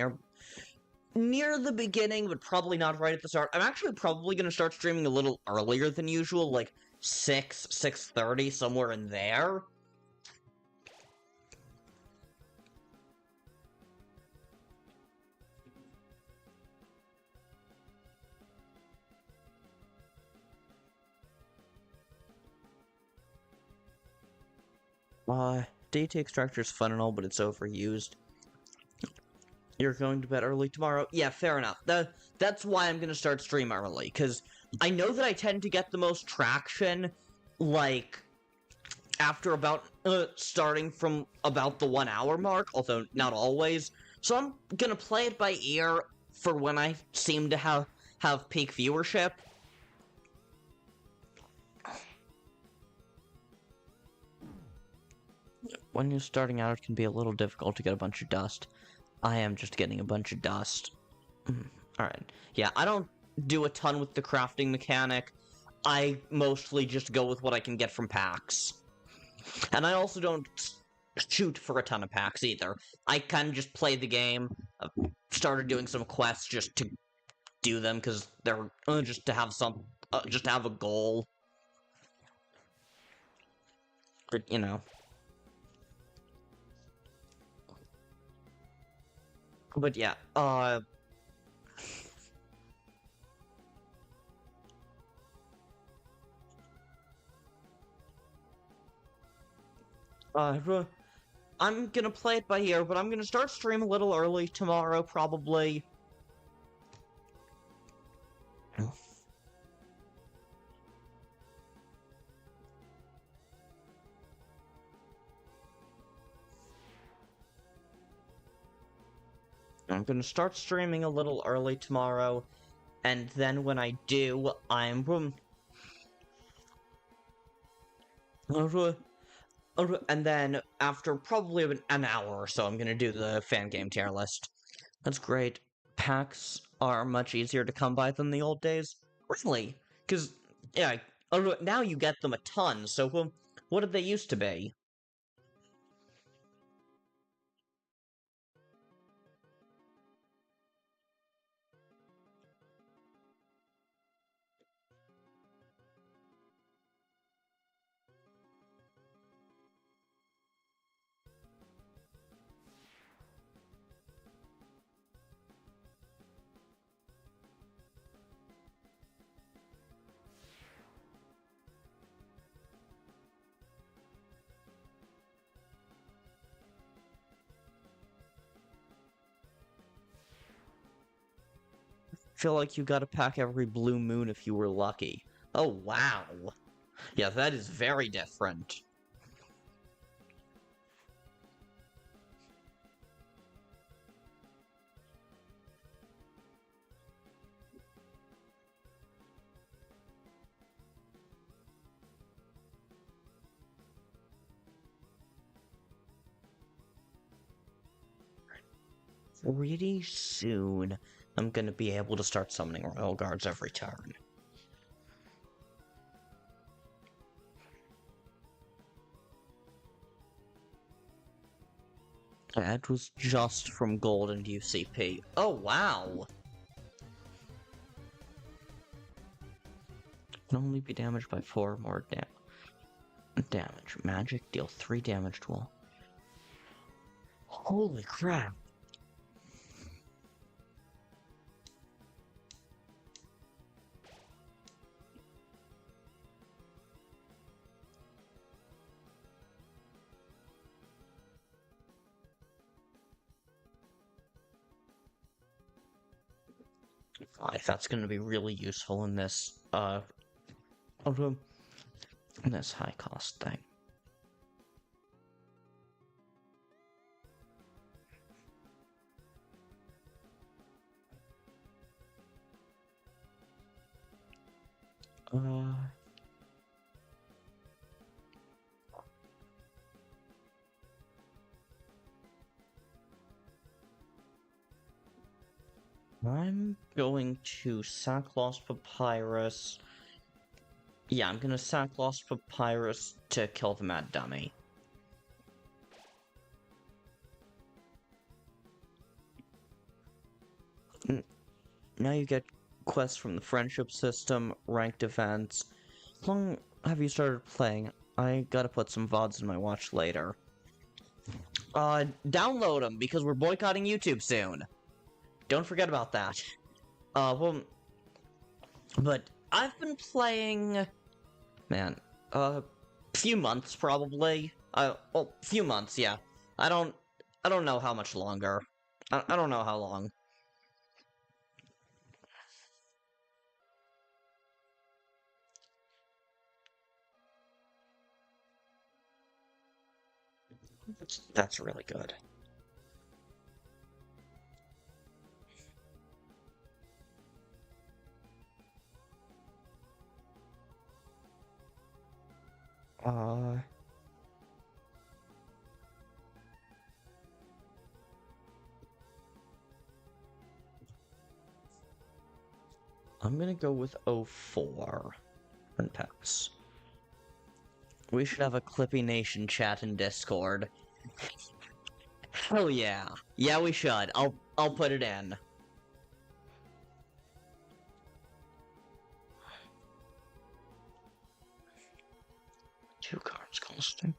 Near the beginning, but probably not right at the start. I'm actually probably gonna start streaming a little earlier than usual, like 6:30, somewhere in there. DT Extractor is fun and all, but it's overused. You're going to bed early tomorrow? Yeah, fair enough. That's why I'm gonna start stream early, because I know that I tend to get the most traction, like, after about, starting from about the 1 hour mark, although not always. So I'm gonna play it by ear for when I seem to have peak viewership. When you're starting out, it can be a little difficult to get a bunch of dust. I am just getting a bunch of dust. Alright. Yeah, I don't do a ton with the crafting mechanic. I mostly just go with what I can get from packs. And I also don't shoot for a ton of packs either. I kind of just play the game. I've started doing some quests just to do them, because they're just to have just to have a goal. But, you know. But yeah, I'm gonna play it by ear, but I'm gonna start stream a little early tomorrow, probably. I'm gonna start streaming a little early tomorrow, and then when I do, and then after probably an hour or so, I'm gonna do the fan game tier list. That's great. Packs are much easier to come by than the old days. Really? Because, yeah, now you get them a ton, so what did they used to be? Feel like you gotta pack every blue moon if you were lucky. Oh, wow. Yeah, that is very different. Pretty soon, I'm gonna be able to start summoning Royal Guards every turn. That was just from gold and UCP. Oh, wow! Can only be damaged by 4 more damage. Magic, deal 3 damage to all. Holy crap! That's gonna be really useful in this, in this high-cost thing. I'm going to Sacklost Papyrus. Yeah, I'm gonna Sacklost Papyrus to kill the Mad Dummy. Now you get quests from the friendship system, ranked events. How long have you started playing? I gotta put some VODs in my watch later. Download them, because we're boycotting YouTube soon. Don't forget about that. Well... But I've been playing... Man, few months, probably. Well, few months, yeah. I don't know how much longer. I don't know how long. That's really good. I'm gonna go with 04. Syntax. We should have a Clippy Nation chat in Discord. Hell yeah. Yeah, we should. I'll put it in. Two cards costing.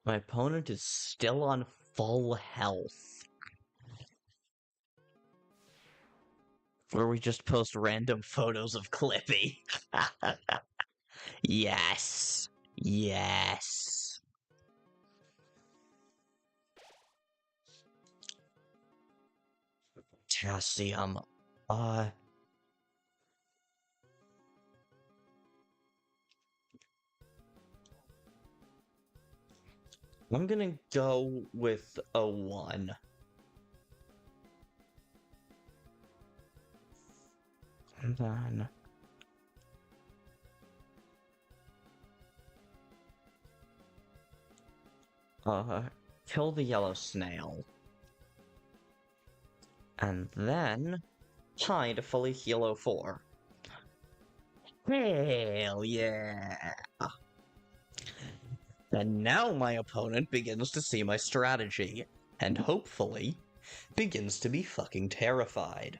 My opponent is still on full health. Where we just post random photos of Clippy. Yes. Yes. Potassium. I'm gonna go with a 1. And then... kill the yellow snail. And then... try to fully heal 04. Hell yeah! And now my opponent begins to see my strategy, and hopefully, begins to be fucking terrified.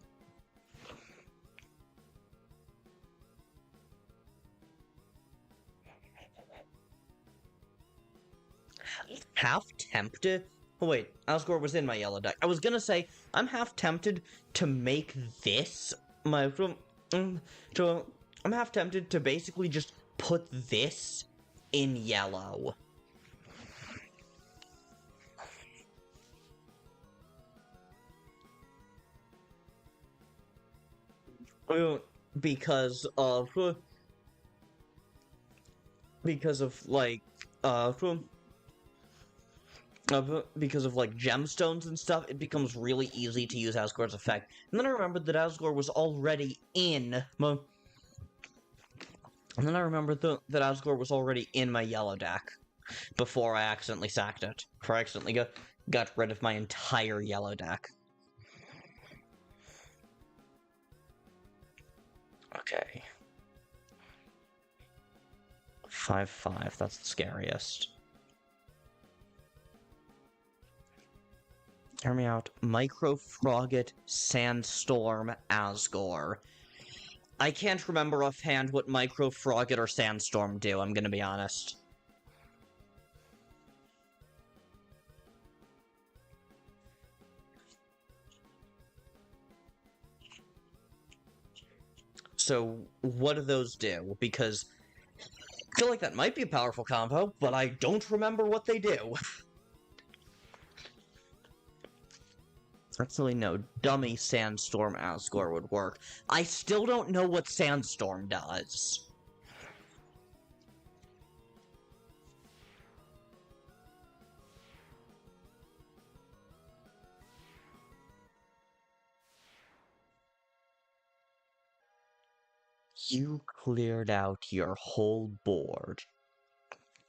Half tempted? Oh wait, Asgore was in my yellow deck. I was gonna say, I'm half tempted to make this my... I'm half tempted to basically just put this in yellow. Because of like gemstones and stuff, it becomes really easy to use Asgore's effect. And then I remembered that Asgore was already in my... And then I remembered that Asgore was already in my yellow deck before I accidentally sacked it. Before I accidentally got rid of my entire yellow deck. Okay. 5/5, that's the scariest. Hear me out. Micro Frogget, Sandstorm, Asgore. I can't remember offhand what Micro Frogget or Sandstorm do, I'm gonna be honest. So, what do those do? Because I feel like that might be a powerful combo, but I don't remember what they do. Actually, no. Dummy Sandstorm Asgore would work. I still don't know what Sandstorm does. You cleared out your whole board.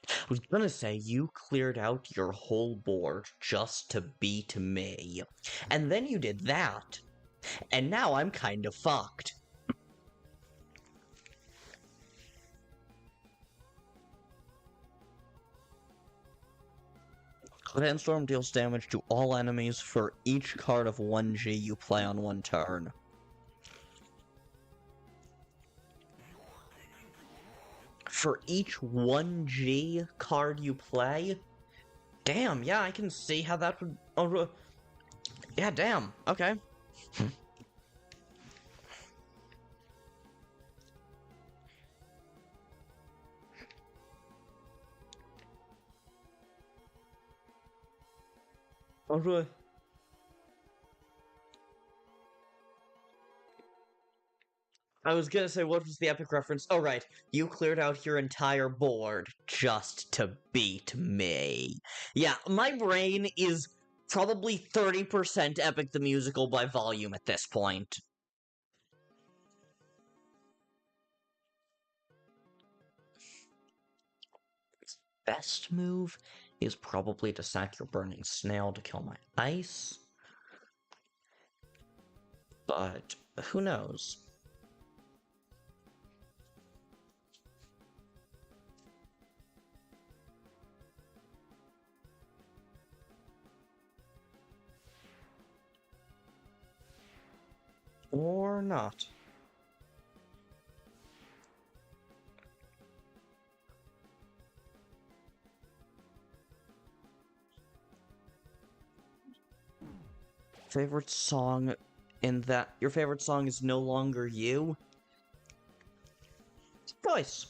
I was gonna say, you cleared out your whole board just to beat me. And then you did that. And now I'm kind of fucked. Sandstorm deals damage to all enemies for each card of 1G you play on one turn. For each 1G card you play? Damn, yeah, I can see how that would... Oh, yeah, damn, okay. Oh, I was gonna say, what was the epic reference? Oh, right. You cleared out your entire board just to beat me. Yeah, my brain is probably 30% Epic the Musical by volume at this point. Best move is probably to sack your Burning Snail to kill my ice. But who knows? Or not. Favorite song in that... Your favorite song is No Longer You? Choice.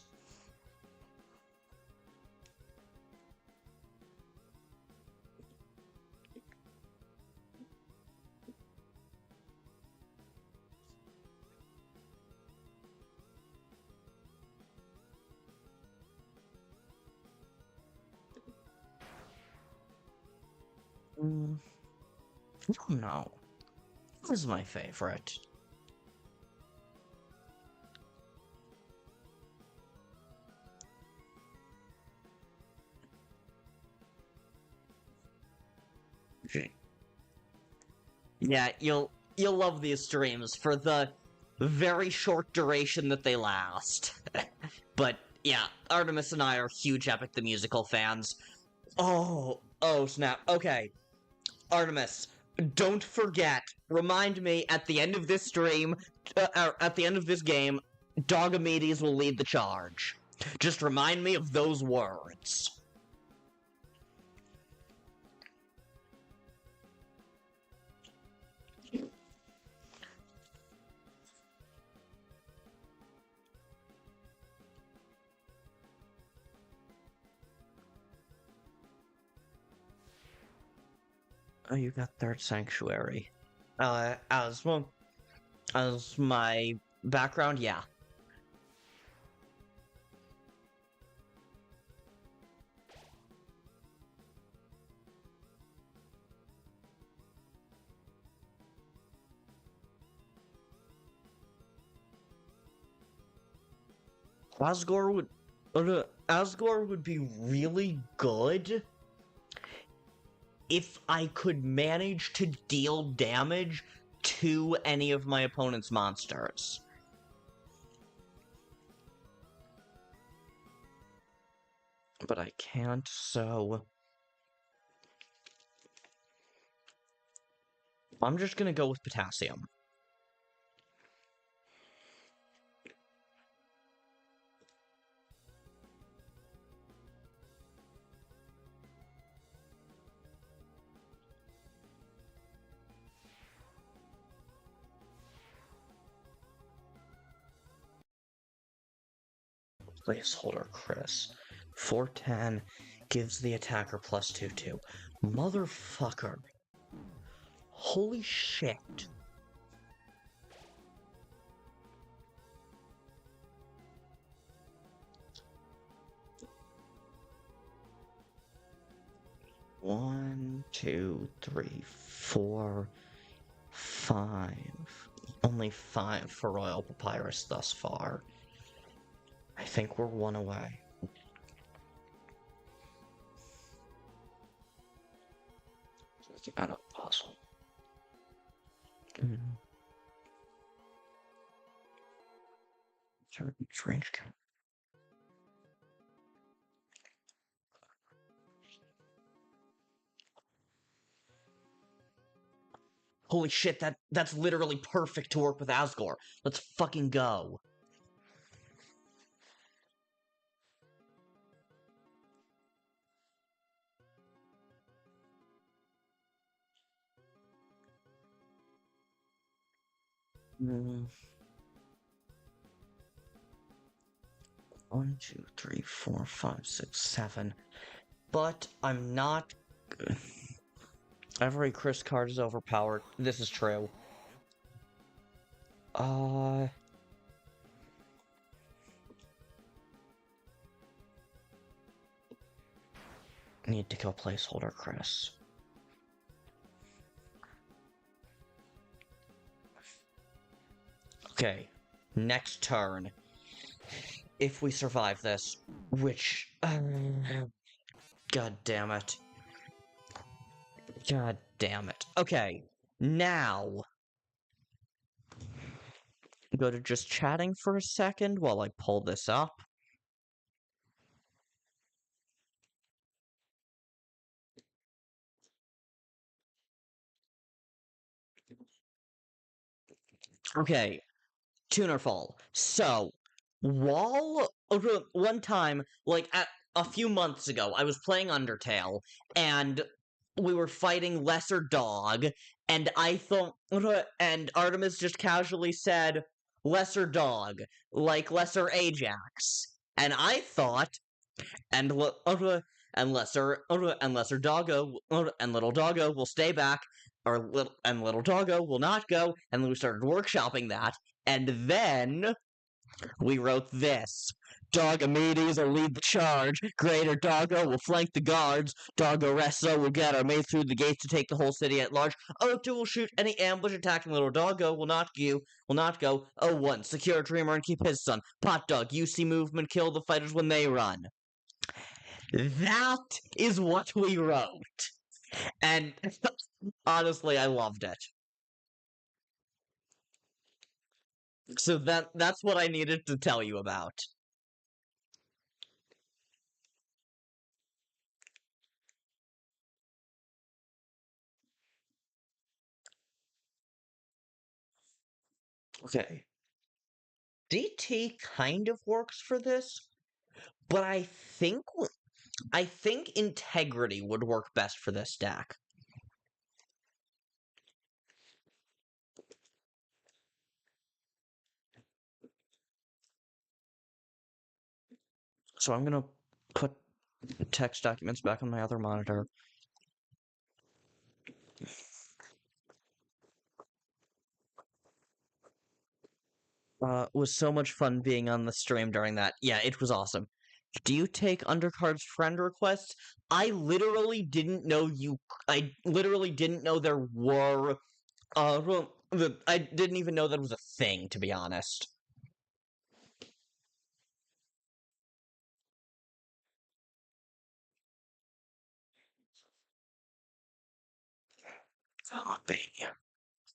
I don't know. This is my favorite. Yeah, you'll love these streams for the very short duration that they last. But yeah, Artemis and I are huge Epic the Musical fans. Oh snap. Okay. Artemis, don't forget, remind me at the end of this stream, at the end of this game, Dogamedes will lead the charge. Just remind me of those words. Oh, you got Third Sanctuary. As my background, yeah. Asgore would be really good if I could manage to deal damage to any of my opponent's monsters. But I can't, so... I'm just gonna go with Potassium. Placeholder Kris. 410 gives the attacker +2/2. Motherfucker. Holy shit. One, two, three, four, five. Only 5 for Royal Papyrus thus far. I think we're 1 away. Get out of the puzzle. Drink. Holy shit, that's literally perfect to work with Asgore. Let's fucking go. One, two, three, four, five, six, 7. But I'm not. Every Kris card is overpowered. This is true. Need to kill placeholder Kris. Okay, next turn. If we survive this, which... God damn it. God damn it. Okay, now... Go to just chatting for a second while I pull this up. Okay, Tunerfall. So, while one time, like at a few months ago, I was playing Undertale, and we were fighting Lesser Dog, and I thought, and Artemis just casually said, Lesser Dog, like Lesser Ajax. And I thought, and lesser doggo and little doggo will stay back, and little doggo will not go. And then we started workshopping that, and then we wrote this. Dogomedis will lead the charge. Greater Doggo will flank the guards. Doggo Resto will get our maid through the gates to take the whole city at large. O2 will shoot any ambush attacking Little Doggo. Will not go. O1 secure Dreamer and keep his son. Pot Dog UC movement kill the fighters when they run. That is what we wrote. And honestly, I loved it. So that's what I needed to tell you about. Okay. DT kind of works for this, but I think Integrity would work best for this deck. So I'm gonna put text documents back on my other monitor. It was so much fun being on the stream during that. Yeah, it was awesome. Do you take Undercards friend requests? I literally didn't know there were. I didn't even know that was a thing, to be honest. Copy.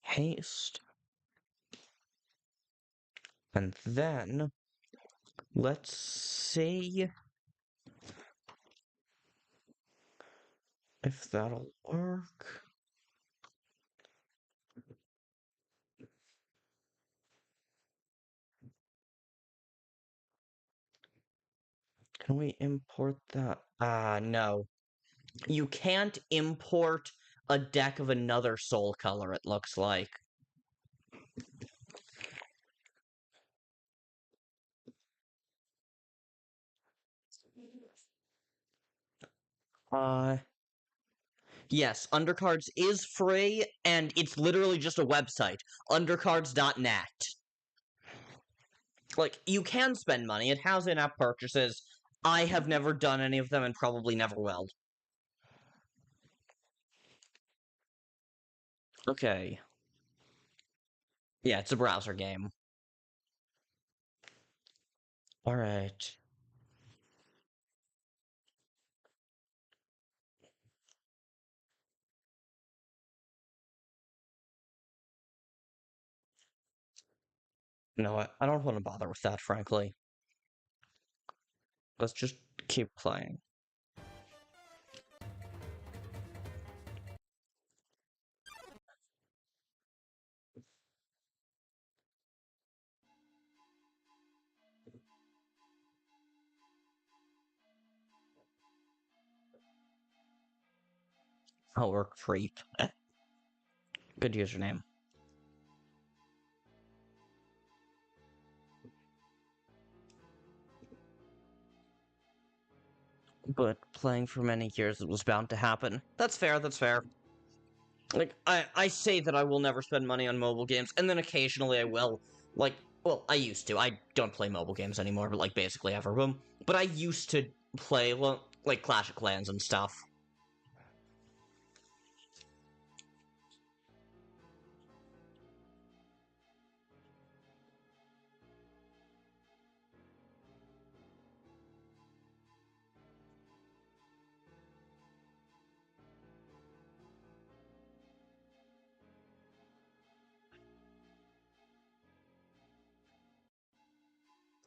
Paste. And then, let's see if that'll work. Can we import that? No. You can't import a deck of another soul color, it looks like. Yes, Undercards is free, and it's literally just a website. Undercards.net. Like, you can spend money. It has in-app purchases. I have never done any of them and probably never will. Okay. Yeah, it's a browser game. Alright. You know what? I don't want to bother with that, frankly. Let's just keep playing. Oh, we're creep. Good username. But playing for many years, it was bound to happen. That's fair, that's fair. Like, I say that I will never spend money on mobile games, and then occasionally I will. Like, well, I used to. I don't play mobile games anymore, but, like, basically ever will. But I used to play, well, like, Clash of Clans and stuff.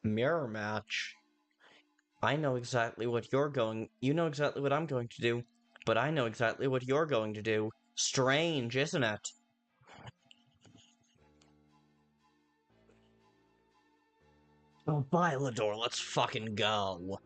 Mirror match. I know exactly what you're going... You know exactly what I'm going to do, but I know exactly what you're going to do. Strange, isn't it? Oh, Bailador, let's fucking go.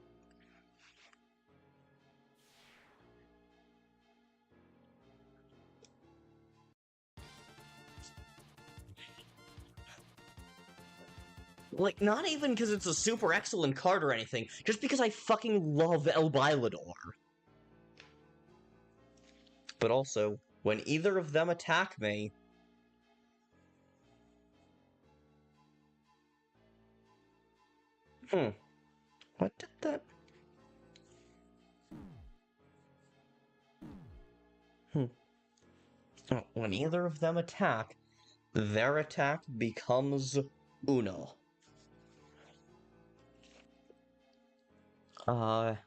Like, not even because it's a super excellent card or anything, just because I fucking love El Bailador. But also, when either of them attack me... What did that... Oh, when either of them attack, their attack becomes Uno. Gonna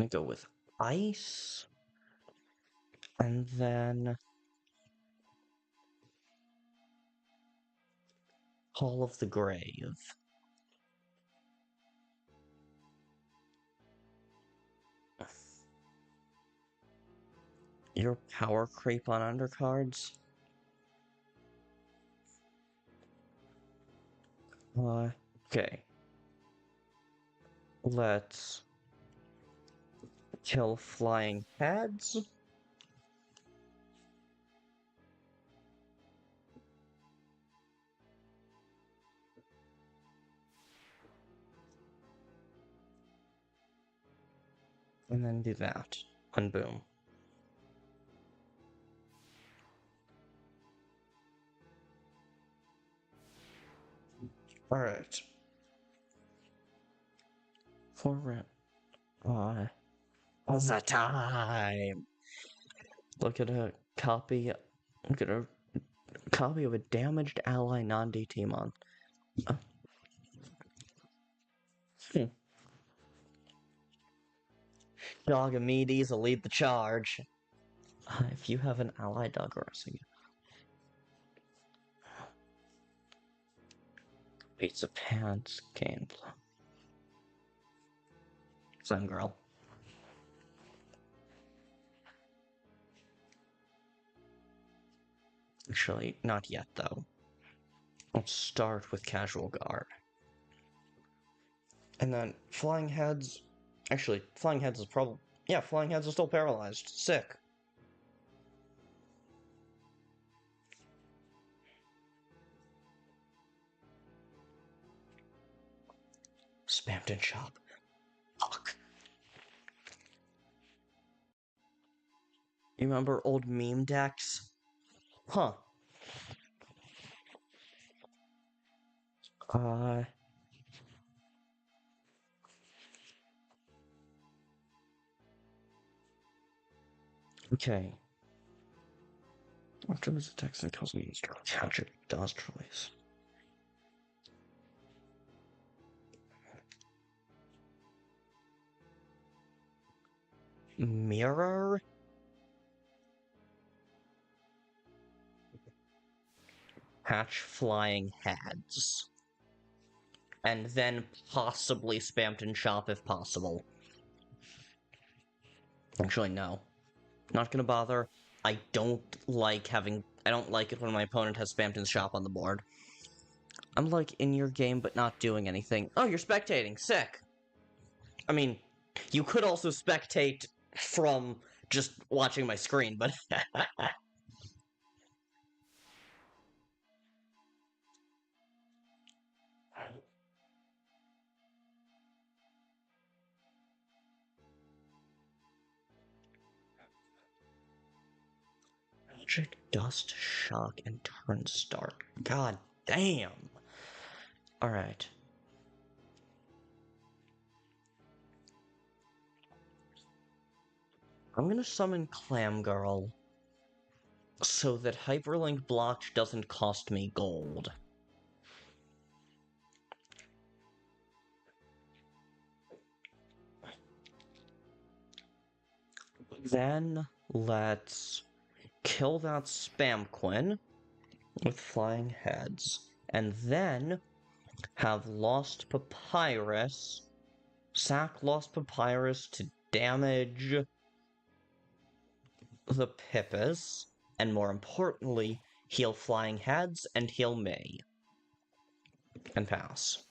go with Ice. And then... Hall of the Grave. Your power creep on undercards? Okay. Let's kill flying heads. And then do that. And boom. Alright. For all the time. Look at a copy. Look at a copy of a damaged ally non-DT mon. Dogamides will lead the charge. If you have an ally dog harassing you. Pizza pants, cane. Sun girl. Actually, not yet though. Let's start with casual guard. And then flying heads. Actually, flying heads is probably. Yeah, flying heads is still paralyzed. Sick. Spammed in shop. Fuck. You remember old meme decks? Huh. Okay. After this attack, it tells me to catch it. Dust release. Mirror? Hatch flying heads. And then possibly Spamton Shop if possible. Actually, no. Not gonna bother. I don't like it when my opponent has Spamton's Shop on the board. I'm like in your game but not doing anything. Oh, you're spectating. Sick. I mean, you could also spectate from just watching my screen, but... Magic, Dust, Shock, and Turn Start. God damn. Alright. I'm gonna summon Clam Girl so that Hyperlink Blocked doesn't cost me gold. Then let's kill that Spam Quinn with Flying Heads, and then have Lost Papyrus, sack Lost Papyrus to damage the Pippis, and more importantly, heal Flying Heads and heal me. And pass.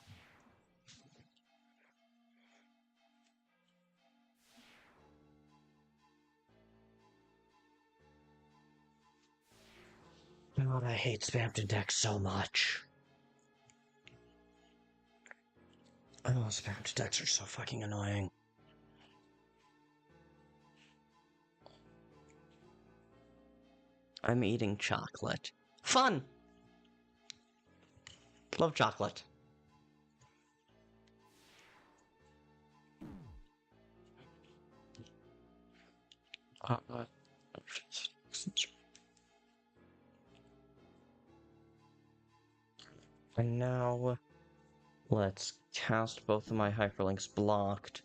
God, I hate Spamton decks so much. Oh, Spamton decks are so fucking annoying. I'm eating chocolate. Fun! Love chocolate. And now, let's cast both of my hyperlinks blocked.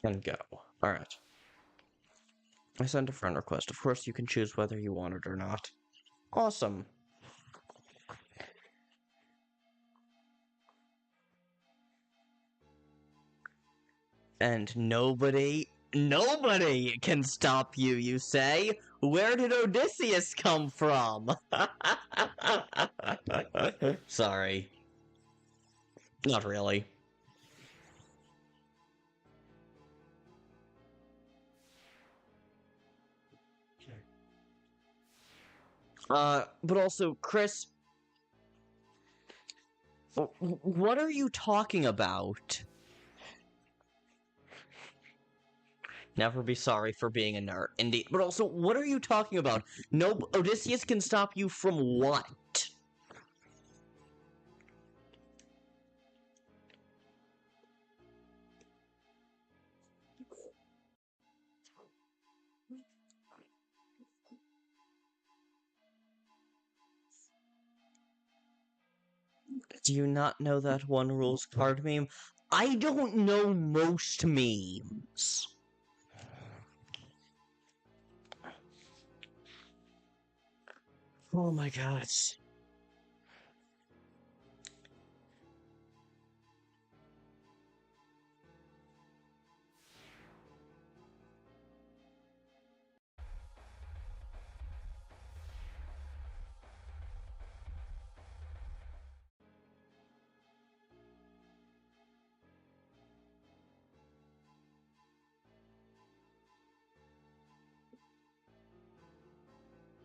And go. Alright. I sent a friend request. Of course, you can choose whether you want it or not. Awesome. And nobody can stop you, you say? Where did Odysseus come from? Sorry. Not really. But also, Kris, what are you talking about? Never be sorry for being a nerd. Indeed. But also, what are you talking about? No, Odysseus can stop you from what? Do you not know that one rules card meme? I don't know most memes. Oh my god.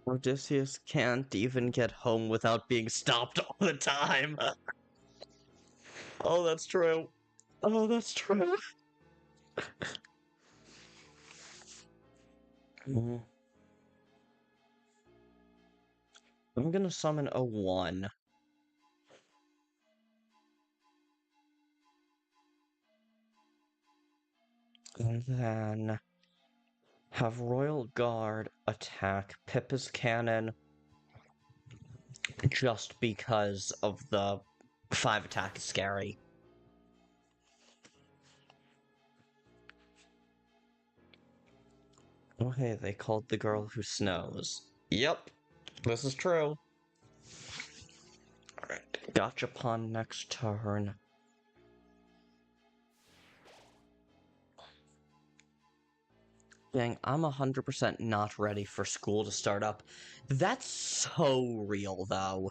Odysseus can't even get home without being stopped all the time. Oh, that's true. Oh, that's true. I'm gonna summon a 1. And then have Royal Guard attack Pippa's cannon just because of the 5 attack is scary. Oh hey, they called the girl who snows. Yep, this is true. Alright, Gachapon next turn. Dang, I'm 100% not ready for school to start up. That's so real, though.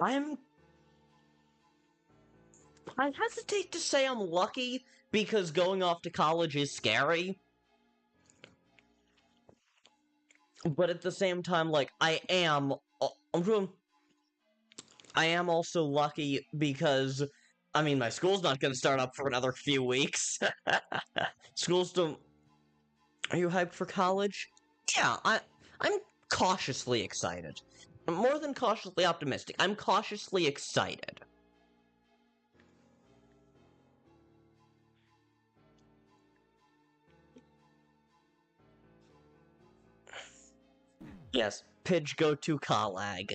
I hesitate to say I'm lucky, because going off to college is scary. But at the same time, like, I am also lucky because, I mean, my school's not gonna start up for another few weeks. Schools don't... Are you hyped for college? Yeah, I'm cautiously excited. More than cautiously optimistic. I'm cautiously excited. Yes, Pidge go to Kalag.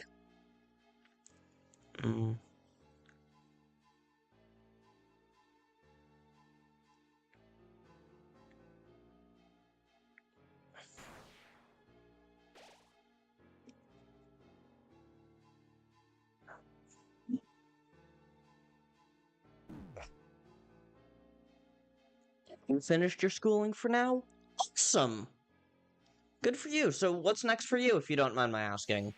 You finished your schooling for now? Awesome! Good for you. So what's next for you, if you don't mind my asking?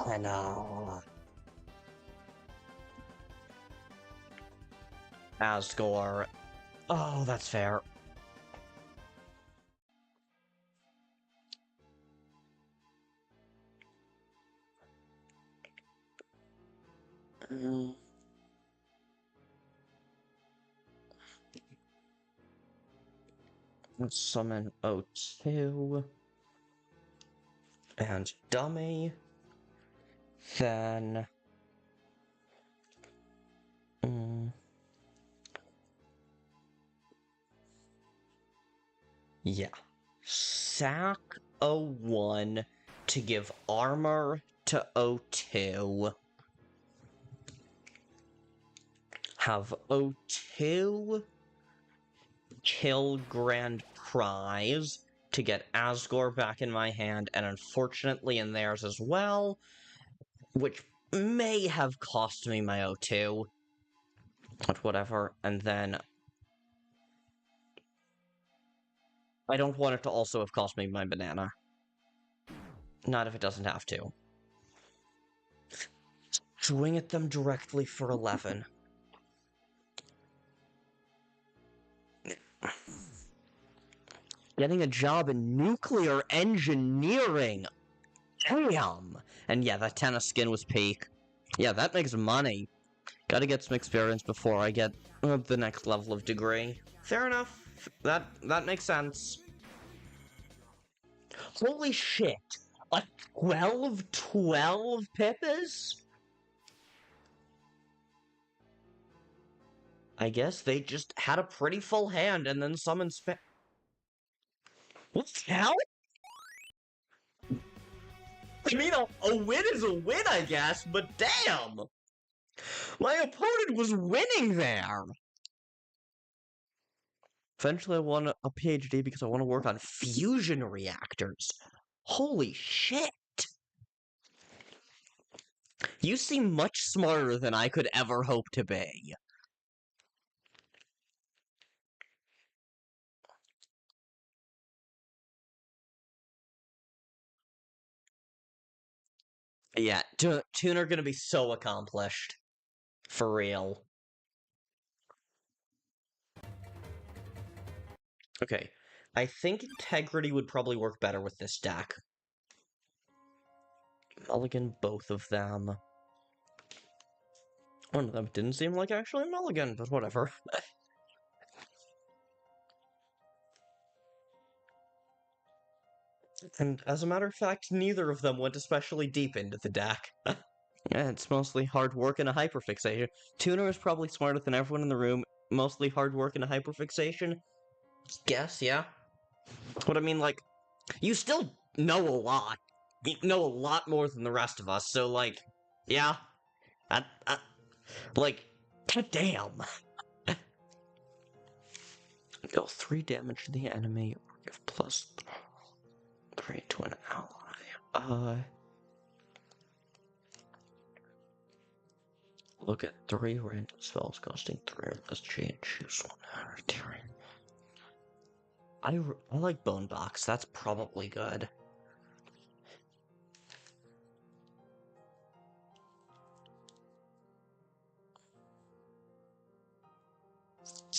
I know. Asgore. Oh, that's fair. Let's summon O2. And Dummy. Then... Yeah. Sack O1 to give armor to O2. Have O2 kill Grand Prize to get Asgore back in my hand, and unfortunately in theirs as well, which may have cost me my O2. But whatever, and then... I don't want it to also have cost me my banana. Not if it doesn't have to. Swing at them directly for 11. Getting a job in nuclear engineering! Damn! And yeah, that tennis skin was peak. Yeah, that makes money. Gotta get some experience before I get the next level of degree. Fair enough. That makes sense. Holy shit! A 12 Pippas? I guess they just had a pretty full hand and then summoned What the hell? I mean, a win is a win, I guess, but damn! My opponent was winning there! Eventually I want a PhD because I want to work on fusion reactors. Holy shit! You seem much smarter than I could ever hope to be. Yeah, Toon are gonna be so accomplished. For real. Okay, I think integrity would probably work better with this deck. Mulligan both of them. One of them didn't seem like actually a mulligan, but whatever. And as a matter of fact, neither of them went especially deep into the deck. Yeah, it's mostly hard work and a hyperfixation. Tuner is probably smarter than everyone in the room. Mostly hard work and a hyperfixation. Guess, yeah. But I mean, like, you still know a lot. You know a lot more than the rest of us, so, like, yeah. Like, goddamn. Deal 3 damage to the enemy, or give plus 3 to an ally. Look at 3 random spells costing 3 or less change. Choose one. I like Bone Box. That's probably good.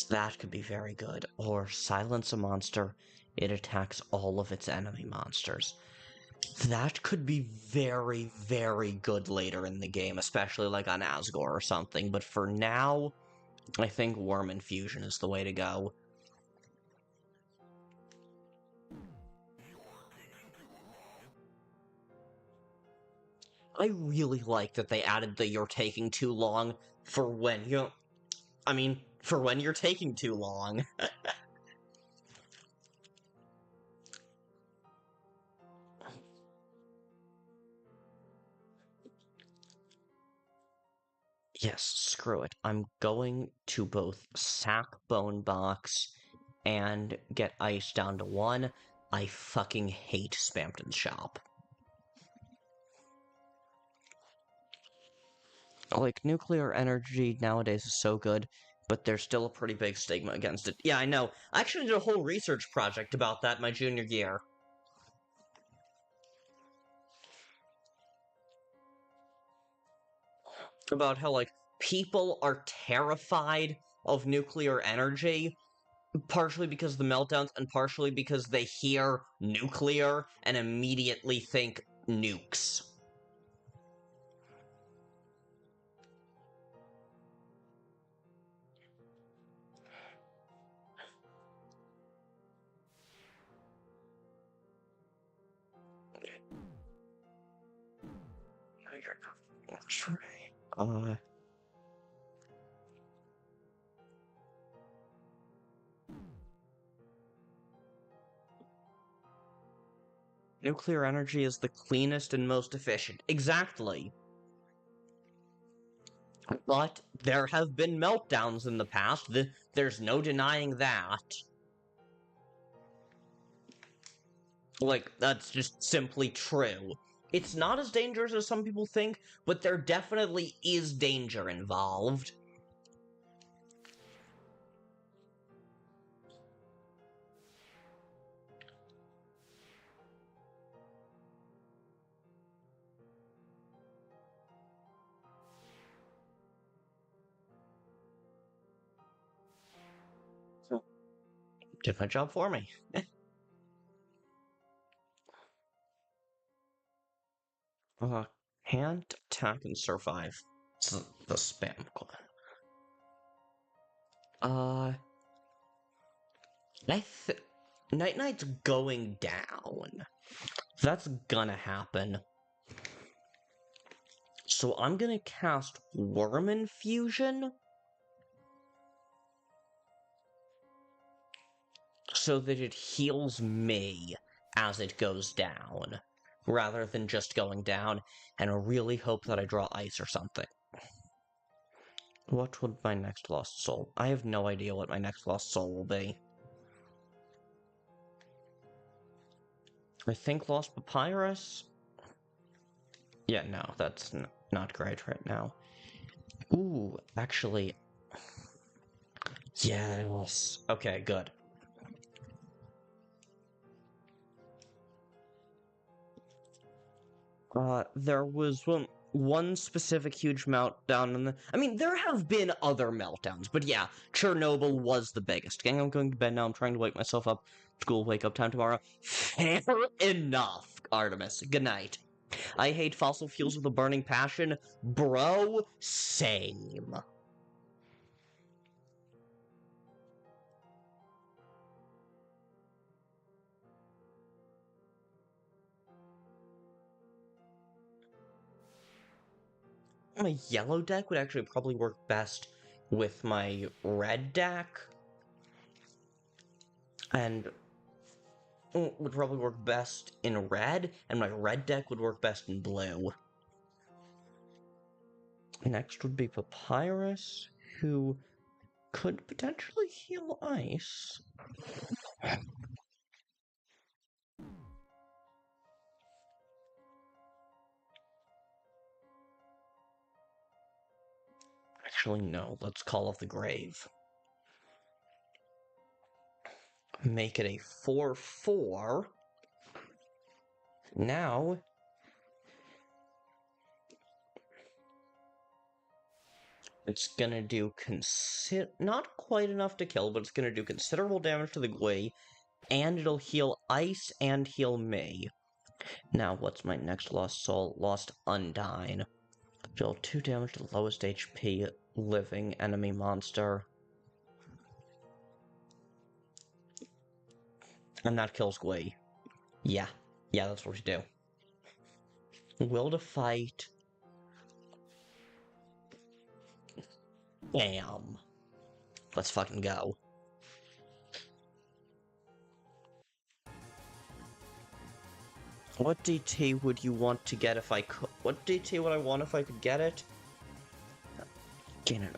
That could be very good. Or Silence a Monster. It attacks all of its enemy monsters. That could be very, very good later in the game, especially like on Asgore or something. But for now, I think Worm Infusion is the way to go. I really like that they added the "you're taking too long" for when you... I mean, for when you're taking too long. Yes, screw it. I'm going to both sack Bone Box and get ice down to 1. I fucking hate Spamton's Shop. Like, nuclear energy nowadays is so good, but there's still a pretty big stigma against it. Yeah, I know. I actually did a whole research project about that my junior year. About how, like, people are terrified of nuclear energy, partially because of the meltdowns, and partially because they hear nuclear and immediately think nukes. Nuclear energy is the cleanest and most efficient. Exactly. But there have been meltdowns in the past. There's no denying that. Like, that's just simply true. It's not as dangerous as some people think, but there definitely is danger involved. So, did my job for me. Can't attack and survive. It's the spam one. Night Knight's going down. That's gonna happen. So I'm gonna cast Worm Infusion so that it heals me as it goes down, rather than just going down, and really hope that I draw ice or something. What would my next Lost Soul? I have no idea what my next Lost Soul will be. I think Lost Papyrus? Yeah, no, that's not great right now. Ooh, actually... Yes. Okay, good. There was one... one specific huge meltdown, and I mean, there have been other meltdowns, but yeah, Chernobyl was the biggest. Gang, I'm going to bed now. I'm trying to wake myself up. School wake up time tomorrow. Fair enough, Artemis. Good night. I hate fossil fuels with a burning passion. Bro, same. My yellow deck would actually probably work best with my red deck. And would probably work best in red, and my red deck would work best in blue. Next would be Papyrus, who could potentially heal ice. Actually, no, let's Call of the Grave. Make it a 4/4. Now, it's gonna do not quite enough to kill, but it's gonna do considerable damage to the Gui, and it'll heal ice and heal me. Now, what's my next lost soul? Lost Undyne. Deal 2 damage to the lowest HP living enemy monster. And that kills Gui. Yeah, that's what we do. Will to fight. Bam. Let's fucking go. What DT would you want to get if I could? What DT would I want if I could get it? Gain it.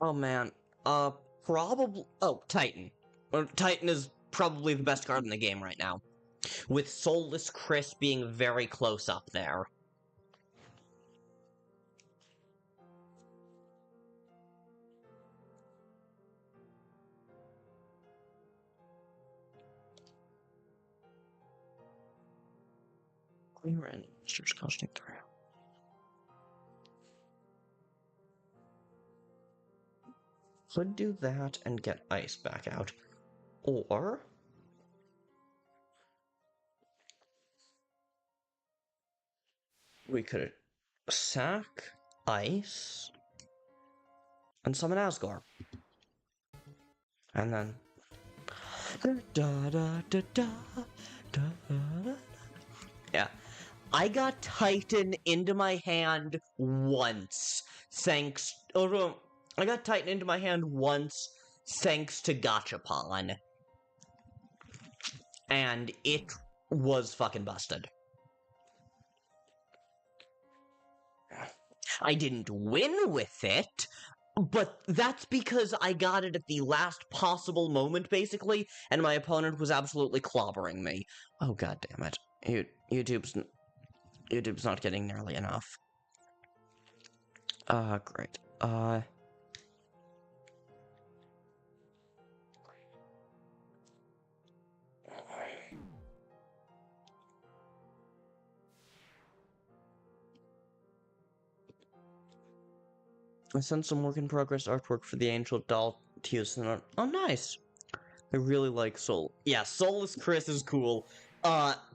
Oh man. Probably. Oh, Titan. Titan is probably the best card in the game right now, with Soulless Kris being very close up there. Clear and monsters costing 3. Could do that and get ice back out. Or we could sack ice and summon Asgore. And then yeah. I got Titan into my hand once, thanks. I got Titan into my hand once, thanks to Gachapon. And it was fucking busted. I didn't win with it, but that's because I got it at the last possible moment, basically, and my opponent was absolutely clobbering me. Oh, god damn it. YouTube's not getting nearly enough. Great. I sent some work-in-progress artwork for the Angel doll to use in art. Oh, nice! I really like Soul. Yeah, Soulless Kris is cool.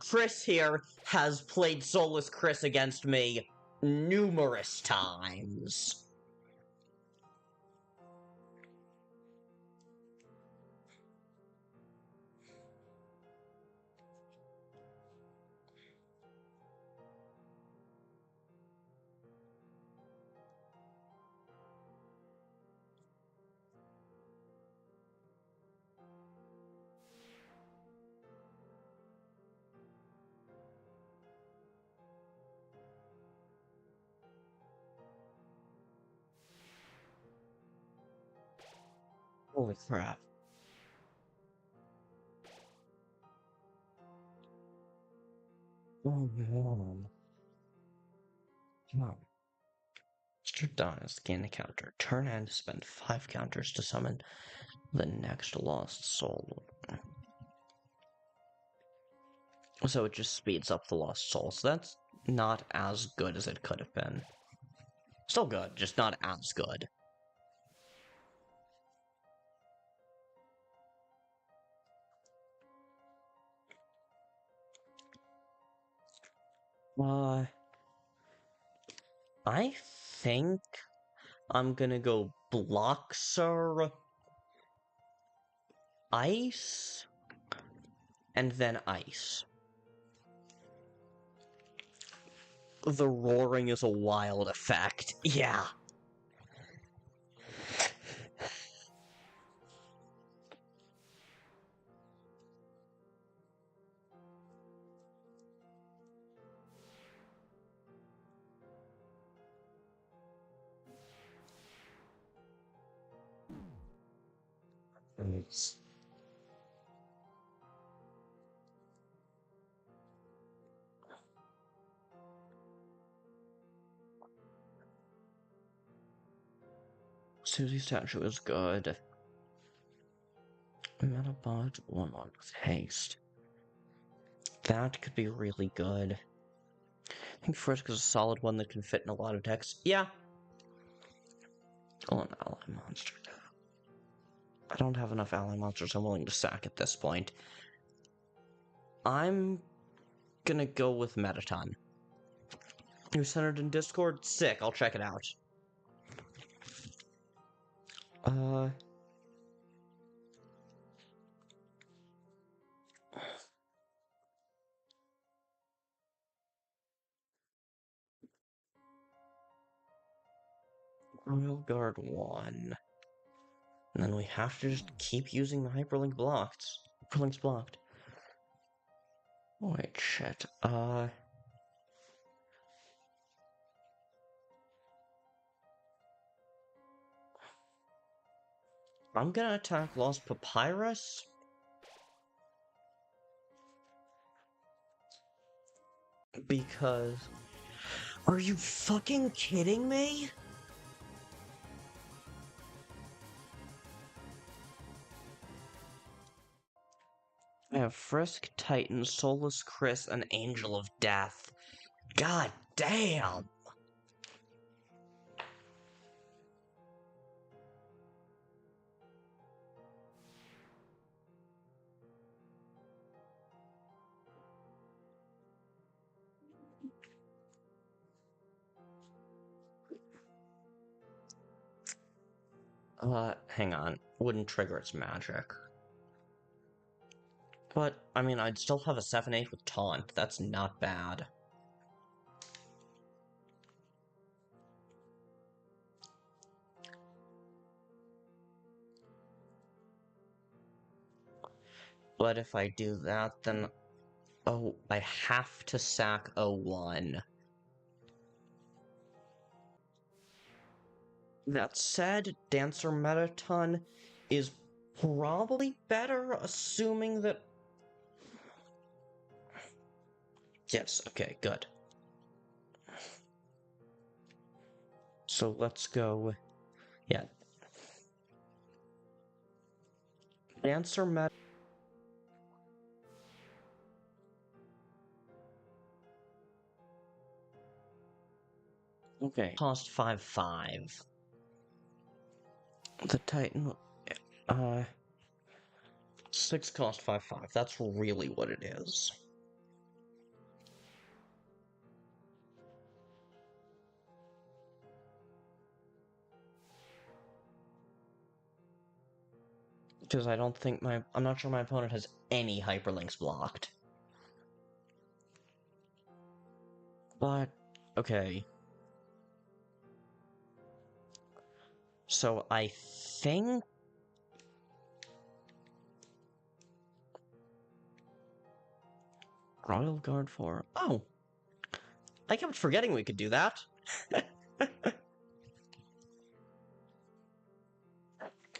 Kris here has played Soulless Kris against me numerous times. Holy crap. Oh, man. Come on. monster dies, gain a counter. Turn end, spend 5 counters to summon the next lost soul. So it just speeds up the lost soul, so that's not as good as it could have been. Still good, just not as good. I think I'm gonna go Bloxer, Ice, and then Ice. The roaring is a wild effect. Yeah. Susie's statue is good. Metabot 1/1 with haste. That could be really good. I think Frisk is a solid one that can fit in a lot of decks. Yeah. Oh, an ally monster. I don't have enough ally monsters I'm willing to sack at this point. I'm gonna go with Metaton. You centered in Discord? Sick, I'll check it out. Royal Guard 1. And then we have to just keep using the hyperlink blocks. Hyperlinks blocked. Wait, shit. I'm gonna attack Lost Papyrus. Because... Are you fucking kidding me? I have Frisk, Titan, Soulless Kris, and Angel of Death. God damn! Hang on. Wouldn't trigger its magic. But, I mean, I'd still have a 7/8 with Taunt. That's not bad. But if I do that, then... Oh, I have to sack 01. That said, Dancer Metaton is probably better, assuming that... Yes, okay, good. So let's go... Yeah. Dancer Met... Okay. Cost 5/5. The Titan... 6 cost 5/5. That's really what it is. Because I don't think I'm not sure my opponent has any hyperlinks blocked. But, okay. So I think... Royal Guard 4. Oh! I kept forgetting we could do that.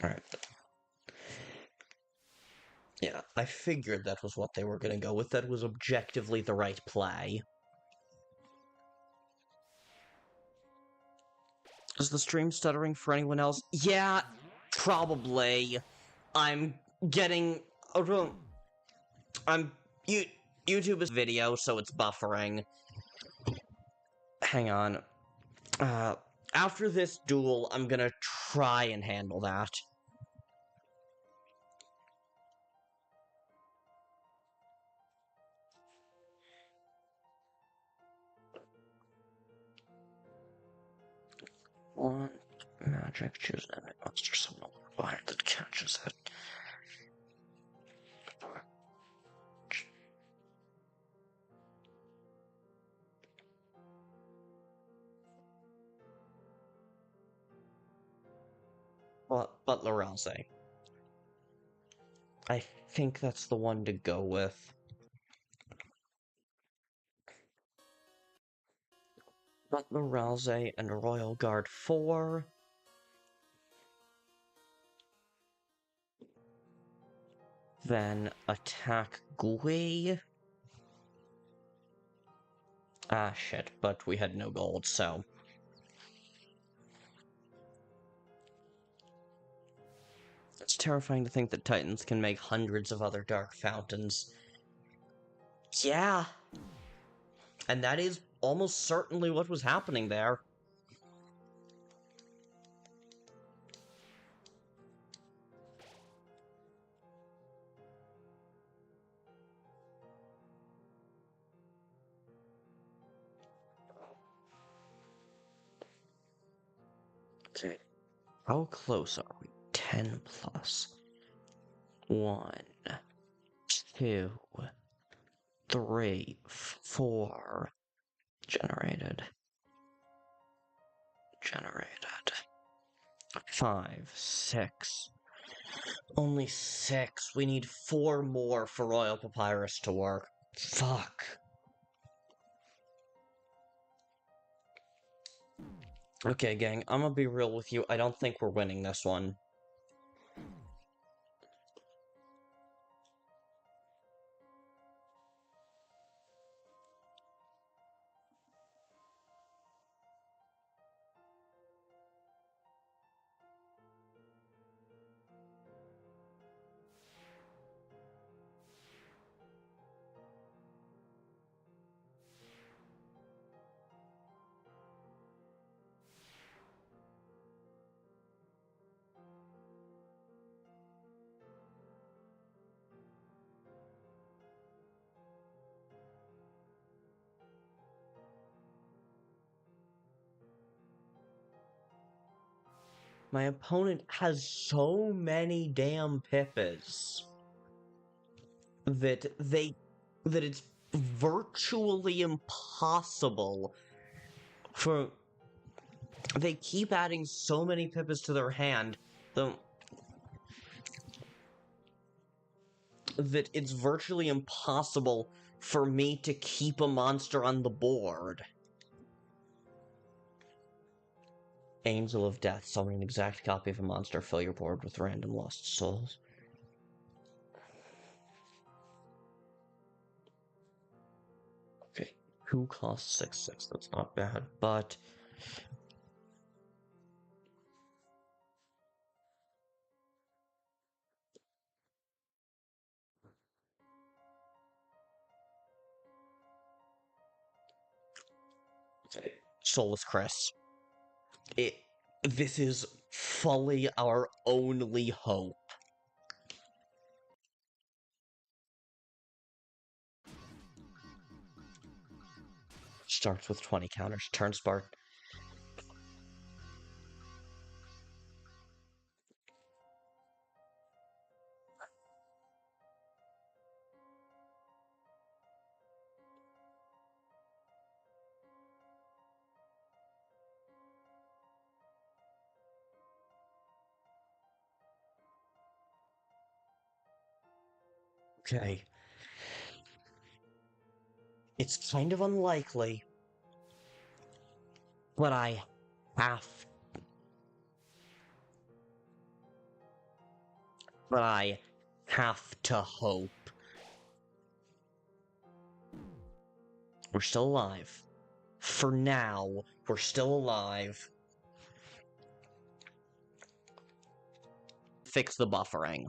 Alright. Yeah, I figured that was what they were gonna go with. That was objectively the right play. Is the stream stuttering for anyone else? Yeah, probably. I'm getting... YouTube is video, so it's buffering. Hang on. After this duel, I'm gonna try and handle that. One magic, choose an enemy monster, summon a wire that catches it. But Ralsei. I think that's the one to go with. But Ralsei and Royal Guard 4. Then attack Gui. Ah, shit, but we had no gold, so... It's terrifying to think that Titans can make hundreds of other dark fountains. Yeah! And that is almost certainly what was happening there. Okay. How close are we? 10 plus. 1, 2, 3, 4. Generated. 5, 6. Only 6. We need 4 more for Royal Papyrus to work. Fuck. Okay, gang, I'm gonna be real with you. I don't think we're winning this one. My opponent has so many damn Pippas that it's virtually impossible for... They keep adding so many Pippas to their hand, that it's virtually impossible for me to keep a monster on the board. Angel of Death, summon an exact copy of a monster, fill your board with random lost souls. Okay, who costs 6/6? That's not bad, but... Okay, Soulless Kris. This is fully our only hope. Starts with 20 counters. Turn Spark. Okay. It's kind of unlikely, but I have... But I have to hope. We're still alive. For now, we're still alive. fix the buffering.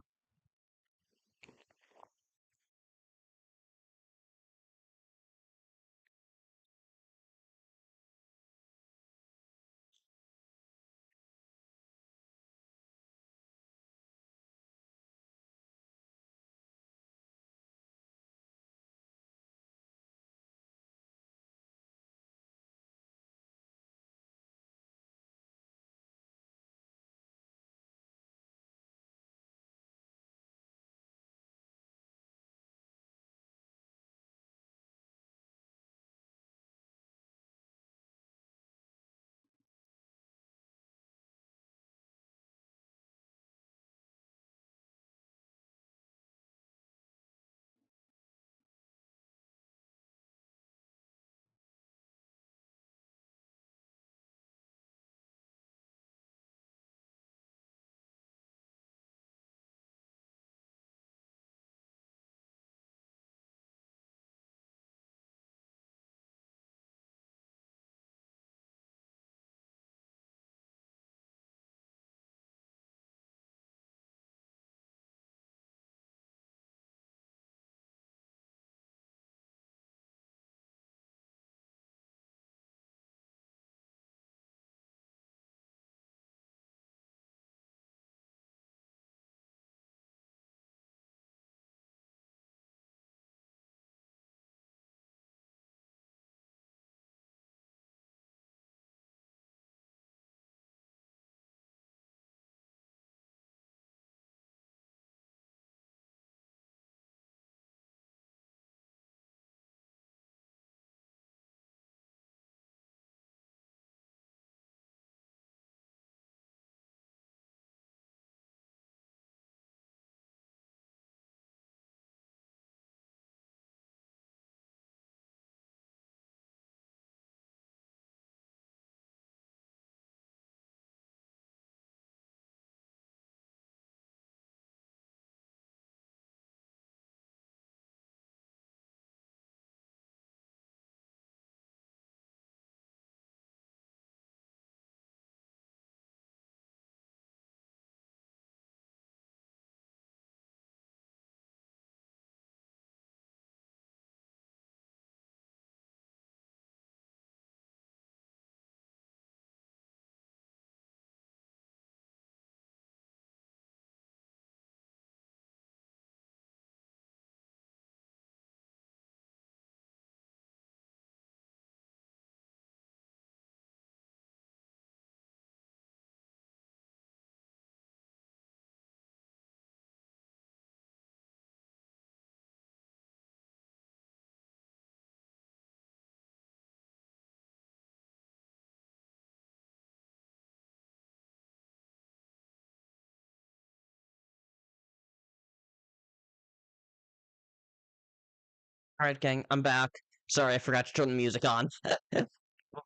Alright, gang, I'm back. Sorry, I forgot to turn the music on.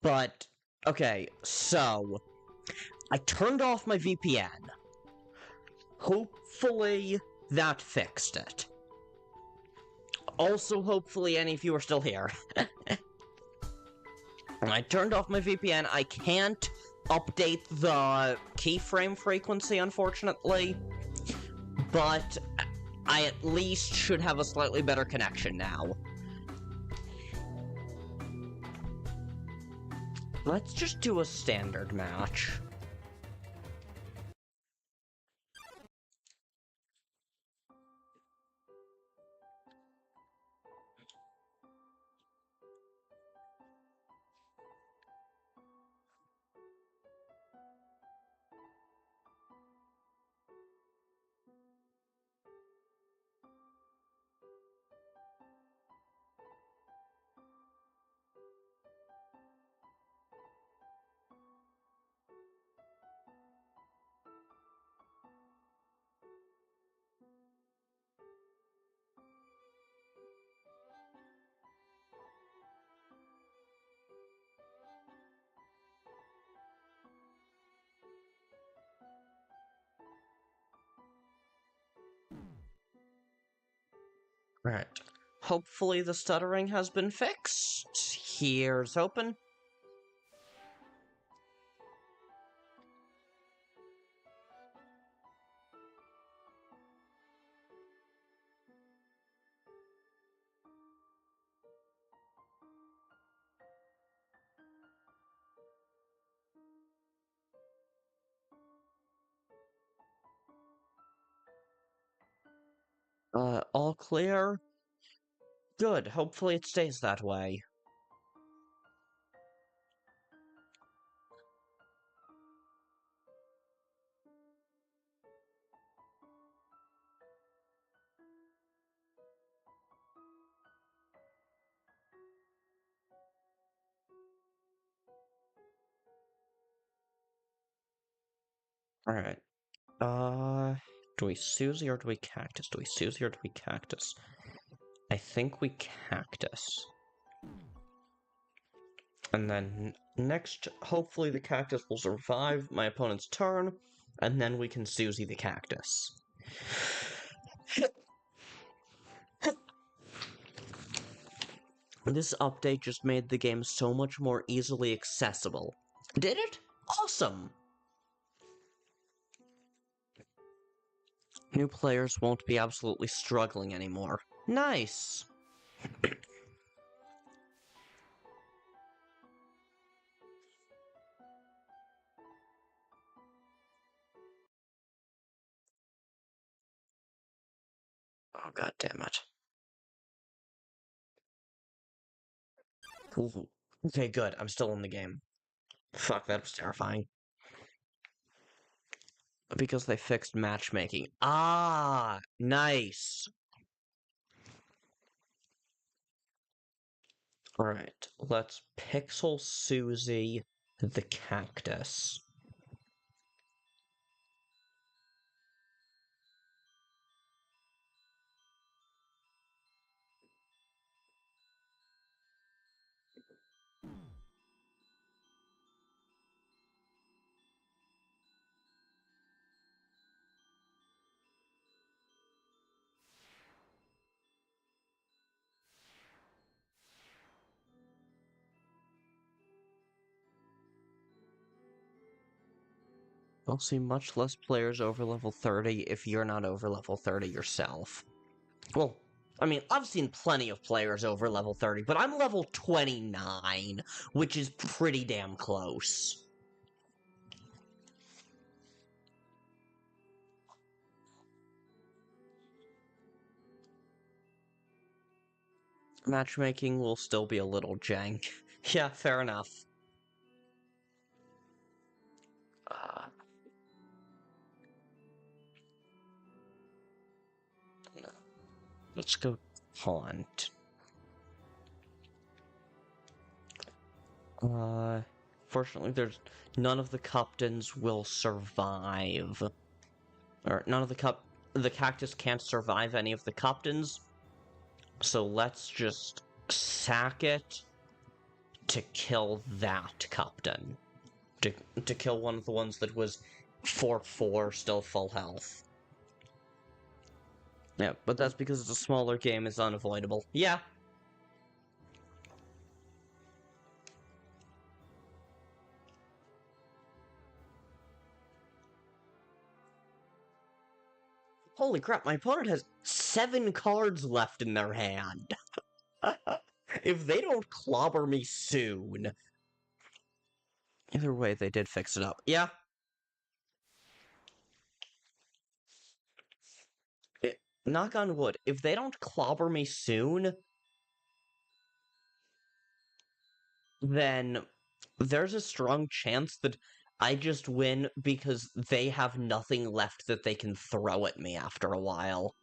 But, okay, so, I turned off my VPN. Hopefully, that fixed it. Also, hopefully, any of you are still here. I turned off my VPN. I can't update the keyframe frequency, unfortunately. But I at least should have a slightly better connection now. Let's just do a standard match. Right. Hopefully the stuttering has been fixed. Here's hoping. All clear? Good, hopefully it stays that way. Alright. Do we Susie or do we Cactus? Do we Susie or do we Cactus? I think we Cactus. And then next, hopefully the Cactus will survive my opponent's turn, and then we can Susie the Cactus. This update just made the game so much more easily accessible. Did it? Awesome! New players won't be absolutely struggling anymore. Nice! Oh, god damn it. Ooh. Okay, good. I'm still in the game. Fuck, that was terrifying. Because they fixed matchmaking. Ah, nice. Alright, let's pixel Susie the cactus. You'll see much less players over level 30 if you're not over level 30 yourself. Well, I mean, I've seen plenty of players over level 30, but I'm level 29, which is pretty damn close. Matchmaking will still be a little jank. Yeah, fair enough. Let's go haunt. Fortunately, none of the captains will survive. Or none of the cactus can't survive any of the captains. So let's just sack it to kill that captain. To kill one of the ones that was 4/4, still full health. Yeah, but that's because it's a smaller game, it's unavoidable. Yeah. Holy crap, my opponent has 7 cards left in their hand. If they don't clobber me soon. Either way, they did fix it up. Yeah. Knock on wood, if they don't clobber me soon, then there's a strong chance that I just win because they have nothing left that they can throw at me after a while.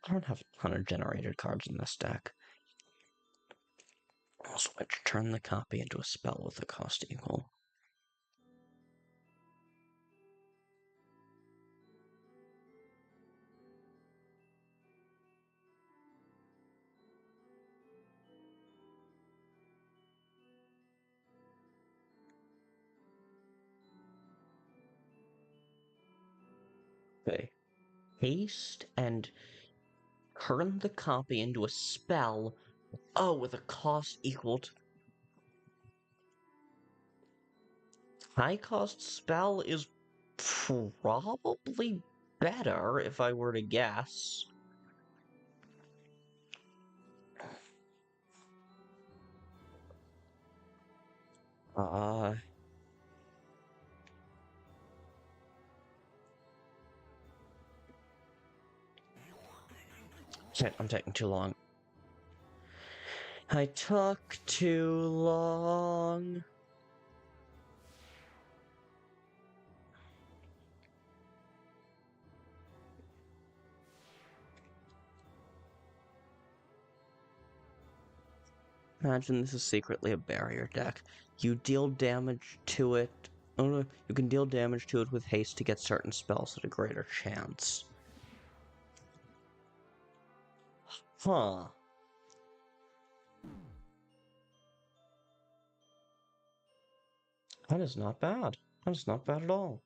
I don't have a ton of generated cards in this deck. I'll switch, turn the copy into a spell with a cost equal. Okay. Haste and turn the copy into a spell. Oh, with a cost equal to... High cost spell is probably better, if I were to guess. Uh... Shit, I'm taking too long. I took too long. Imagine this is secretly a barrier deck. You deal damage to it. Oh no, you can deal damage to it with haste to get certain spells at a greater chance. Huh. That is not bad. That is not bad at all.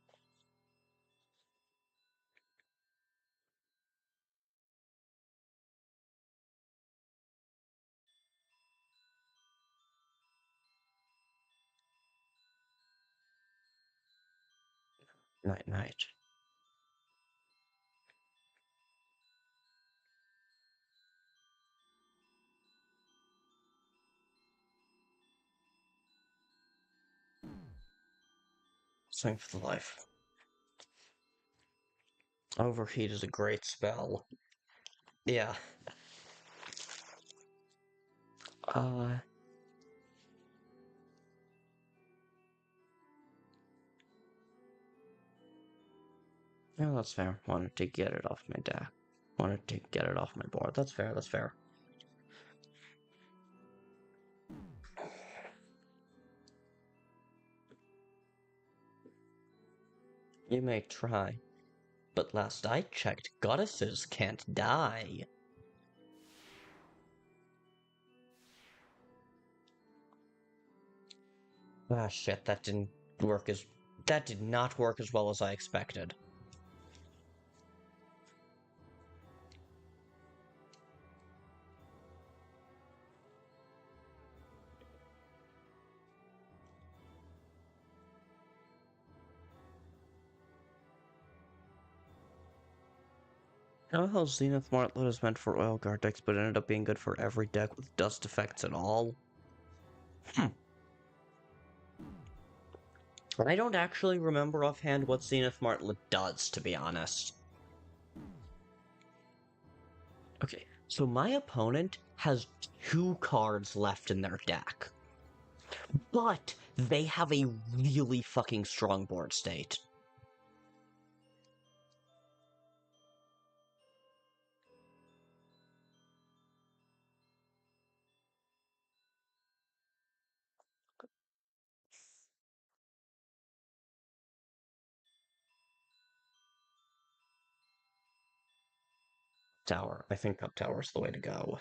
Night, night. Swing for the life. Overheat is a great spell. Yeah. Uh... Yeah, that's fair. Wanted to get it off my deck. Wanted to get it off my board. That's fair, that's fair. You may try. But last I checked, goddesses can't die. Ah, shit, that did not work as well as I expected. You know how Zenith Martlet is meant for oil guard decks, but ended up being good for every deck with dust effects at all? I don't actually remember offhand what Zenith Martlet does, to be honest. Okay, so my opponent has 2 cards left in their deck. But they have a really fucking strong board state. Tower. I think Up Tower's the way to go.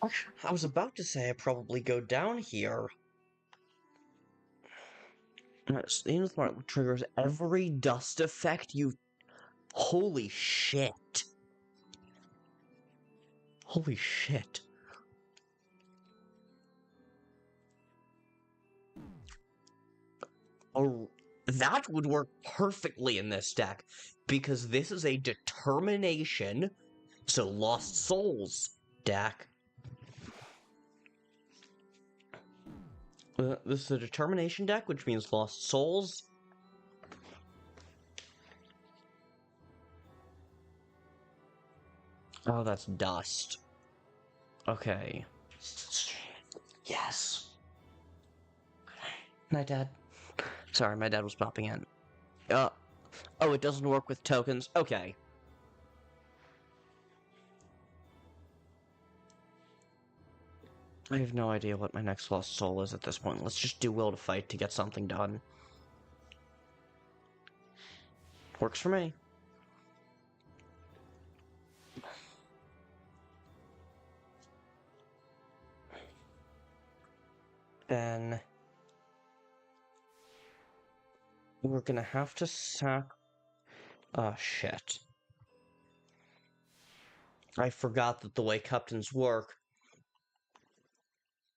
Actually, I was about to say I probably go down here. Zenith Martlet triggers every dust effect you... Holy shit. Holy shit. Oh, that would work perfectly in this deck, because this is a determination, so Lost Souls deck. This is a determination deck, which means Lost Souls. Oh, that's dust. Okay. Yes. Night, Dad. Sorry, my dad was popping in. Oh, it doesn't work with tokens? Okay. I have no idea what my next Lost Soul is at this point. Let's just do Will to Fight to get something done. Works for me. Then... we're gonna have to sack... Oh, shit. I forgot that the way captains work,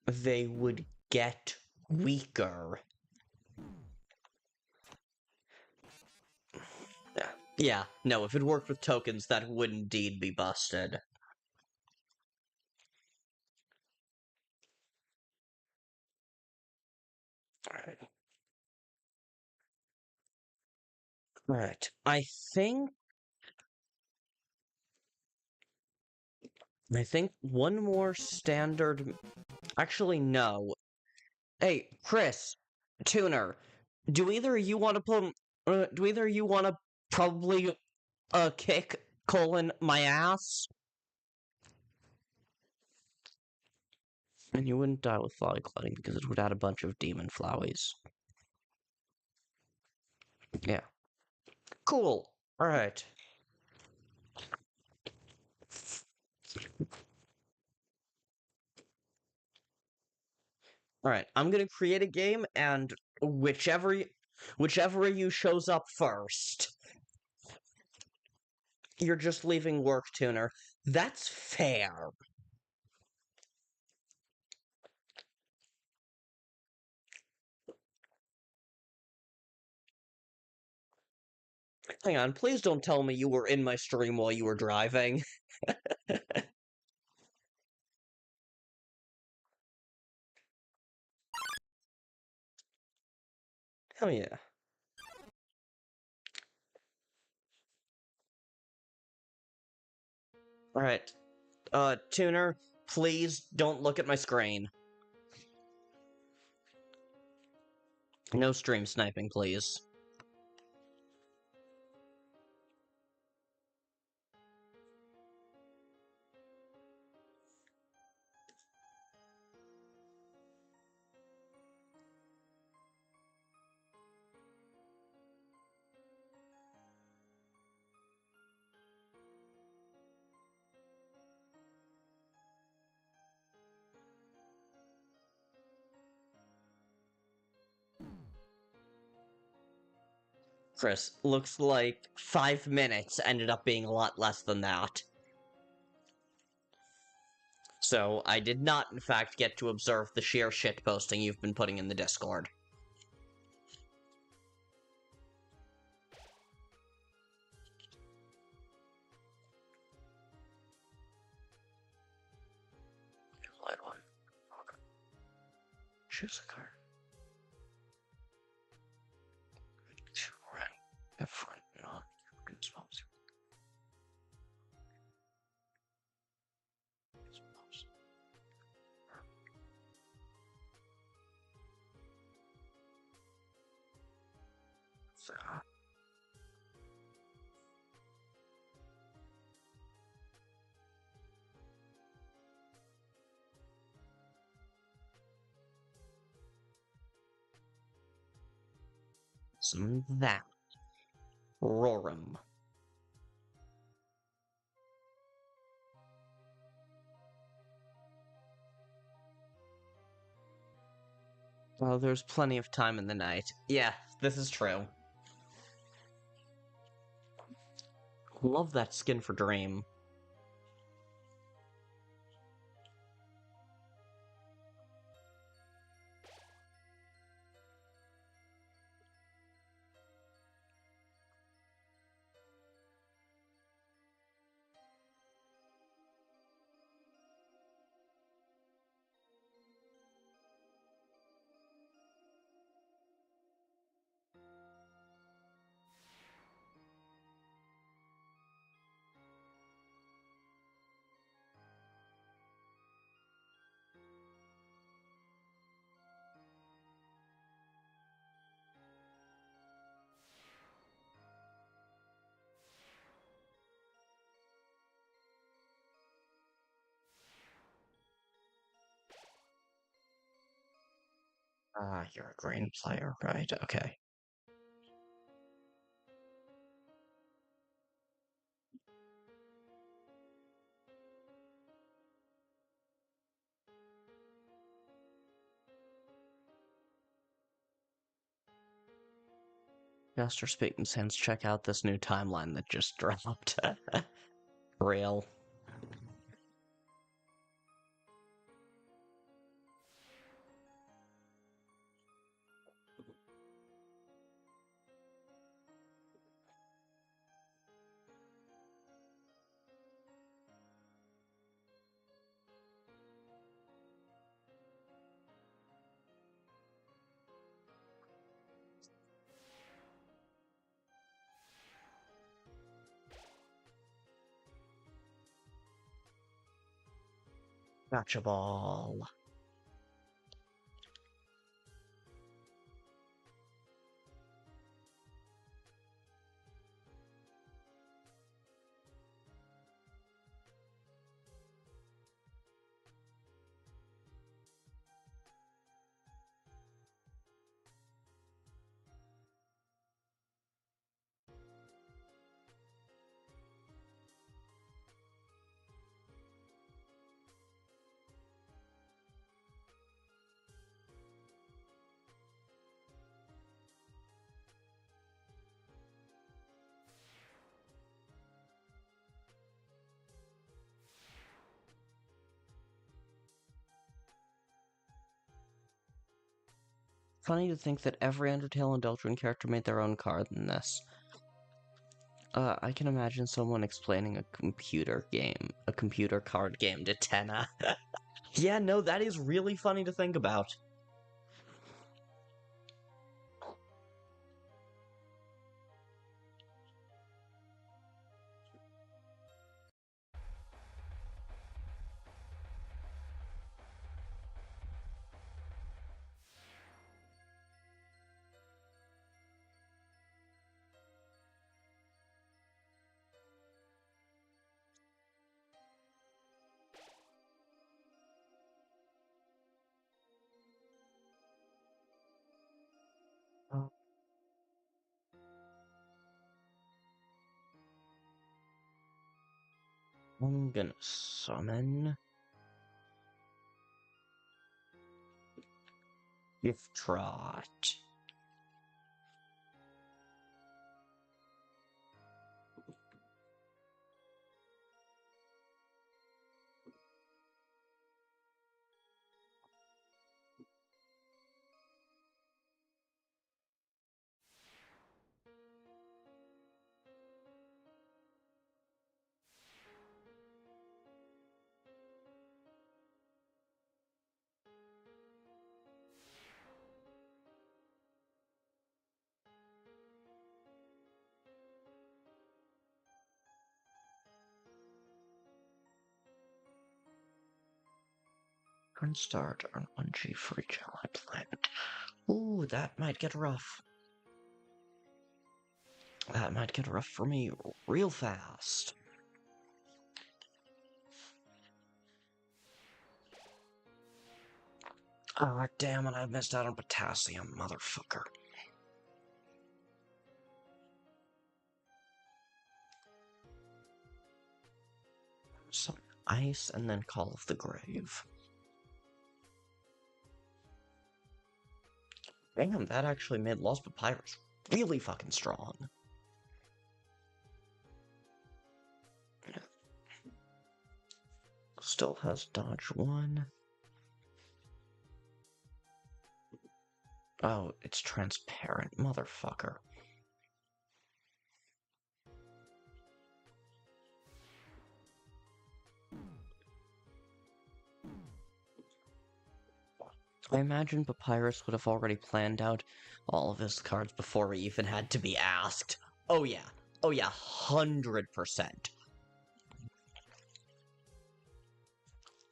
they would get weaker. Yeah, no, if it worked with tokens, that would indeed be busted. Alright. Alright, I think one more standard... Actually, no. Hey, Kris, Tuner, do either of you want to probably, kick, my ass? And you wouldn't die with fly clouding because it would add a bunch of demon flowies. Yeah. Cool. Alright. Alright, I'm gonna create a game, and whichever of you shows up first, you're just leaving work, Tuner. That's fair. Hang on, please don't tell me you were in my stream while you were driving. Hell yeah. Alright. Tuner, please don't look at my screen. No stream sniping, please. Kris, looks like 5 minutes ended up being a lot less than that. So, I did not, in fact, get to observe the sheer shitposting you've been putting in the Discord. Light one. Okay. Choose a card. Right. Front. No. Some that. Rorum. Well, there's plenty of time in the night. Yeah, this is true. Love that skin for Dream. Ah, you're a green player, right? Okay. Master speaking sense, check out this new timeline that just dropped. Real. Gotcha ball. Funny to think that every Undertale and Deltarune character made their own card in this. I can imagine someone explaining a computer card game to Tenna. Yeah, no, that is really funny to think about. I'm gonna summon Gift Trot. Turn start, earn 1G for each ally planet. Ooh, that might get rough. That might get rough for me real fast. Ah, damn it, I missed out on potassium, motherfucker. Some ice and then Call of the Grave. Damn, that actually made Lost Papyrus really fucking strong. Still has dodge 1. Oh, it's transparent, motherfucker. I imagine Papyrus would have already planned out all of his cards before he even had to be asked. Oh yeah, 100%.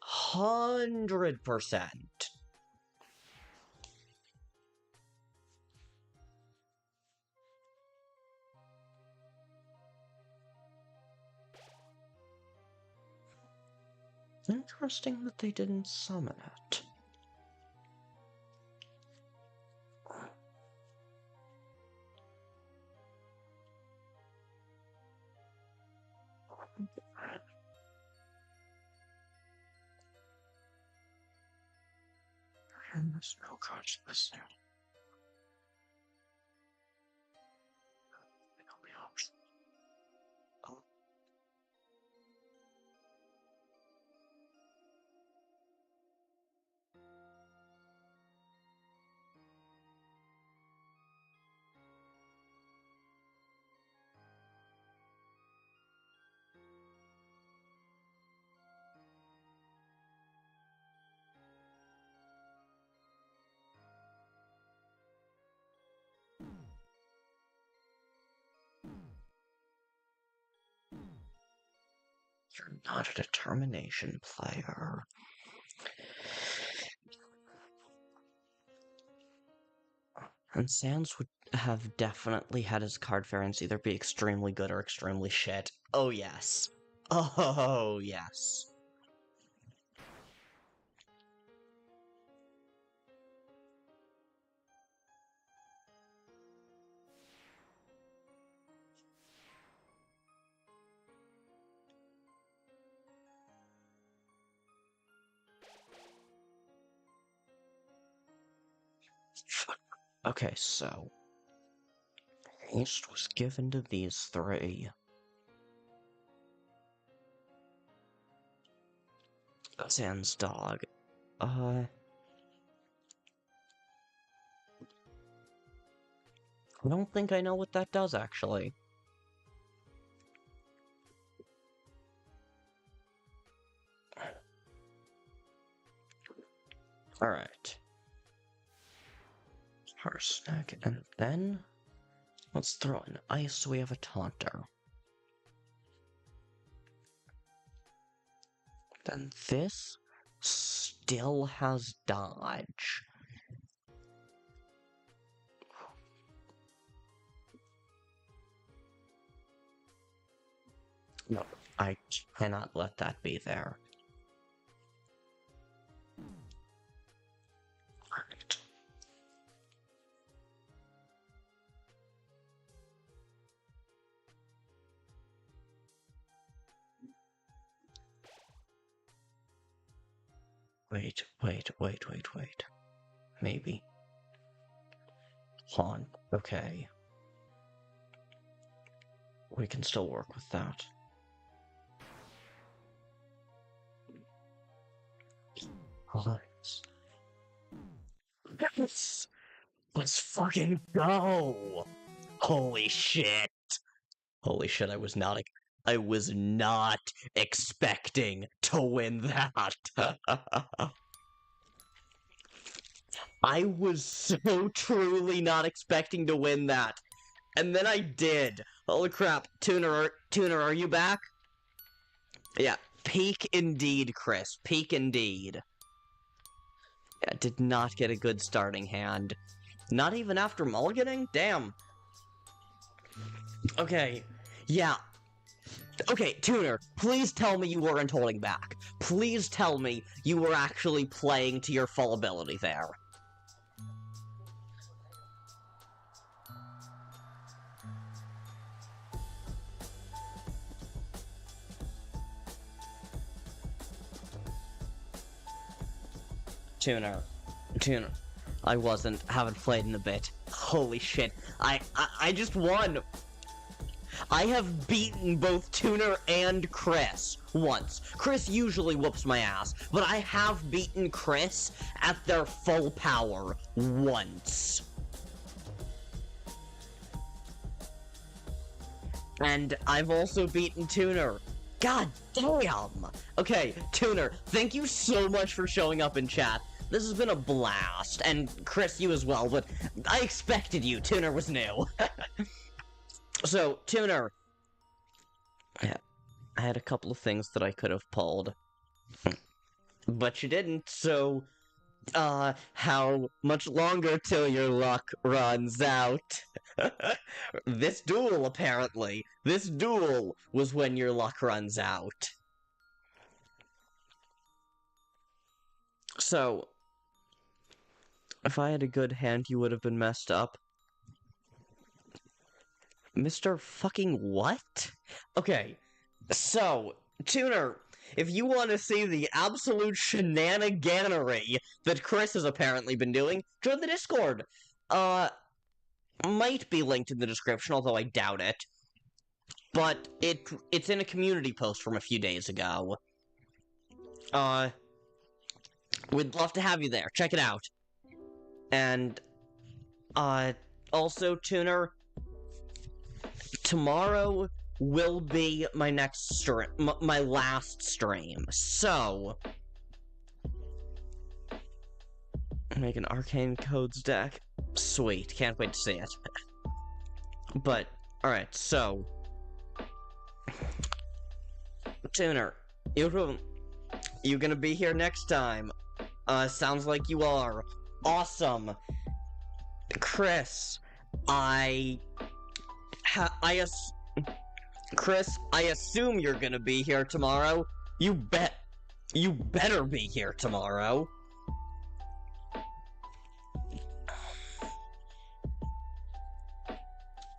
100%. Interesting that they didn't summon it. And there's no cards missing. You're not a determination player. And Sans would have definitely had his card variants either be extremely good or extremely shit. Oh, yes. Oh, yes. Okay, so haste was given to these three. Sans dog. I don't think I know what that does, actually. Alright. Harsnag, and then let's throw in ice so we have a taunter. Then this still has dodge. No, I cannot let that be there. Alright. Wait. Maybe. Haunt. Okay. We can still work with that. Let's fucking go! Holy shit! Holy shit, I was not expecting to win that. I was so truly not expecting to win that. And then I did. Holy crap. Tuner, are you back? Yeah, peak indeed, Kris. Peak indeed. Yeah, did not get a good starting hand. Not even after mulliganing? Damn. Okay, yeah. Okay, Tuner, please tell me you weren't holding back. Please tell me you were actually playing to your full ability there. Tuner, I haven't played in a bit. Holy shit, I just won! I have beaten both Tuner and Kris once. Kris usually whoops my ass, but I have beaten Kris at their full power once. And I've also beaten Tuner. God damn! Okay, Tuner, thank you so much for showing up in chat. This has been a blast, and Kris, you as well, but I expected you. Tuner was new. So, Tuner, yeah, I had a couple of things that I could have pulled, but you didn't, so, how much longer till your luck runs out? This duel, apparently. This duel was when your luck runs out. So, if I had a good hand, you would have been messed up. Mr. fucking what? Okay, so, Tuner, if you want to see the absolute shenaniganery that Kris has apparently been doing, join the Discord. Might be linked in the description, although I doubt it. But it's in a community post from a few days ago. We'd love to have you there. Check it out. And, also, Tuner, tomorrow will be my next stream, my last stream, so make an Arcane Codes deck. Sweet, can't wait to see it. But, alright, so Tuner, You gonna be here next time? Sounds like you are. Awesome. Kris, Kris, I assume you're gonna be here tomorrow. You better be here tomorrow.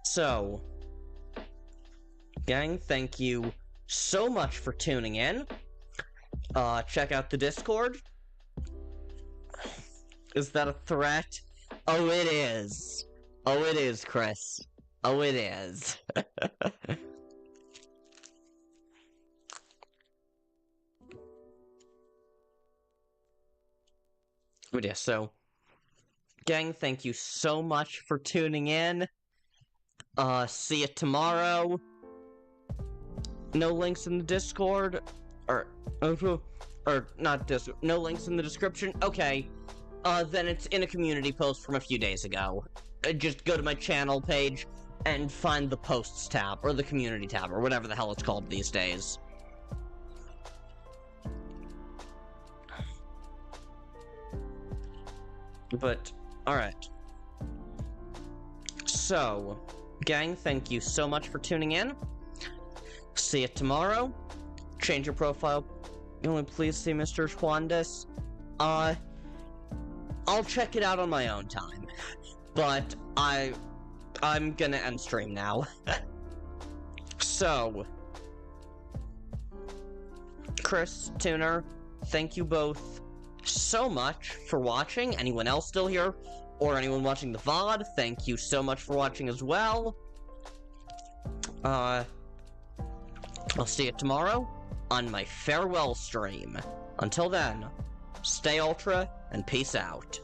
So, gang, thank you so much for tuning in. Check out the Discord. Is that a threat? Oh, it is. Oh, it is, Kris. Oh, it is. But yeah, so, gang, thank you so much for tuning in. See you tomorrow. No links in the Discord, or not Discord, no links in the description. Okay, then it's in a community post from a few days ago. Just go to my channel page and find the posts tab, or the community tab, or whatever the hell it's called these days. But, alright. So, gang, thank you so much for tuning in. See you tomorrow. Change your profile. You only please see Mr. Juandes. I'll check it out on my own time. But I'm gonna end stream now. So, Kris, Tuner, thank you both so much for watching. Anyone else still here? Or anyone watching the VOD, thank you so much for watching as well. I'll see you tomorrow on my farewell stream. Until then, stay ultra and peace out.